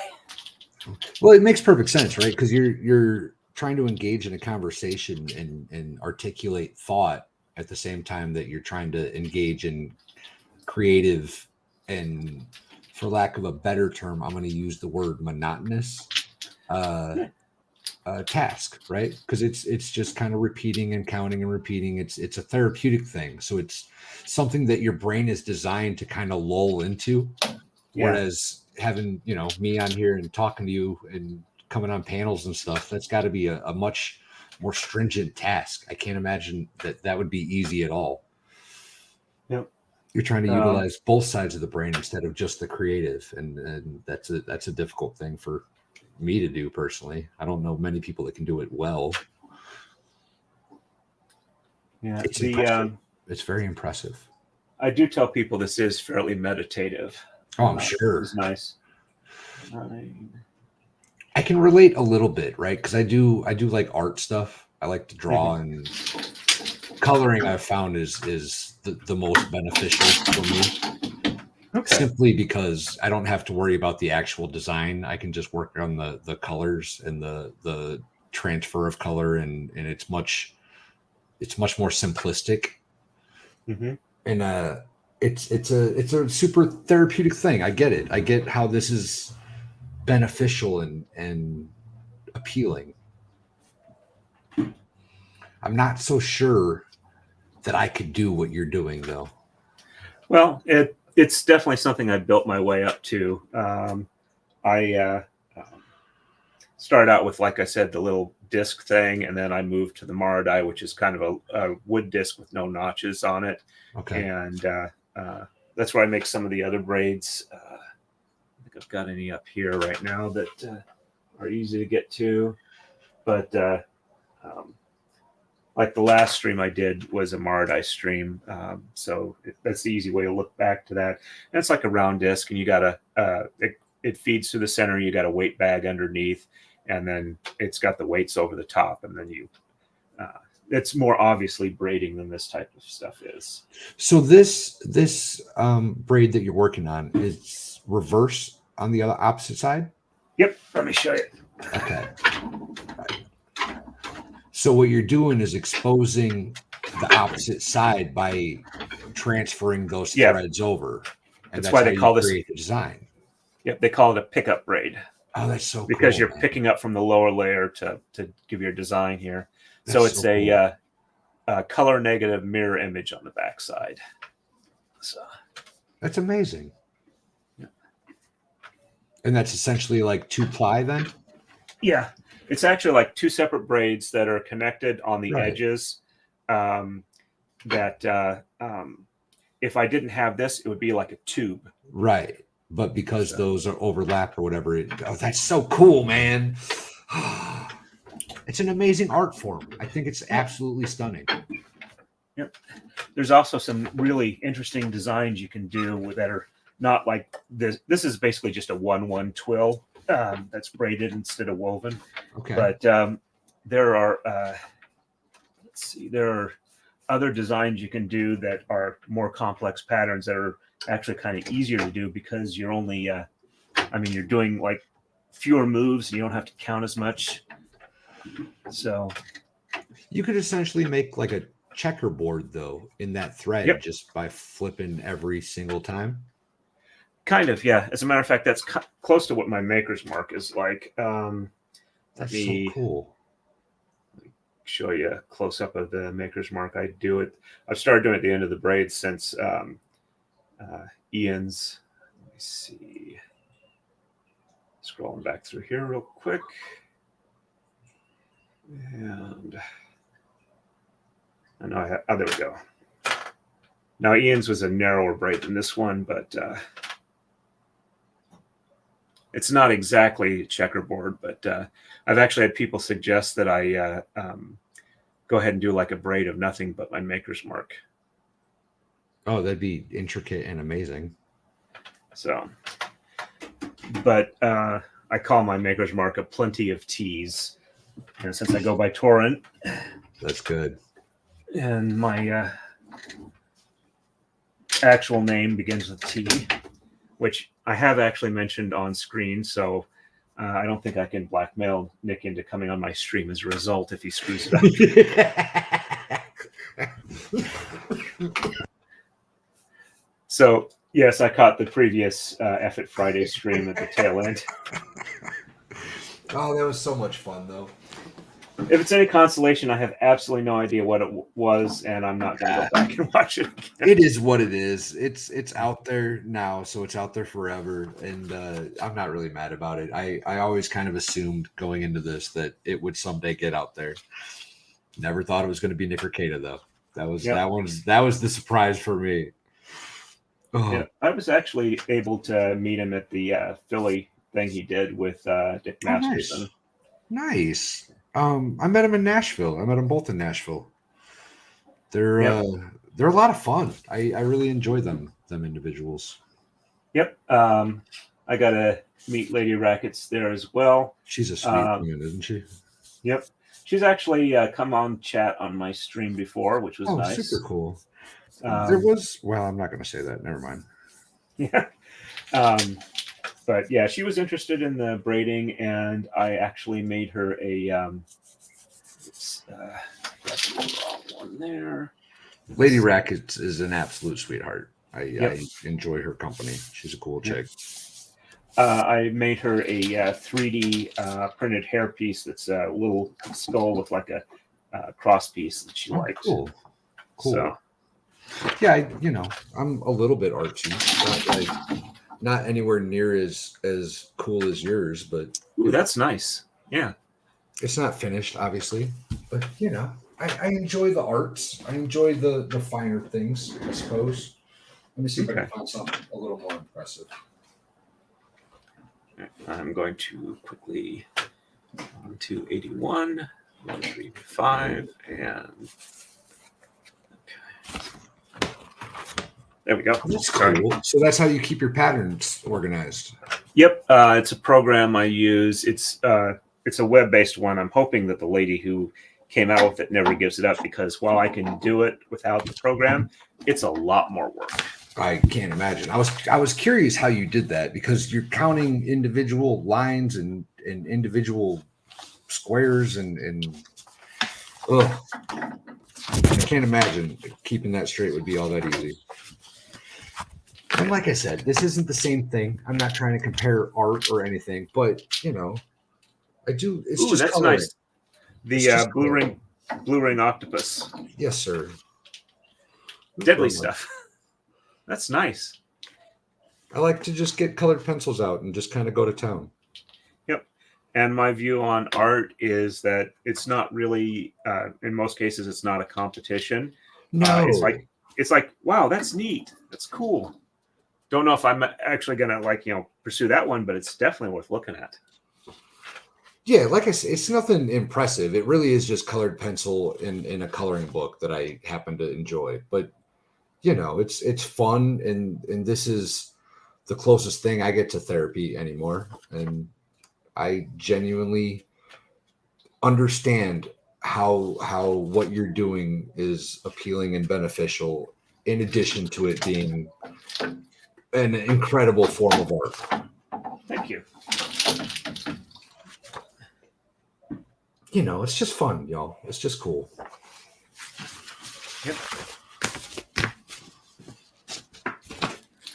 Well, it makes perfect sense, right? Because you're trying to engage in a conversation and articulate thought at the same time that you're trying to engage in creative and, for lack of a better term, I'm going to use the word monotonous task, right? Because it's just kind of repeating and counting and repeating. It's a therapeutic thing, so it's something that your brain is designed to kind of lull into. Whereas having me on here and talking to you and coming on panels and stuff, that's got to be a much more stringent task. I can't imagine that would be easy at all. Yep. You're trying to utilize both sides of the brain instead of just the creative, and that's a difficult thing for me to do personally. I don't know many people that can do it well. Yeah, it's very impressive. I do tell people this is fairly meditative. Oh, I'm sure. It's nice. I can relate a little bit, right? Because I do like art stuff. I like to draw, and coloring I've found is the most beneficial for me. Okay. Simply because I don't have to worry about the actual design. I can just work on the colors and the transfer of color, and it's much more simplistic. Mm-hmm. And it's a super therapeutic thing. I get it. I get how this is beneficial and appealing. I'm not so sure that I could do what you're doing, though. Well, it's definitely something I built my way up to. I started out with, like I said, the little disc thing, and then I moved to the Maradai, which is kind of a wood disc with no notches on it. Okay. And that's where I make some of the other braids. I think I've got any up here right now that are easy to get to. But like the last stream I did was a Maradai stream. So that's the easy way to look back to that. And it's like a round disc, and you got it feeds through the center. You got a weight bag underneath, and then it's got the weights over the top. And then it's more obviously braiding than this type of stuff is. So this braid that you're working on is reverse on the other opposite side? Yep. Let me show you. Okay. So what you're doing is exposing the opposite side by transferring those threads over. And that's why they call this the design. Yep, they call it a pickup braid. Oh, that's so cool. Because you're picking up from the lower layer to give your design here. So it's a color negative mirror image on the backside. So that's amazing. Yeah. And that's essentially like 2-ply then? Yeah. It's actually like two separate braids that are connected on the edges. If I didn't have this, it would be like a tube. Right. But because those are overlapped or whatever, that's so cool, man. It's an amazing art form. I think it's absolutely stunning. Yep. There's also some really interesting designs you can do that are not like this. This is basically just a 1-1 twill that's braided instead of woven. Okay. But there are, let's see, there are other designs you can do that are more complex patterns that are actually kind of easier to do because you're only, you're doing like fewer moves. And you don't have to count as much. So You could essentially make like a checkerboard though in that thread just by flipping every single time. Kind of, yeah. As a matter of fact, that's close to what my maker's mark is like. That's so cool. Show you a close up of the maker's mark. I've started doing it at the end of the braids since Ian's. Let me see. Scrolling back through here real quick. And I know I have, there we go. Now Ian's was a narrower braid than this one, but it's not exactly checkerboard, but I've actually had people suggest that I go ahead and do like a braid of nothing but my maker's mark. Oh, that'd be intricate and amazing. So, but I call my maker's mark a plenty of T's. And since I go by Torrent. That's good. And my actual name begins with T, which I have actually mentioned on screen, so I don't think I can blackmail Nick into coming on my stream as a result if he screws it up. So, yes, I caught the previous F It Friday stream at the tail end. Oh, that was so much fun, though. If it's any consolation, I have absolutely no idea what it was, and I'm not going to go back and watch it again. It is what it is. It's out there now, so it's out there forever, and I'm not really mad about it. I always kind of assumed going into this that it would someday get out there. Never thought it was going to be Nick or Kata, though. That was the surprise for me. Oh. Yeah, I was actually able to meet him at the Philly thing he did with Dick Masterson. Nice. I met him in Nashville. I met them both in Nashville. They're a lot of fun. I really enjoy them individuals. Yep. I got to meet Lady Rackets there as well. She's a sweet woman, isn't she? Yep. She's actually come on chat on my stream before, which was nice. Super cool. I'm not going to say that. Never mind. Yeah. But yeah, she was interested in the braiding, and I actually made her a that's the wrong one there. Lady Rackets is an absolute sweetheart. I enjoy her company. She's a cool chick. I made her a 3D printed hair piece that's a little skull with like a cross piece that she liked. Cool. So, yeah, I'm a little bit artsy. Not anywhere near as cool as yours, but that's nice. Yeah. It's not finished, obviously, but I enjoy the arts. I enjoy the finer things, I suppose. Let me see if I can find something a little more impressive. I'm going to quickly on to 81, 135, and there we go. That's cool. So that's how you keep your patterns organized. Yep, it's a program I use. It's a web-based one. I'm hoping that the lady who came out with it never gives it up, because while I can do it without the program, it's a lot more work. I can't imagine. I was curious how you did that, because you're counting individual lines and individual squares and I can't imagine keeping that straight would be all that easy. And like I said, this isn't the same thing. I'm not trying to compare art or anything, but I do. It's just that's coloring. nice. The blue ring octopus. Yes, sir. Deadly stuff. That's nice. I like to just get colored pencils out and just kind of go to town. Yep. And my view on art is that it's not really, in most cases, it's not a competition. No. It's like, wow, that's neat. That's cool. Don't know if I'm actually going to pursue that one, but it's definitely worth looking at. Yeah, like I said, it's nothing impressive. It really is just colored pencil in a coloring book that I happen to enjoy. But it's fun, and this is the closest thing I get to therapy anymore. And I genuinely understand how what you're doing is appealing and beneficial, in addition to it being an incredible form of art. Thank you. You know, it's just fun, y'all. It's just cool. Yep.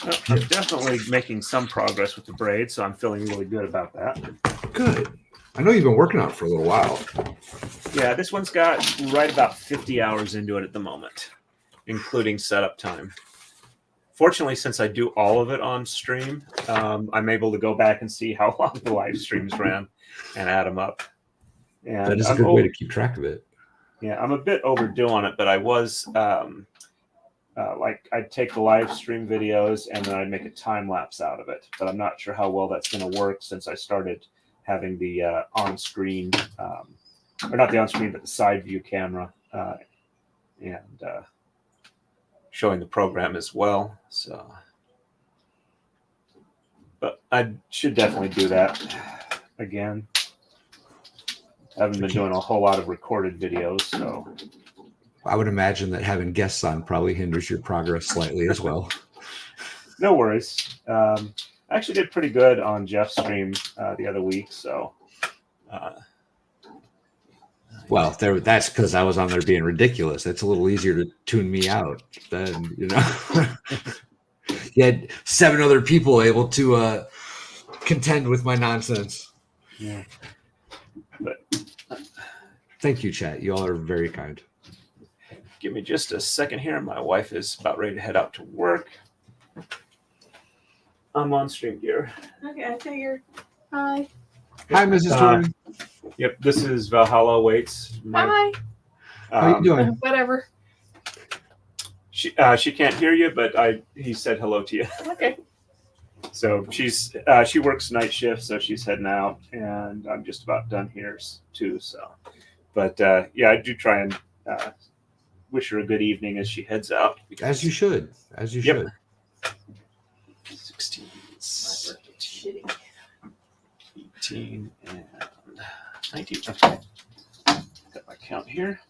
Well, I'm definitely making some progress with the braid, so I'm feeling really good about that. Good. I know you've been working on it for a little while. Yeah, this one's got right about 50 hours into it at the moment, including setup time. Fortunately, since I do all of it on stream, I'm able to go back and see how long the live streams ran and add them up. And that is a good way to keep track of it. Yeah, I'm a bit overdue on it, but I was like, I'd take the live stream videos and then I'd make a time lapse out of it. But I'm not sure how well that's going to work since I started having the on-screen, or not the on-screen, but the side view camera, and showing the program as well. So, but I should definitely do that again. I haven't been doing a whole lot of recorded videos, so I would imagine that having guests on probably hinders your progress slightly as well. No worries. I actually did pretty good on Jeff's stream the other week, so. Well, that's because I was on there being ridiculous. It's a little easier to tune me out than, you know. You had 7 other people able to contend with my nonsense. Yeah. But thank you, chat. You all are very kind. Give me just a second here. My wife is about ready to head out to work. I'm on stream gear. Okay, I figured. Hi. Hi, Mrs. Torrin. Yep, this is Valhalla Awaits. Hi. How you doing? Whatever. She can't hear you, but he said hello to you. Okay. So she works night shift, so she's heading out, and I'm just about done here too. So, but yeah, I do try and wish her a good evening as she heads out. As you should. As you should. 16, 17, 18, and 19. Okay. Got my count here.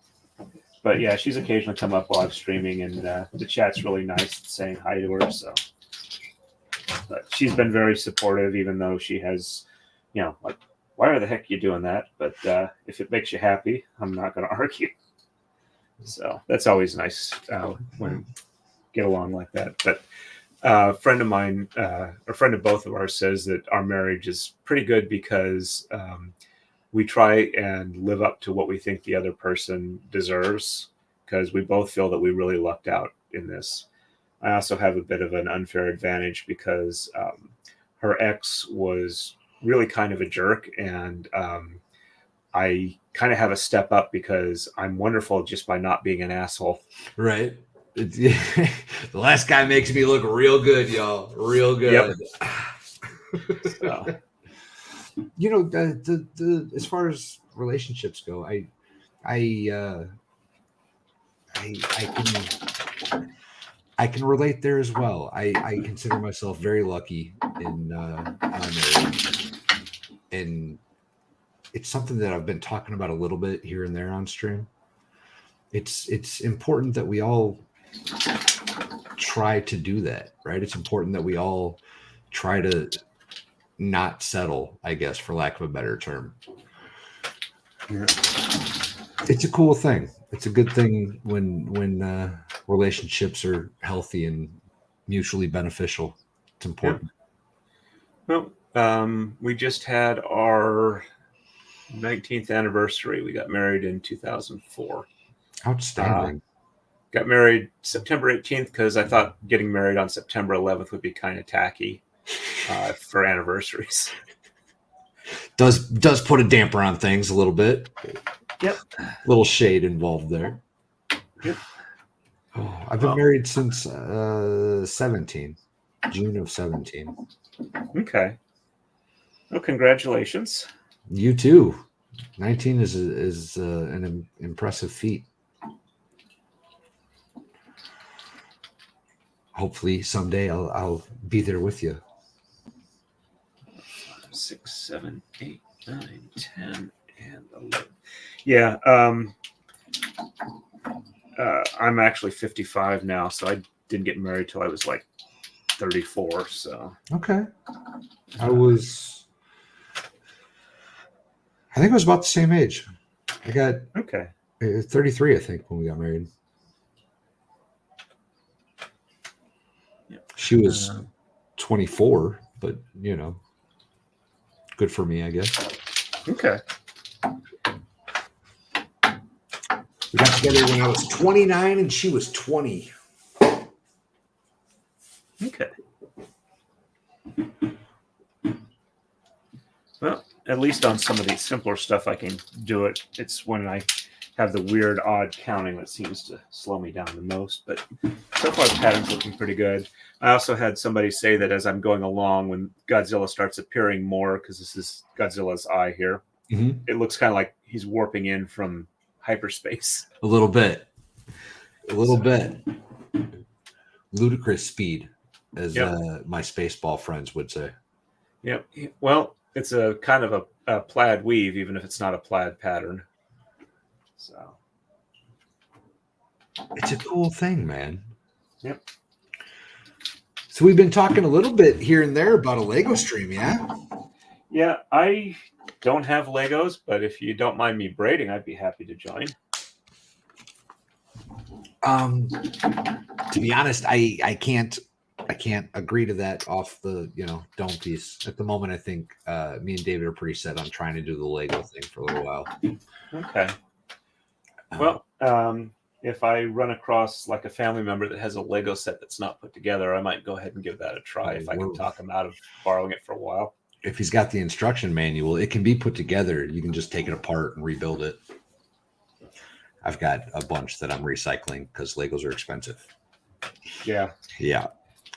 But yeah, she's occasionally come up while I'm streaming, and the chat's really nice saying hi to her. So, but she's been very supportive, even though she has, you know, like, why the heck are you doing that? But if it makes you happy, I'm not going to argue. So that's always nice when we get along like that. But a friend of mine, a friend of both of ours, says that our marriage is pretty good because we try and live up to what we think the other person deserves, because we both feel that we really lucked out in this. I also have a bit of an unfair advantage because her ex was really kind of a jerk, and I kind of have a step up because I'm wonderful just by not being an asshole. Right. The last guy makes me look real good, y'all. Real good. Yep. So. You know, the as far as relationships go, I can relate there as well. I consider myself very lucky in my marriage, and it's something that I've been talking about a little bit here and there on stream. It's important that we all try to do that, right? It's important that we all try to not settle, I guess, for lack of a better term. Yeah. It's a cool thing. It's a good thing when relationships are healthy and mutually beneficial. It's important. Yeah. Well, we just had our 19th anniversary. We got married in 2004. Outstanding. Got married September 18th because I thought getting married on September 11th would be kind of tacky for anniversaries. Does put a damper on things a little bit. Yep. Little shade involved there. Yep. Oh, I've been married since 17, June of 17. Okay. Well, congratulations. You too. 19 is an impressive feat. Hopefully someday I'll be there with you. 6, 7, 8, 9, 10, and 11. Yeah. I'm actually 55 now, so I didn't get married till I was like 34. So Okay. I think I was about the same age. I got okay. 33, I think, when we got married. Yep. She was 24, but good for me, I guess. Okay. We got together when I was 29 and she was 20. Okay. Well, at least on some of these simpler stuff, I can do it. It's when I have the weird, odd counting that seems to slow me down the most. But so far, the pattern's looking pretty good. I also had somebody say that as I'm going along, when Godzilla starts appearing more, because this is Godzilla's eye here, it looks kind of like he's warping in from hyperspace. A little bit. Ludicrous speed, as my Spaceball friends would say. Yep. Well, it's a kind of a plaid weave, even if it's not a plaid pattern. So it's a cool thing, man. Yep. So we've been talking a little bit here and there about a Lego stream, yeah? Yeah, I don't have Legos, but if you don't mind me braiding, I'd be happy to join. To be honest, I can't agree to that off the don't piece. At the moment, I think me and David are pretty set on trying to do the Lego thing for a little while. Okay. Well, if I run across like a family member that has a Lego set that's not put together, I might go ahead and give that a try if I can talk him out of borrowing it for a while. If he's got the instruction manual, it can be put together. You can just take it apart and rebuild it. I've got a bunch that I'm recycling because Legos are expensive. Yeah. Yeah.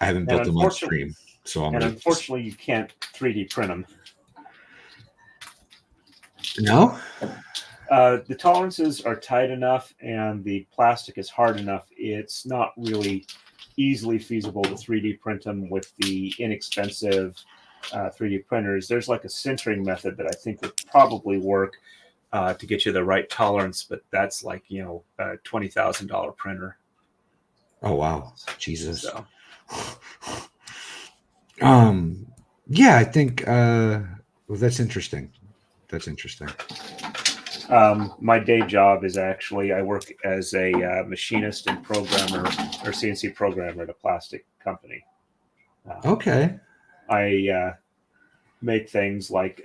I haven't built them on stream. So unfortunately, you can't 3D print them. No? The tolerances are tight enough and the plastic is hard enough. It's not really easily feasible to 3D print them with the inexpensive 3D printers. There's like a sintering method that I think would probably work to get you the right tolerance, but that's like, a $20,000 printer. Oh, wow. Jesus. So. Yeah, I think that's interesting. My day job is actually I work as a machinist and programmer or CNC programmer at a plastic company. Okay. I make things like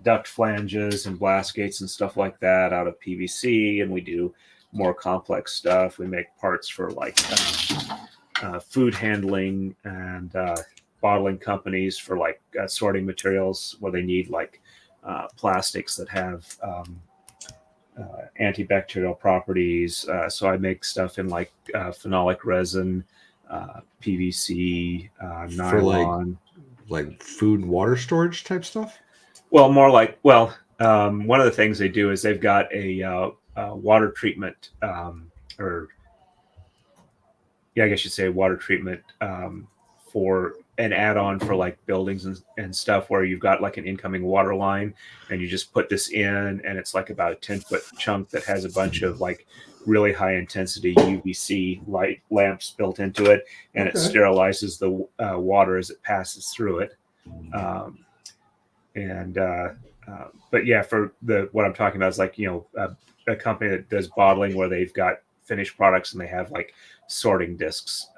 duct flanges and blast gates and stuff like that out of PVC, and we do more complex stuff. We make parts for like food handling and bottling companies for like sorting materials where they need like plastics that have antibacterial properties. So I make stuff in like phenolic resin, PVC, nylon. For like food and water storage type stuff? Well, more like, one of the things they do is they've got a water treatment I guess you'd say water treatment for an add-on for like buildings and stuff where you've got like an incoming water line and you just put this in and it's like about a 10-foot chunk that has a bunch of like really high intensity UVC light lamps built into it, and it sterilizes the water as it passes through it. But yeah, for what I'm talking about is like, a company that does bottling where they've got finished products and they have like sorting discs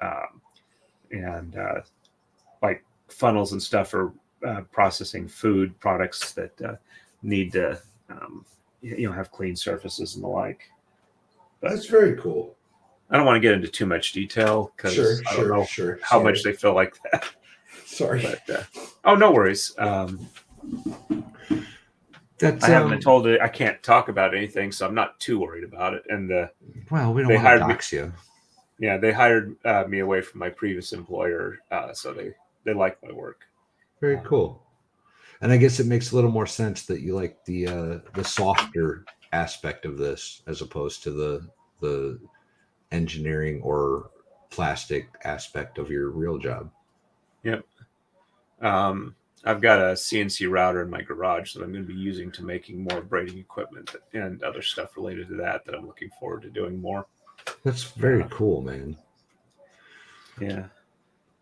and like funnels and stuff for processing food products that need to have clean surfaces and the like. But that's very cool. I don't want to get into too much detail because I don't know how much they feel like that. Sorry. But, no worries. I haven't been told I can't talk about anything, so I'm not too worried about it. And we don't want to dox you. Yeah, they hired me away from my previous employer, so they like my work. Very cool. And I guess it makes a little more sense that you like the softer aspect of this as opposed to the engineering or plastic aspect of your real job. Yep. I've got a CNC router in my garage that I'm going to be using to making more braiding equipment and other stuff related to that I'm looking forward to doing more. That's very cool, man. Yeah.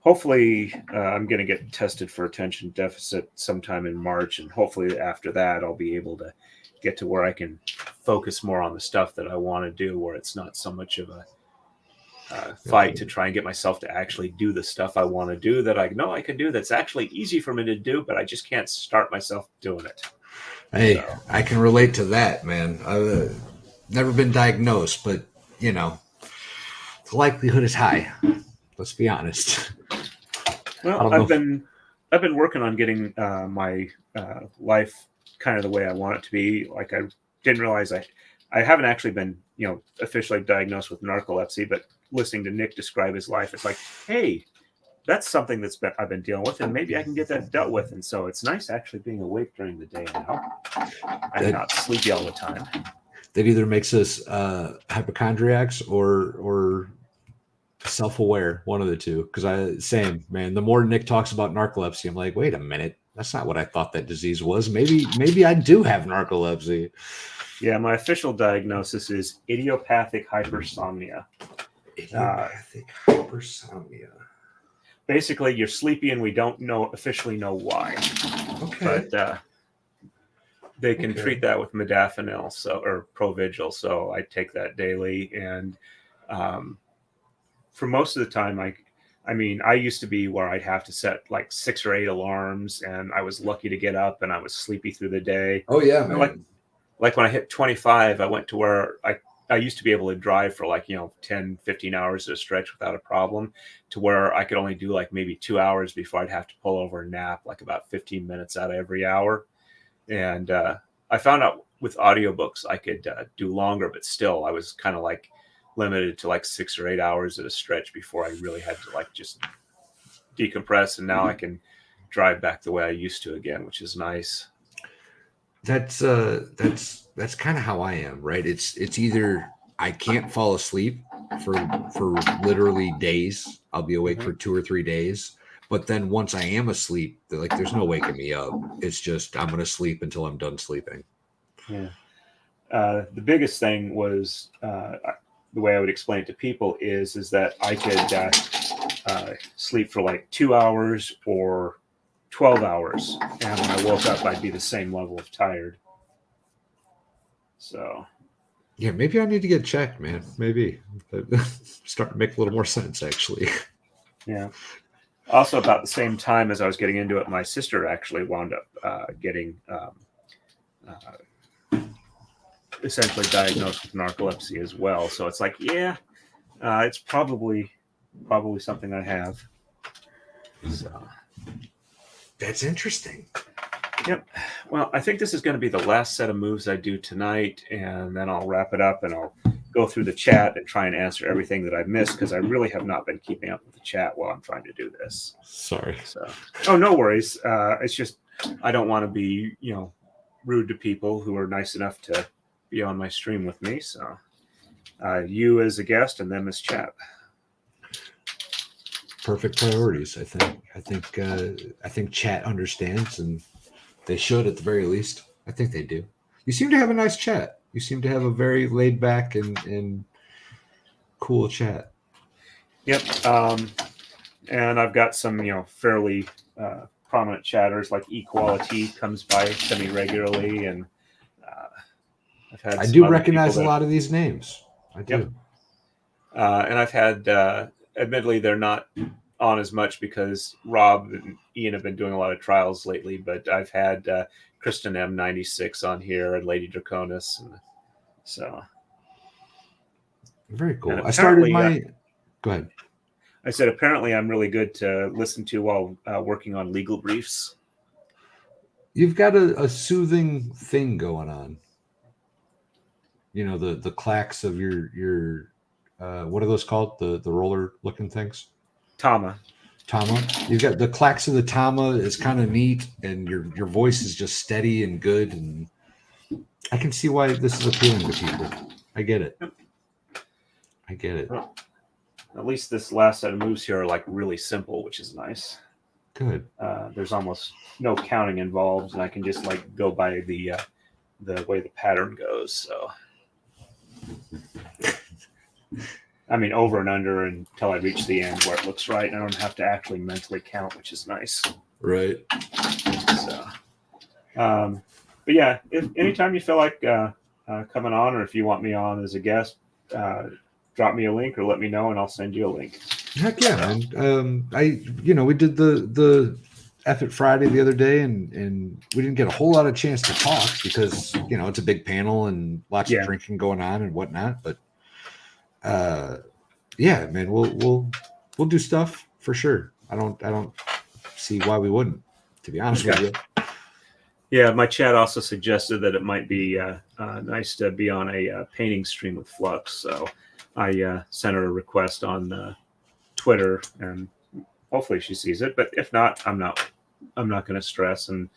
Hopefully, I'm going to get tested for attention deficit sometime in March, and hopefully after that, I'll be able to get to where I can focus more on the stuff that I want to do, where it's not so much of a fight to try and get myself to actually do the stuff I want to do that I know I can do that's actually easy for me to do, but I just can't start myself doing it. Hey, so. I can relate to that, man. I've never been diagnosed, but, you know, the likelihood is high. Let's be honest. Well, I've been working on getting my life kind of the way I want it to be. Like, I didn't realize I haven't actually been, officially diagnosed with narcolepsy, but listening to Nick describe his life, it's like, hey, that's something I've been dealing with, and maybe I can get that dealt with. And so it's nice actually being awake during the day now. I'm not sleepy all the time. That either makes us hypochondriacs or self-aware, one of the two. Because same, man. The more Nick talks about narcolepsy, I'm like, wait a minute, that's not what I thought that disease was. Maybe I do have narcolepsy. Yeah, my official diagnosis is idiopathic hypersomnia. Idiopathic hypersomnia. Basically, you're sleepy, and we don't officially know why. Okay. But they can treat that with modafinil, or Provigil. So I take that daily, and for most of the time, I used to be where I'd have to set like 6 or 8 alarms, and I was lucky to get up, and I was sleepy through the day. Oh yeah, man. Like when I hit 25, I went to where I used to be able to drive for 10, 15 hours at a stretch without a problem, to where I could only do like maybe 2 hours before I'd have to pull over and nap, like about 15 minutes out of every hour. And I found out with audiobooks I could do longer, but still I was kind of like limited to like 6 or 8 hours at a stretch before I really had to just decompress. And now I can drive back the way I used to again, which is nice. That's kind of how I am, right? It's either I can't fall asleep for literally days. I'll be awake for 2 or 3 days, but then once I am asleep, there's no waking me up. It's just I'm gonna sleep until I'm done sleeping. Yeah. The biggest thing was the way I would explain it to people is that I could sleep for like 2 hours or 12 hours, and when I woke up, I'd be the same level of tired. So, yeah, maybe I need to get checked, man. Maybe start to make a little more sense, actually. Yeah. Also, about the same time as I was getting into it, my sister actually wound up getting essentially diagnosed with narcolepsy as well. So it's like, yeah, it's probably something I have. So. That's interesting. Yep. Well, I think this is going to be the last set of moves I do tonight, and then I'll wrap it up and I'll go through the chat and try and answer everything that I've missed, because I really have not been keeping up with the chat while I'm trying to do this. Sorry. So, no worries. It's just I don't want to be, rude to people who are nice enough to be on my stream with me. So, you as a guest and them as chat. Perfect priorities, I think. I think chat understands, and they should at the very least. I think they do. You seem to have a nice chat. You seem to have a very laid back and cool chat. Yep. And I've got some, fairly prominent chatters, like Equality comes by semi-regularly, and I've had. I do recognize a lot of these names. I do. Yep. And I've had, admittedly, they're not on as much because Rob and Ian have been doing a lot of trials lately, but I've had Kristen M96 on here and Lady Draconis. And so. Very cool. I started my... Go ahead. I said, apparently I'm really good to listen to while working on legal briefs. You've got a soothing thing going on. The clacks of your what are those called? The roller looking things? Tama. You've got the clacks of the tama is kind of neat, and your voice is just steady and good, and I can see why this is appealing to people. I get it. Well, at least this last set of moves here are like really simple, which is nice. Good. There's almost no counting involved, and I can just like go by the way the pattern goes. So, I mean, over and under until I reach the end where it looks right, and I don't have to actually mentally count, which is nice. Right. So, but yeah, if anytime you feel like coming on, or if you want me on as a guest, drop me a link or let me know, and I'll send you a link. Heck yeah, man. We did the Effort Friday the other day, and we didn't get a whole lot of chance to talk because it's a big panel and lots of drinking going on and whatnot. But yeah, man, we'll do stuff for sure. I don't see why we wouldn't, to be honest with you. Yeah, my chat also suggested that it might be nice to be on a painting stream with Flux, so I sent her a request on Twitter, and hopefully she sees it. But if not, I'm not going to stress, and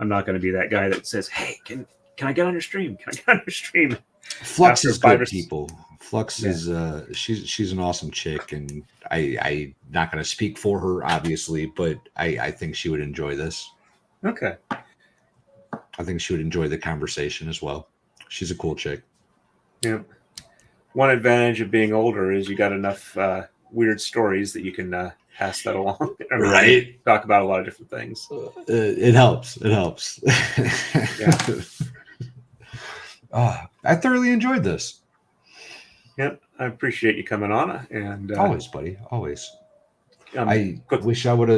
I'm not going to be that guy that says, "Hey, can I get on your stream? Can I get on your stream?" Flux is good, people. Flux is she's an awesome chick, and I'm not going to speak for her, obviously, but I think she would enjoy this. Okay. I think she would enjoy the conversation as well. She's a cool chick. Yeah. One advantage of being older is you got enough weird stories that you can pass that along. Right. Talk about a lot of different things. It helps. It helps. Yeah. I thoroughly enjoyed this. Yep. I appreciate you coming on. And always, buddy. Always. I wish I would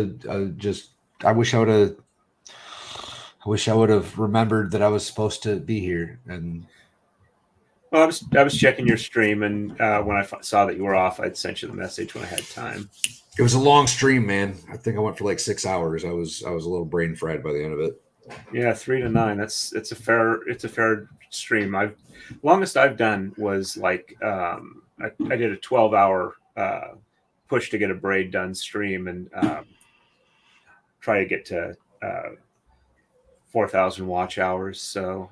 have remembered that I was supposed to be here. And well, I was checking your stream, and when I saw that you were off, I'd sent you the message when I had time. It was a long stream, man. I think I went for like 6 hours. I was a little brain fried by the end of it. Yeah, 3 to 9. It's a fair stream. Longest I've done was like I did a 12-hour push to get a braid done stream, and try to get to 4,000 watch hours. So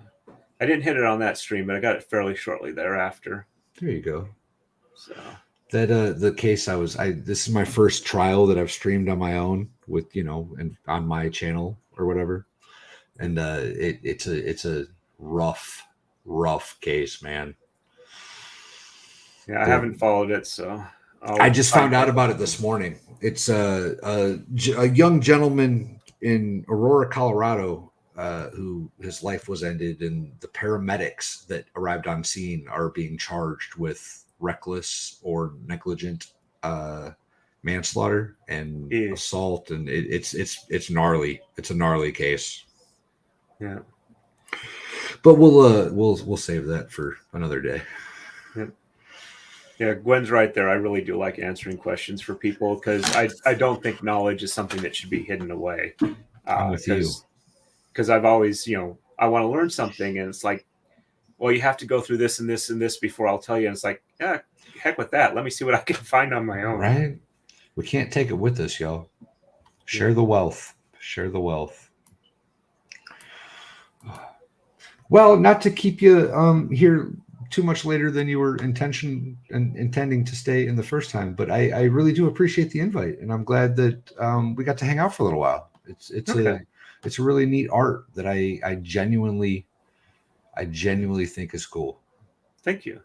I didn't hit it on that stream, but I got it fairly shortly thereafter. There you go. So that the case this is my first trial that I've streamed on my own with and on my channel or whatever, and it's a rough case, man. Yeah, I haven't followed it, so I just found out about it this morning. It's a young gentleman in Aurora, Colorado, who his life was ended, and the paramedics that arrived on scene are being charged with reckless or negligent manslaughter and assault, and it's gnarly. It's a gnarly case. Yeah, but we'll save that for another day. Yeah, Gwen's right there. I really do like answering questions for people because I don't think knowledge is something that should be hidden away. I'm with you. Because I've always, I want to learn something, and it's like, well, you have to go through this and this and this before I'll tell you. And it's like, yeah, heck with that. Let me see what I can find on my own. Right? We can't take it with us, y'all. Share the wealth. Share the wealth. Well, not to keep you here too much later than you were intending to stay in the first time, but I really do appreciate the invite, and I'm glad that we got to hang out for a little while. It's a really neat art that I genuinely think is cool. Thank you.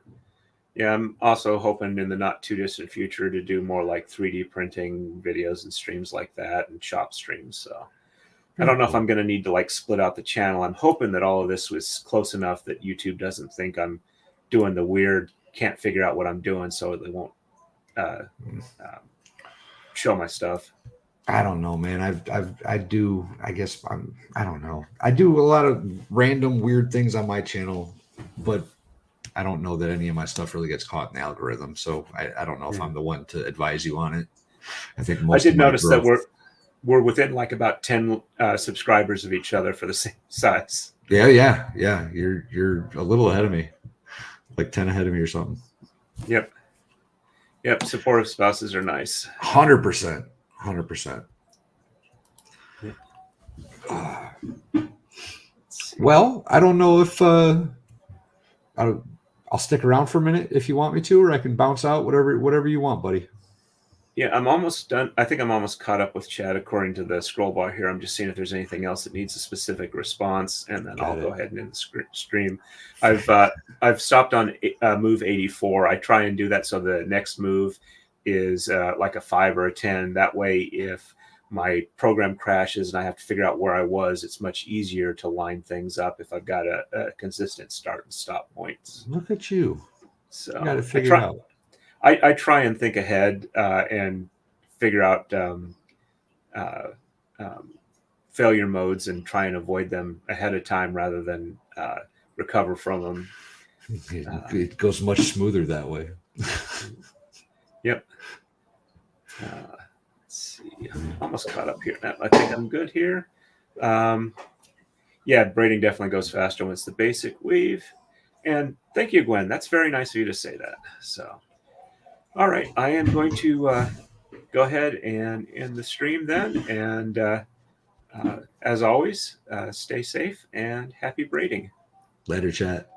Yeah, I'm also hoping in the not too distant future to do more like 3D printing videos and streams like that, and shop streams. So I don't know if I'm going to need to like split out the channel. I'm hoping that all of this was close enough that YouTube doesn't think I'm doing the weird, can't figure out what I'm doing, so they won't show my stuff. I don't know, man. I do a lot of random weird things on my channel, but I don't know that any of my stuff really gets caught in the algorithm. So I don't know if I'm the one to advise you on it. I think most I did notice that we're within like about 10 subscribers of each other for the same size. Yeah. You're a little ahead of me, like 10 ahead of me or something. Yep. Supportive spouses are nice. 100%. Well, I don't know if I'll stick around for a minute if you want me to, or I can bounce out, whatever you want, buddy. Yeah, I'm almost done. I think I'm almost caught up with chat according to the scroll bar here. I'm just seeing if there's anything else that needs a specific response, and then I'll go ahead and end the stream. I've stopped on move 84. I try and do that so the next move is like a 5 or a 10. That way, if my program crashes and I have to figure out where I was, it's much easier to line things up if I've got a consistent start and stop points. Look at you. So You got it figured out. I try and think ahead and figure out failure modes and try and avoid them ahead of time rather than recover from them. It goes much smoother that way. Yep. Let's see. I'm almost caught up here. I think I'm good here. Yeah, braiding definitely goes faster when it's the basic weave. And thank you, Gwen. That's very nice of you to say that. So. All right, I am going to go ahead and end the stream then. And as always, stay safe and happy braiding. Later, chat.